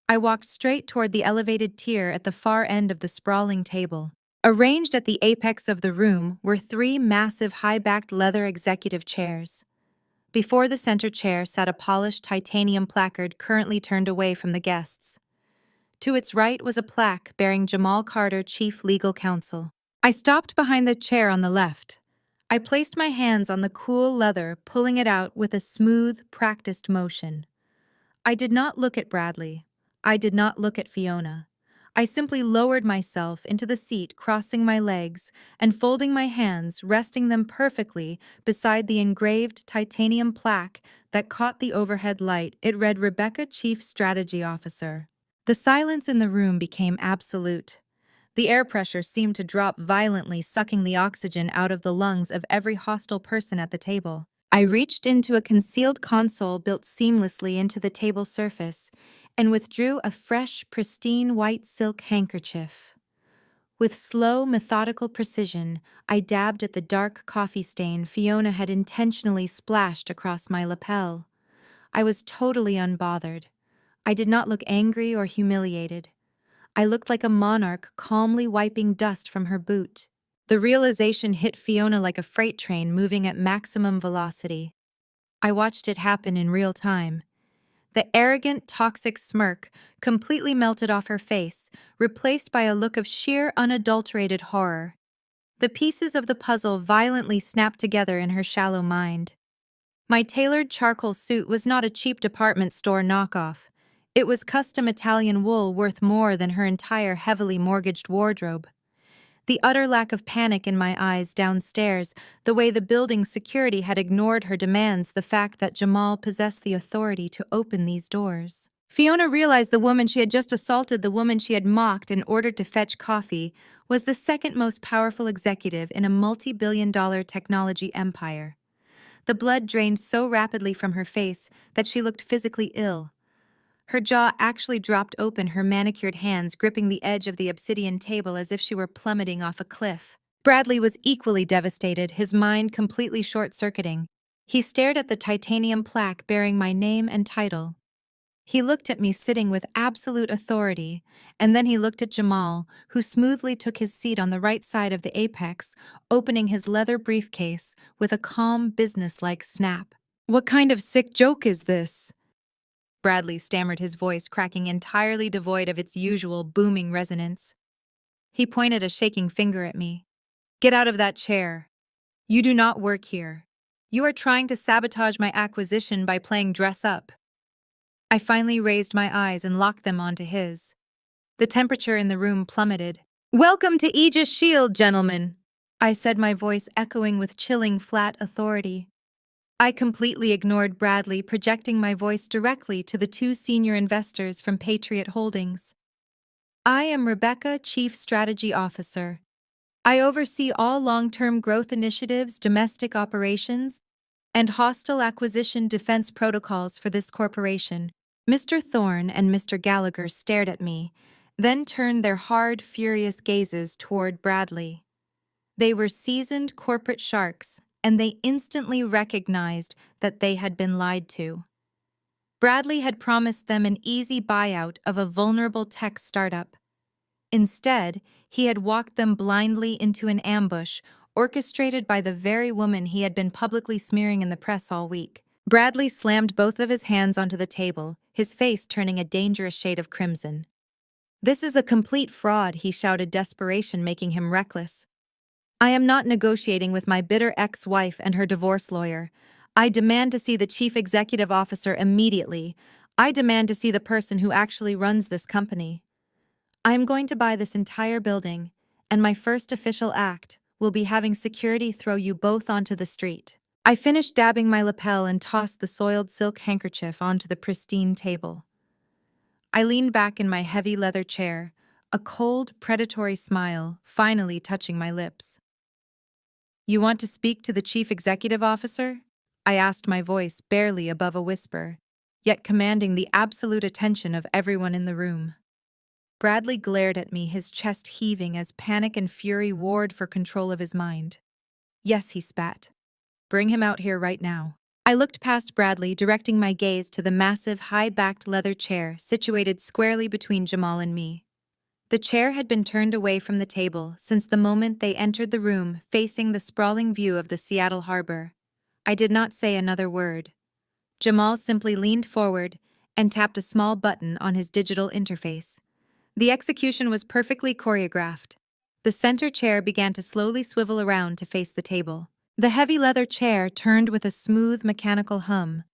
I walked straight toward the elevated tier at the far end of the sprawling table. Arranged at the apex of the room were 3 massive high-backed leather executive chairs. Before the center chair sat a polished titanium placard currently turned away from the guests. To its right was a plaque bearing Jamal Carter, Chief Legal Counsel. I stopped behind the chair on the left. I placed my hands on the cool leather, pulling it out with a smooth, practiced motion. I did not look at Bradley. I did not look at Fiona. I simply lowered myself into the seat, crossing my legs and folding my hands, resting them perfectly beside the engraved titanium plaque that caught the overhead light. It read, "Rebecca, Chief Strategy Officer." The silence in the room became absolute. The air pressure seemed to drop violently, sucking the oxygen out of the lungs of every hostile person at the table. I reached into a concealed console built seamlessly into the table surface and withdrew a fresh, pristine white silk handkerchief. With slow, methodical precision, I dabbed at the dark coffee stain Fiona had intentionally splashed across my lapel. I was totally unbothered. I did not look angry or humiliated. I looked like a monarch calmly wiping dust from her boot. The realization hit Fiona like a freight train moving at maximum velocity. I watched it happen in real time. The arrogant, toxic smirk completely melted off her face, replaced by a look of sheer, unadulterated horror. The pieces of the puzzle violently snapped together in her shallow mind. My tailored charcoal suit was not a cheap department store knockoff. It was custom Italian wool worth more than her entire heavily mortgaged wardrobe. The utter lack of panic in my eyes downstairs, the way the building's security had ignored her demands, the fact that Jamal possessed the authority to open these doors. Fiona realized the woman she had just assaulted, the woman she had mocked and ordered to fetch coffee, was the second most powerful executive in a multi-billion-dollar technology empire. The blood drained so rapidly from her face that she looked physically ill. Her jaw actually dropped open, her manicured hands gripping the edge of the obsidian table as if she were plummeting off a cliff. Bradley was equally devastated, his mind completely short-circuiting. He stared at the titanium plaque bearing my name and title. He looked at me sitting with absolute authority, and then he looked at Jamal, who smoothly took his seat on the right side of the apex, opening his leather briefcase with a calm, businesslike snap. "What kind of sick joke is this?" Bradley stammered, his voice cracking, entirely devoid of its usual booming resonance. He pointed a shaking finger at me. "Get out of that chair. You do not work here. You are trying to sabotage my acquisition by playing dress-up." I finally raised my eyes and locked them onto his. The temperature in the room plummeted. "Welcome to Aegis Shield, gentlemen," I said, my voice echoing with chilling, flat authority. I completely ignored Bradley, projecting my voice directly to the two senior investors from Patriot Holdings. "I am Rebecca, Chief Strategy Officer. I oversee all long-term growth initiatives, domestic operations, and hostile acquisition defense protocols for this corporation." Mr. Thorne and Mr. Gallagher stared at me, then turned their hard, furious gazes toward Bradley. They were seasoned corporate sharks, and they instantly recognized that they had been lied to. Bradley had promised them an easy buyout of a vulnerable tech startup. Instead, he had walked them blindly into an ambush orchestrated by the very woman he had been publicly smearing in the press all week. Bradley slammed both of his hands onto the table, his face turning a dangerous shade of crimson. "This is a complete fraud," he shouted, desperation making him reckless. "I am not negotiating with my bitter ex-wife and her divorce lawyer. I demand to see the chief executive officer immediately. I demand to see the person who actually runs this company. I am going to buy this entire building, and my first official act will be having security throw you both onto the street." I finished dabbing my lapel and tossed the soiled silk handkerchief onto the pristine table. I leaned back in my heavy leather chair, a cold, predatory smile finally touching my lips. "You want to speak to the chief executive officer?" I asked, my voice barely above a whisper, yet commanding the absolute attention of everyone in the room. Bradley glared at me, his chest heaving as panic and fury warred for control of his mind. "Yes," he spat. "Bring him out here right now." I looked past Bradley, directing my gaze to the massive, high-backed leather chair situated squarely between Jamal and me. The chair had been turned away from the table since the moment they entered the room, facing the sprawling view of the Seattle harbor. I did not say another word. Jamal simply leaned forward and tapped a small button on his digital interface. The execution was perfectly choreographed. The center chair began to slowly swivel around to face the table. The heavy leather chair turned with a smooth mechanical hum.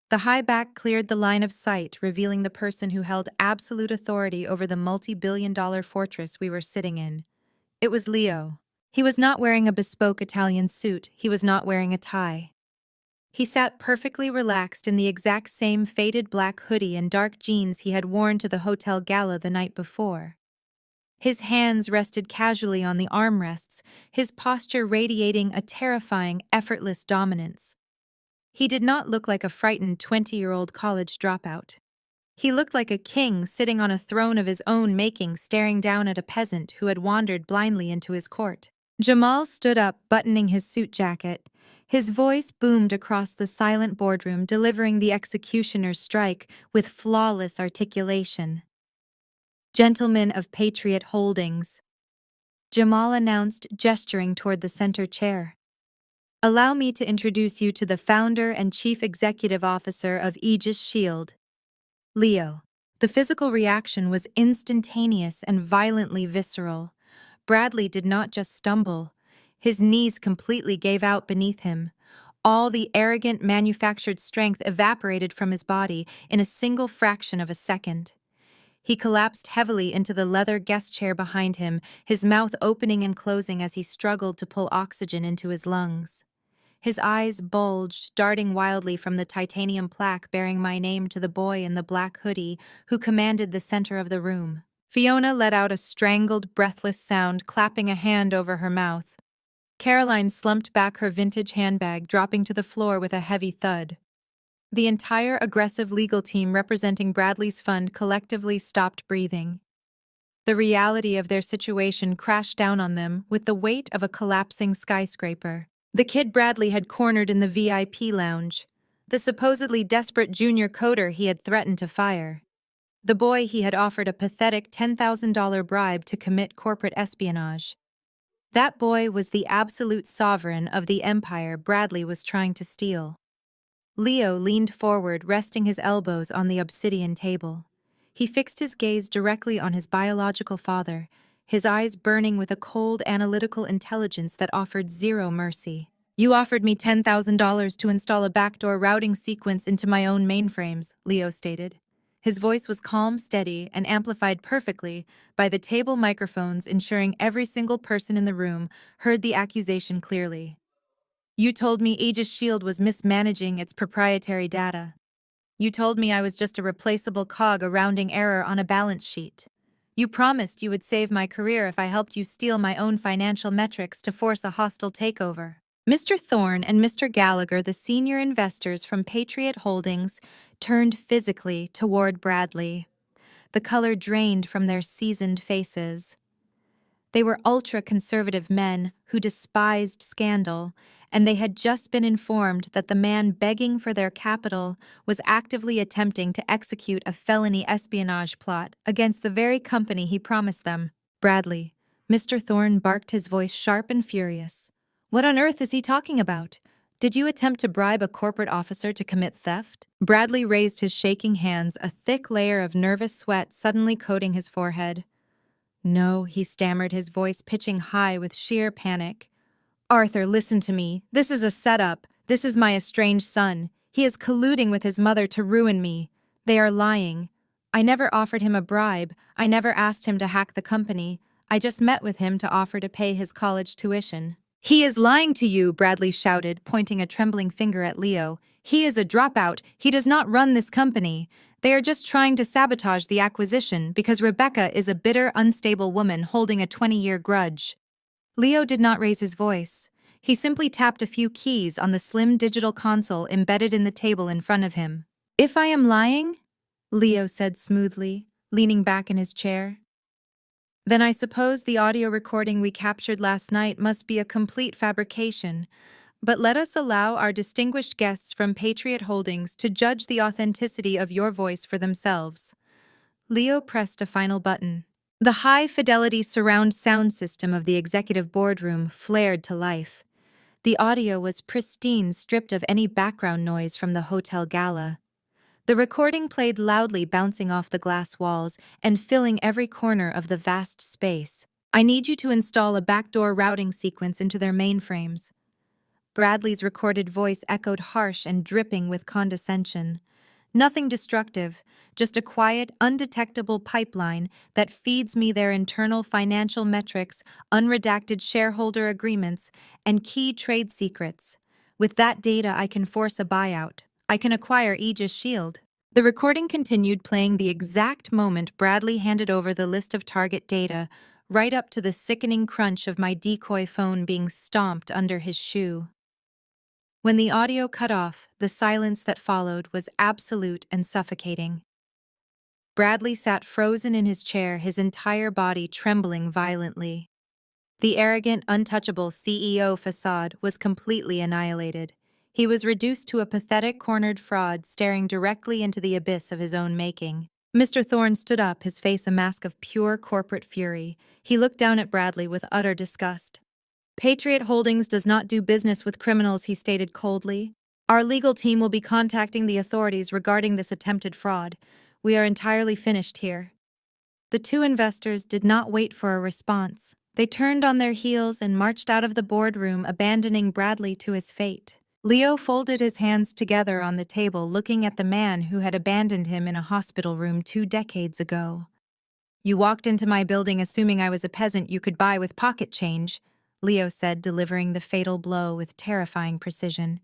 The high back cleared the line of sight, revealing the person who held absolute authority over the multi-billion-dollar fortress we were sitting in. It was Leo. He was not wearing a bespoke Italian suit. He was not wearing a tie. He sat perfectly relaxed in the exact same faded black hoodie and dark jeans he had worn to the hotel gala the night before. His hands rested casually on the armrests, his posture radiating a terrifying, effortless dominance. He did not look like a frightened 20-year-old college dropout. He looked like a king sitting on a throne of his own making, staring down at a peasant who had wandered blindly into his court. Jamal stood up, buttoning his suit jacket. His voice boomed across the silent boardroom, delivering the executioner's strike with flawless articulation. Gentlemen of Patriot Holdings, Jamal announced, gesturing toward the center chair. Allow me to introduce you to the founder and chief executive officer of Aegis Shield, Leo. The physical reaction was instantaneous and violently visceral. Bradley did not just stumble. His knees completely gave out beneath him. All the arrogant manufactured strength evaporated from his body in a single fraction of a second. He collapsed heavily into the leather guest chair behind him, his mouth opening and closing as he struggled to pull oxygen into his lungs. His eyes bulged, darting wildly from the titanium plaque bearing my name to the boy in the black hoodie who commanded the center of the room. Fiona let out a strangled, breathless sound, clapping a hand over her mouth. Caroline slumped back her vintage handbag, dropping to the floor with a heavy thud. The entire aggressive legal team representing Bradley's fund collectively stopped breathing. The reality of their situation crashed down on them with the weight of a collapsing skyscraper. The kid Bradley had cornered in the VIP lounge, the supposedly desperate junior coder he had threatened to fire. The boy he had offered a pathetic $10,000 bribe to commit corporate espionage. That boy was the absolute sovereign of the empire Bradley was trying to steal. Leo leaned forward, resting his elbows on the obsidian table. He fixed his gaze directly on his biological father, his eyes burning with a cold, analytical intelligence that offered zero mercy. "You offered me $10,000 to install a backdoor routing sequence into my own mainframes," Leo stated. His voice was calm, steady, and amplified perfectly by the table microphones, ensuring every single person in the room heard the accusation clearly. "You told me Aegis Shield was mismanaging its proprietary data. You told me I was just a replaceable cog, a rounding error on a balance sheet. You promised you would save my career if I helped you steal my own financial metrics to force a hostile takeover." Mr. Thorne and Mr. Gallagher, the senior investors from Patriot Holdings, turned physically toward Bradley. The color drained from their seasoned faces. They were ultra-conservative men who despised scandal, and they had just been informed that the man begging for their capital was actively attempting to execute a felony espionage plot against the very company he promised them. "Bradley," Mr. Thorne barked, his voice sharp and furious. "What on earth is he talking about? Did you attempt to bribe a corporate officer to commit theft?" Bradley raised his shaking hands, a thick layer of nervous sweat suddenly coating his forehead. "No," he stammered, his voice pitching high with sheer panic. "Arthur, listen to me. This is a setup. This is my estranged son. He is colluding with his mother to ruin me. They are lying. I never offered him a bribe. I never asked him to hack the company. I just met with him to offer to pay his college tuition." "He is lying to you," Bradley shouted, pointing a trembling finger at Leo. "He is a dropout. He does not run this company. They are just trying to sabotage the acquisition because Rebecca is a bitter, unstable woman holding a 20-year grudge." Leo did not raise his voice. He simply tapped a few keys on the slim digital console embedded in the table in front of him. "If I am lying," Leo said smoothly, leaning back in his chair, "then I suppose the audio recording we captured last night must be a complete fabrication. But let us allow our distinguished guests from Patriot Holdings to judge the authenticity of your voice for themselves." Leo pressed a final button. The high-fidelity surround sound system of the executive boardroom flared to life. The audio was pristine, stripped of any background noise from the hotel gala. The recording played loudly, bouncing off the glass walls and filling every corner of the vast space. "I need you to install a backdoor routing sequence into their mainframes." Bradley's recorded voice echoed harsh and dripping with condescension. "Nothing destructive, just a quiet, undetectable pipeline that feeds me their internal financial metrics, unredacted shareholder agreements, and key trade secrets. With that data, I can force a buyout. I can acquire Aegis Shield." The recording continued, playing the exact moment Bradley handed over the list of target data, right up to the sickening crunch of my decoy phone being stomped under his shoe. When the audio cut off, the silence that followed was absolute and suffocating. Bradley sat frozen in his chair, his entire body trembling violently. The arrogant, untouchable CEO facade was completely annihilated. He was reduced to a pathetic, cornered fraud staring directly into the abyss of his own making. Mr. Thorne stood up, his face a mask of pure corporate fury. He looked down at Bradley with utter disgust. Patriot Holdings does not do business with criminals, he stated coldly. Our legal team will be contacting the authorities regarding this attempted fraud. We are entirely finished here. The two investors did not wait for a response. They turned on their heels and marched out of the boardroom, abandoning Bradley to his fate. Leo folded his hands together on the table, looking at the man who had abandoned him in a hospital room 2 decades ago. You walked into my building assuming I was a peasant you could buy with pocket change, Leo said, delivering the fatal blow with terrifying precision.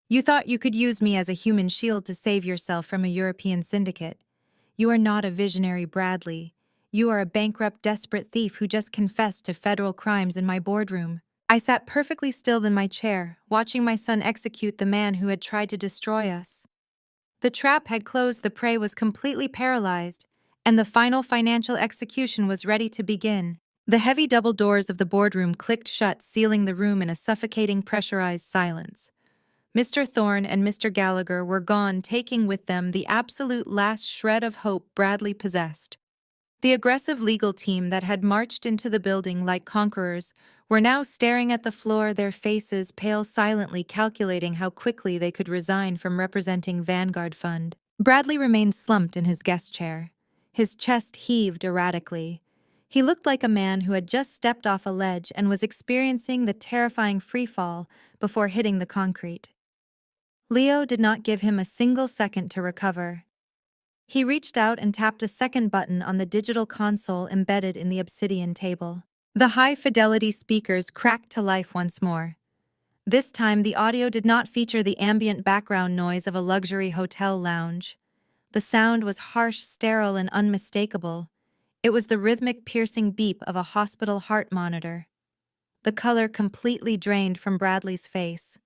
You thought you could use me as a human shield to save yourself from a European syndicate. You are not a visionary, Bradley. You are a bankrupt, desperate thief who just confessed to federal crimes in my boardroom. I sat perfectly still in my chair, watching my son execute the man who had tried to destroy us. The trap had closed, the prey was completely paralyzed, and the final financial execution was ready to begin. The heavy double doors of the boardroom clicked shut, sealing the room in a suffocating, pressurized silence. Mr. Thorne and Mr. Gallagher were gone, taking with them the absolute last shred of hope Bradley possessed. The aggressive legal team that had marched into the building like conquerors were now staring at the floor, their faces pale, silently calculating how quickly they could resign from representing Vanguard Fund. Bradley remained slumped in his guest chair. His chest heaved erratically. He looked like a man who had just stepped off a ledge and was experiencing the terrifying freefall before hitting the concrete. Leo did not give him a single second to recover. He reached out and tapped a second button on the digital console embedded in the obsidian table. The high-fidelity speakers cracked to life once more. This time, the audio did not feature the ambient background noise of a luxury hotel lounge. The sound was harsh, sterile, and unmistakable. It was the rhythmic, piercing beep of a hospital heart monitor. The color completely drained from Bradley's face.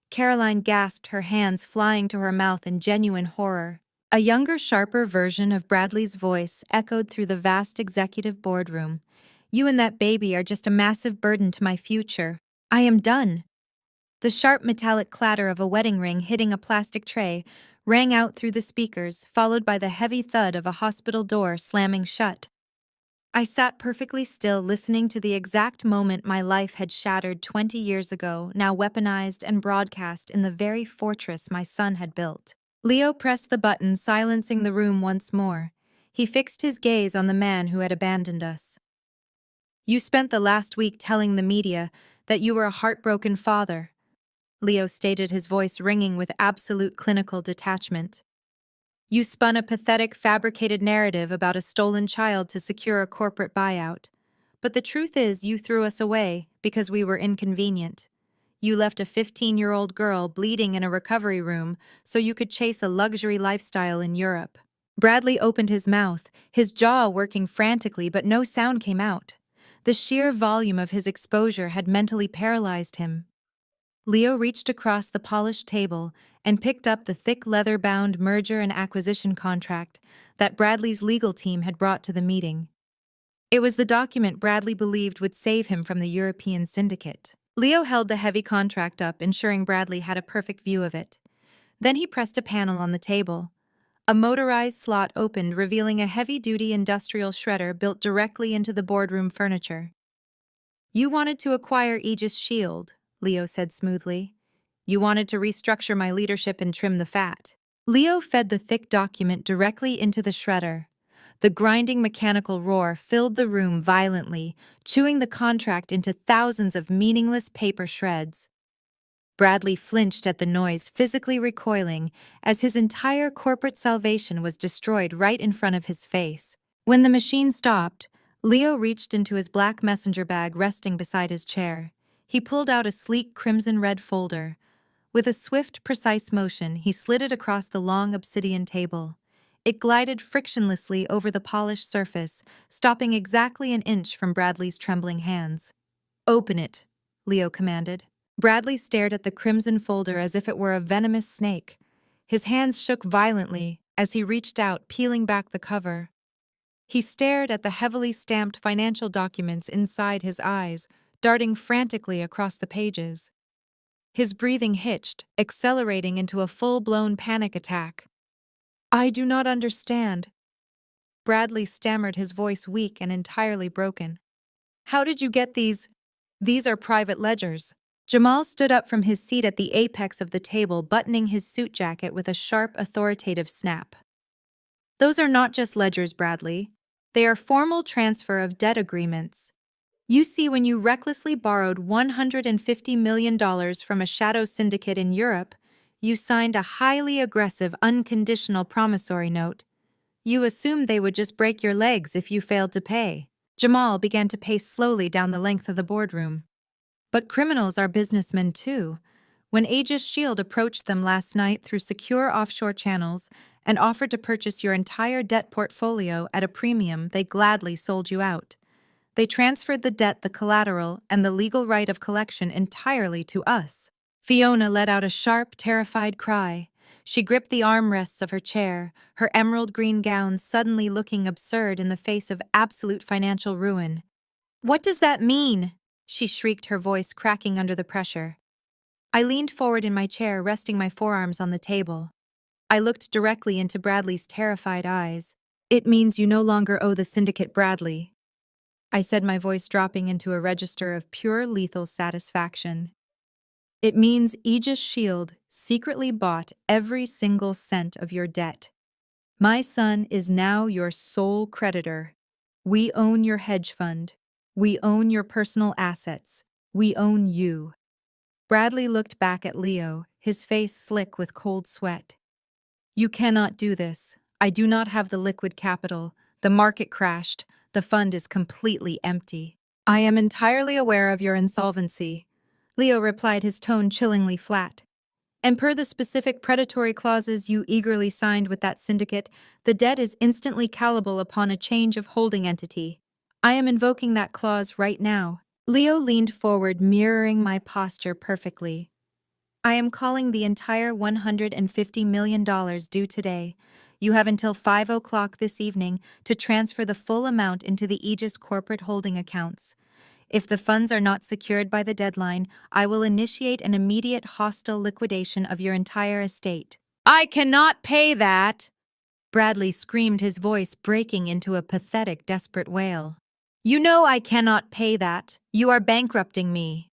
Caroline gasped, her hands flying to her mouth in genuine horror. A younger, sharper version of Bradley's voice echoed through the vast executive boardroom. You and that baby are just a massive burden to my future. I am done. The sharp metallic clatter of a wedding ring hitting a plastic tray rang out through the speakers, followed by the heavy thud of a hospital door slamming shut. I sat perfectly still, listening to the exact moment my life had shattered 20 years ago, now weaponized and broadcast in the very fortress my son had built. Leo pressed the button, silencing the room once more. He fixed his gaze on the man who had abandoned us. You spent the last week telling the media that you were a heartbroken father, Leo stated, his voice ringing with absolute clinical detachment. You spun a pathetic, fabricated narrative about a stolen child to secure a corporate buyout. But the truth is, you threw us away because we were inconvenient. You left a 15-year-old girl bleeding in a recovery room so you could chase a luxury lifestyle in Europe. Bradley opened his mouth, his jaw working frantically, but no sound came out. The sheer volume of his exposure had mentally paralyzed him. Leo reached across the polished table and picked up the thick leather-bound merger and acquisition contract that Bradley's legal team had brought to the meeting. It was the document Bradley believed would save him from the European syndicate. Leo held the heavy contract up, ensuring Bradley had a perfect view of it. Then he pressed a panel on the table. A motorized slot opened, revealing a heavy-duty industrial shredder built directly into the boardroom furniture. You wanted to acquire Aegis Shield, Leo said smoothly. You wanted to restructure my leadership and trim the fat. Leo fed the thick document directly into the shredder. The grinding mechanical roar filled the room violently, chewing the contract into thousands of meaningless paper shreds. Bradley flinched at the noise, physically recoiling, as his entire corporate salvation was destroyed right in front of his face. When the machine stopped, Leo reached into his black messenger bag resting beside his chair. He pulled out a sleek crimson-red folder. With a swift, precise motion, he slid it across the long obsidian table. It glided frictionlessly over the polished surface, stopping exactly an inch from Bradley's trembling hands. Open it, Leo commanded. Bradley stared at the crimson folder as if it were a venomous snake. His hands shook violently as he reached out, peeling back the cover. He stared at the heavily stamped financial documents inside his eyes, darting frantically across the pages. His breathing hitched, accelerating into a full-blown panic attack. I do not understand. Bradley stammered, his voice weak and entirely broken. How did you get these? These are private ledgers. Jamal stood up from his seat at the apex of the table, buttoning his suit jacket with a sharp, authoritative snap. Those are not just ledgers, Bradley. They are formal transfer of debt agreements. You see, when you recklessly borrowed $150 million from a shadow syndicate in Europe, you signed a highly aggressive, unconditional promissory note. You assumed they would just break your legs if you failed to pay. Jamal began to pace slowly down the length of the boardroom. But criminals are businessmen too. When Aegis Shield approached them last night through secure offshore channels and offered to purchase your entire debt portfolio at a premium, they gladly sold you out. They transferred the debt, the collateral, and the legal right of collection entirely to us. Fiona let out a sharp, terrified cry. She gripped the armrests of her chair, her emerald green gown suddenly looking absurd in the face of absolute financial ruin. What does that mean? She shrieked, her voice cracking under the pressure. I leaned forward in my chair, resting my forearms on the table. I looked directly into Bradley's terrified eyes. It means you no longer owe the syndicate, Bradley, I said, my voice dropping into a register of pure lethal satisfaction. It means Aegis Shield secretly bought every single cent of your debt. My son is now your sole creditor. We own your hedge fund. We own your personal assets. We own you. Bradley looked back at Leo, his face slick with cold sweat. You cannot do this. I do not have the liquid capital. The market crashed. The fund is completely empty. I am entirely aware of your insolvency, Leo replied, his tone chillingly flat. And per the specific predatory clauses you eagerly signed with that syndicate, the debt is instantly callable upon a change of holding entity. I am invoking that clause right now. Leo leaned forward, mirroring my posture perfectly. I am calling the entire $150 million due today. You have until 5 o'clock this evening to transfer the full amount into the Aegis corporate holding accounts. If the funds are not secured by the deadline, I will initiate an immediate hostile liquidation of your entire estate. I cannot pay that! Bradley screamed, his voice breaking into a pathetic, desperate wail. You know I cannot pay that. You are bankrupting me.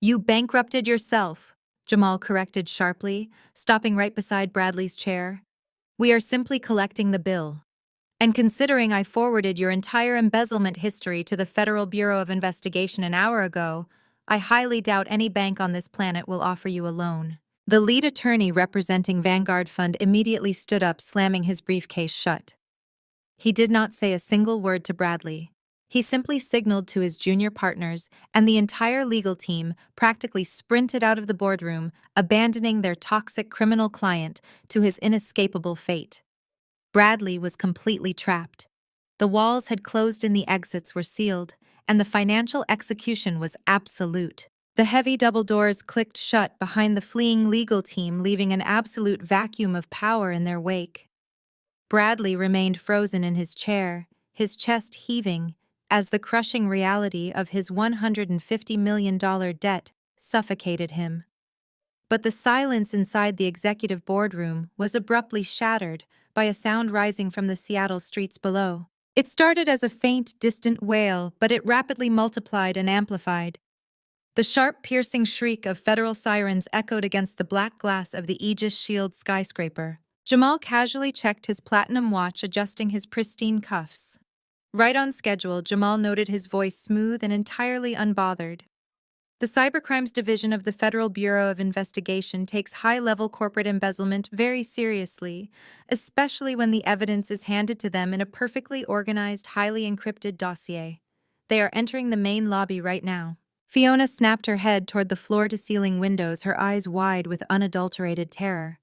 You bankrupted yourself, Jamal corrected sharply, stopping right beside Bradley's chair. We are simply collecting the bill. And considering I forwarded your entire embezzlement history to the Federal Bureau of Investigation an hour ago, I highly doubt any bank on this planet will offer you a loan. The lead attorney representing Vanguard Fund immediately stood up, slamming his briefcase shut. He did not say a single word to Bradley. He simply signaled to his junior partners, and the entire legal team practically sprinted out of the boardroom, abandoning their toxic criminal client to his inescapable fate. Bradley was completely trapped. The walls had closed and the exits were sealed, and the financial execution was absolute. The heavy double doors clicked shut behind the fleeing legal team, leaving an absolute vacuum of power in their wake. Bradley remained frozen in his chair, his chest heaving, as the crushing reality of his $150 million debt suffocated him. But the silence inside the executive boardroom was abruptly shattered by a sound rising from the Seattle streets below. It started as a faint, distant wail, but it rapidly multiplied and amplified. The sharp, piercing shriek of federal sirens echoed against the black glass of the Aegis Shield skyscraper. Jamal casually checked his platinum watch, adjusting his pristine cuffs. Right on schedule, Jamal noted, his voice smooth and entirely unbothered. The Cybercrimes Division of the Federal Bureau of Investigation takes high-level corporate embezzlement very seriously, especially when the evidence is handed to them in a perfectly organized, highly encrypted dossier. They are entering the main lobby right now. Fiona snapped her head toward the floor-to-ceiling windows, her eyes wide with unadulterated terror.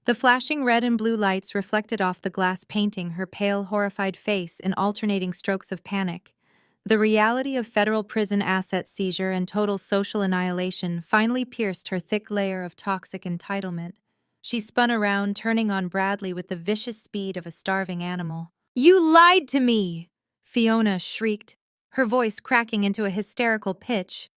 The flashing red and blue lights reflected off the glass painting her pale, horrified face in alternating strokes of panic. The reality of federal prison asset seizure and total social annihilation finally pierced her thick layer of toxic entitlement. She spun around, turning on Bradley with the vicious speed of a starving animal. You lied to me! Fiona shrieked, her voice cracking into a hysterical pitch.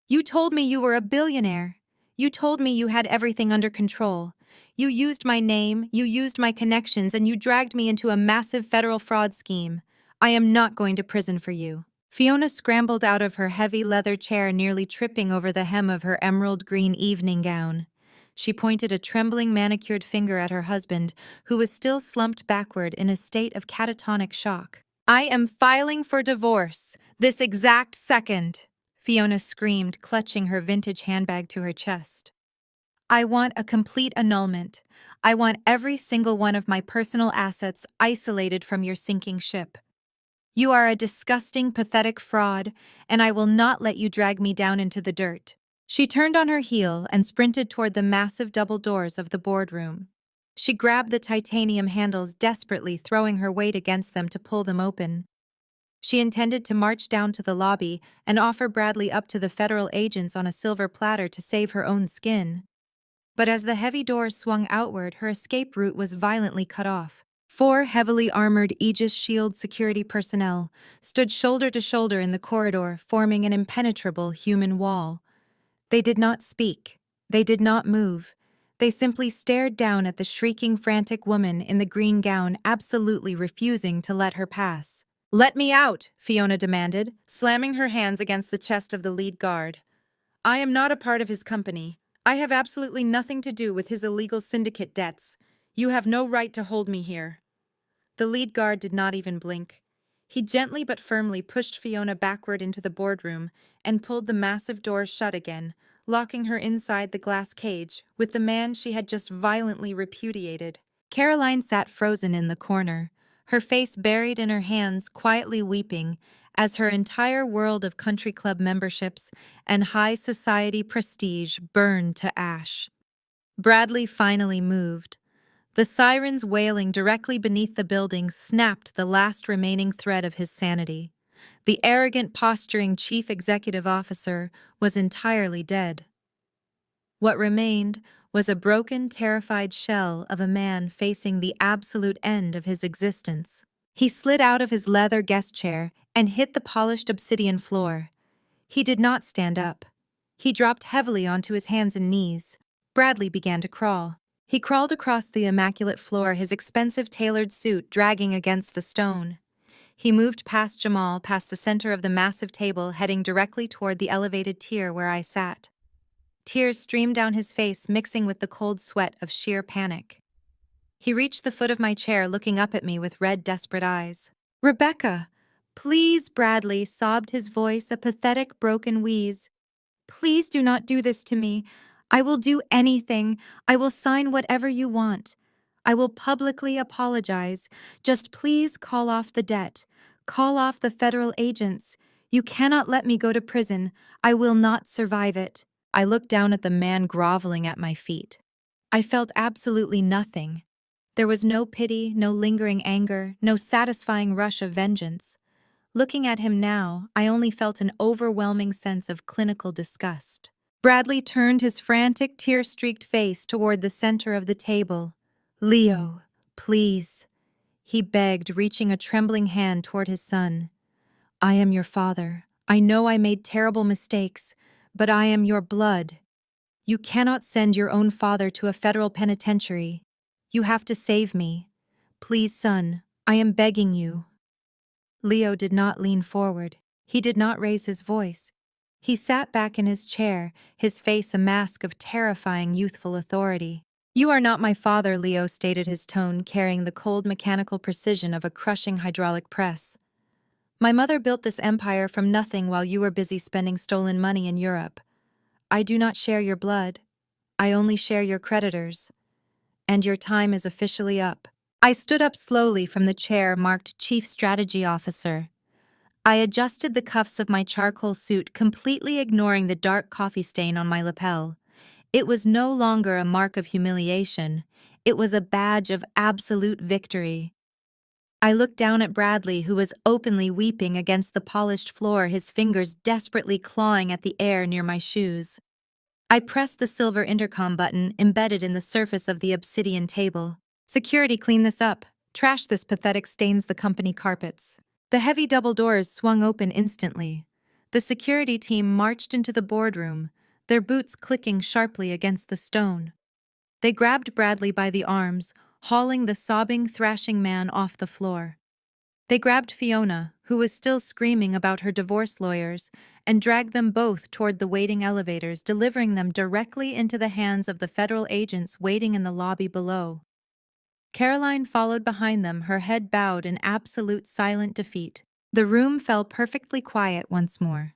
You told me you were a billionaire. You told me you had everything under control. You used my name, you used my connections, and you dragged me into a massive federal fraud scheme. I am not going to prison for you." Fiona scrambled out of her heavy leather chair, nearly tripping over the hem of her emerald green evening gown. She pointed a trembling manicured finger at her husband, who was still slumped backward in a state of catatonic shock. "I am filing for divorce, this exact second," Fiona screamed, clutching her vintage handbag to her chest. "I want a complete annulment. I want every single one of my personal assets isolated from your sinking ship. You are a disgusting, pathetic fraud, and I will not let you drag me down into the dirt." She turned on her heel and sprinted toward the massive double doors of the boardroom. She grabbed the titanium handles desperately, throwing her weight against them to pull them open. She intended to march down to the lobby and offer Bradley up to the federal agents on a silver platter to save her own skin. But as the heavy doors swung outward, her escape route was violently cut off. 4 heavily armored Aegis Shield security personnel stood shoulder to shoulder in the corridor, forming an impenetrable human wall. They did not speak. They did not move. They simply stared down at the shrieking, frantic woman in the green gown, absolutely refusing to let her pass. "Let me out," Fiona demanded, slamming her hands against the chest of the lead guard. "I am not a part of his company. I have absolutely nothing to do with his illegal syndicate debts. You have no right to hold me here." The lead guard did not even blink. He gently but firmly pushed Fiona backward into the boardroom and pulled the massive doors shut again, locking her inside the glass cage with the man she had just violently repudiated. Caroline sat frozen in the corner, her face buried in her hands, quietly weeping, as her entire world of country club memberships and high society prestige burned to ash. Bradley finally moved. The sirens wailing directly beneath the building snapped the last remaining thread of his sanity. The arrogant, posturing chief executive officer was entirely dead. What remained was a broken, terrified shell of a man facing the absolute end of his existence. He slid out of his leather guest chair and hit the polished obsidian floor. He did not stand up. He dropped heavily onto his hands and knees. Bradley began to crawl. He crawled across the immaculate floor, his expensive tailored suit dragging against the stone. He moved past Jamal, past the center of the massive table, heading directly toward the elevated tier where I sat. Tears streamed down his face, mixing with the cold sweat of sheer panic. He reached the foot of my chair, looking up at me with red, desperate eyes. "Rebecca, please," Bradley sobbed, his voice a pathetic, broken wheeze. "Please do not do this to me. I will do anything. I will sign whatever you want. I will publicly apologize. Just please call off the debt. Call off the federal agents. You cannot let me go to prison. I will not survive it." I looked down at the man groveling at my feet. I felt absolutely nothing. There was no pity, no lingering anger, no satisfying rush of vengeance. Looking at him now, I only felt an overwhelming sense of clinical disgust. Bradley turned his frantic, tear-streaked face toward the center of the table. "Leo, please," he begged, reaching a trembling hand toward his son. "I am your father. I know I made terrible mistakes, but I am your blood. You cannot send your own father to a federal penitentiary. You have to save me. Please, son, I am begging you." Leo did not lean forward. He did not raise his voice. He sat back in his chair, his face a mask of terrifying youthful authority. "You are not my father," Leo stated, his tone carrying the cold mechanical precision of a crushing hydraulic press. "My mother built this empire from nothing while you were busy spending stolen money in Europe. I do not share your blood. I only share your creditors. And your time is officially up." I stood up slowly from the chair marked Chief Strategy Officer. I adjusted the cuffs of my charcoal suit, completely ignoring the dark coffee stain on my lapel. It was no longer a mark of humiliation. It was a badge of absolute victory. I looked down at Bradley, who was openly weeping against the polished floor, his fingers desperately clawing at the air near my shoes. I pressed the silver intercom button embedded in the surface of the obsidian table. "Security, clean this up. Trash this pathetic stains the company carpets." The heavy double doors swung open instantly. The security team marched into the boardroom, their boots clicking sharply against the stone. They grabbed Bradley by the arms, hauling the sobbing, thrashing man off the floor. They grabbed Fiona, who was still screaming about her divorce lawyers, and dragged them both toward the waiting elevators, delivering them directly into the hands of the federal agents waiting in the lobby below. Caroline followed behind them, her head bowed in absolute silent defeat. The room fell perfectly quiet once more.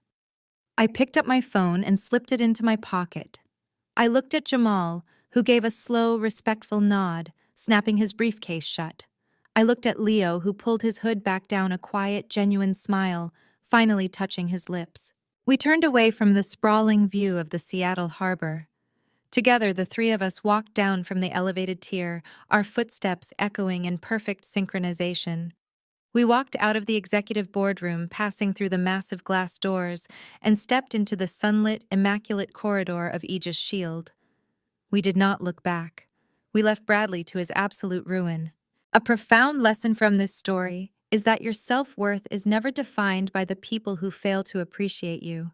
I picked up my phone and slipped it into my pocket. I looked at Jamal, who gave a slow, respectful nod, snapping his briefcase shut. I looked at Leo, who pulled his hood back down, a quiet, genuine smile, finally touching his lips. We turned away from the sprawling view of the Seattle harbor. Together, the three of us walked down from the elevated tier, our footsteps echoing in perfect synchronization. We walked out of the executive boardroom, passing through the massive glass doors, and stepped into the sunlit, immaculate corridor of Aegis Shield. We did not look back. We left Bradley to his absolute ruin. A profound lesson from this story is that your self-worth is never defined by the people who fail to appreciate you.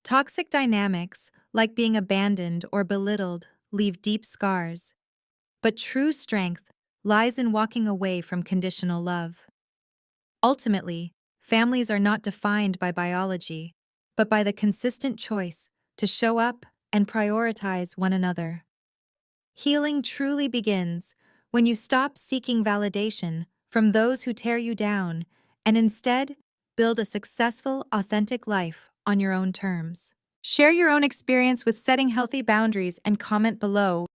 Toxic dynamics, like being abandoned or belittled, leave deep scars. But true strength lies in walking away from conditional love. Ultimately, families are not defined by biology, but by the consistent choice to show up and prioritize one another. Healing truly begins when you stop seeking validation from those who tear you down and instead build a successful, authentic life on your own terms. Share your own experience with setting healthy boundaries and comment below.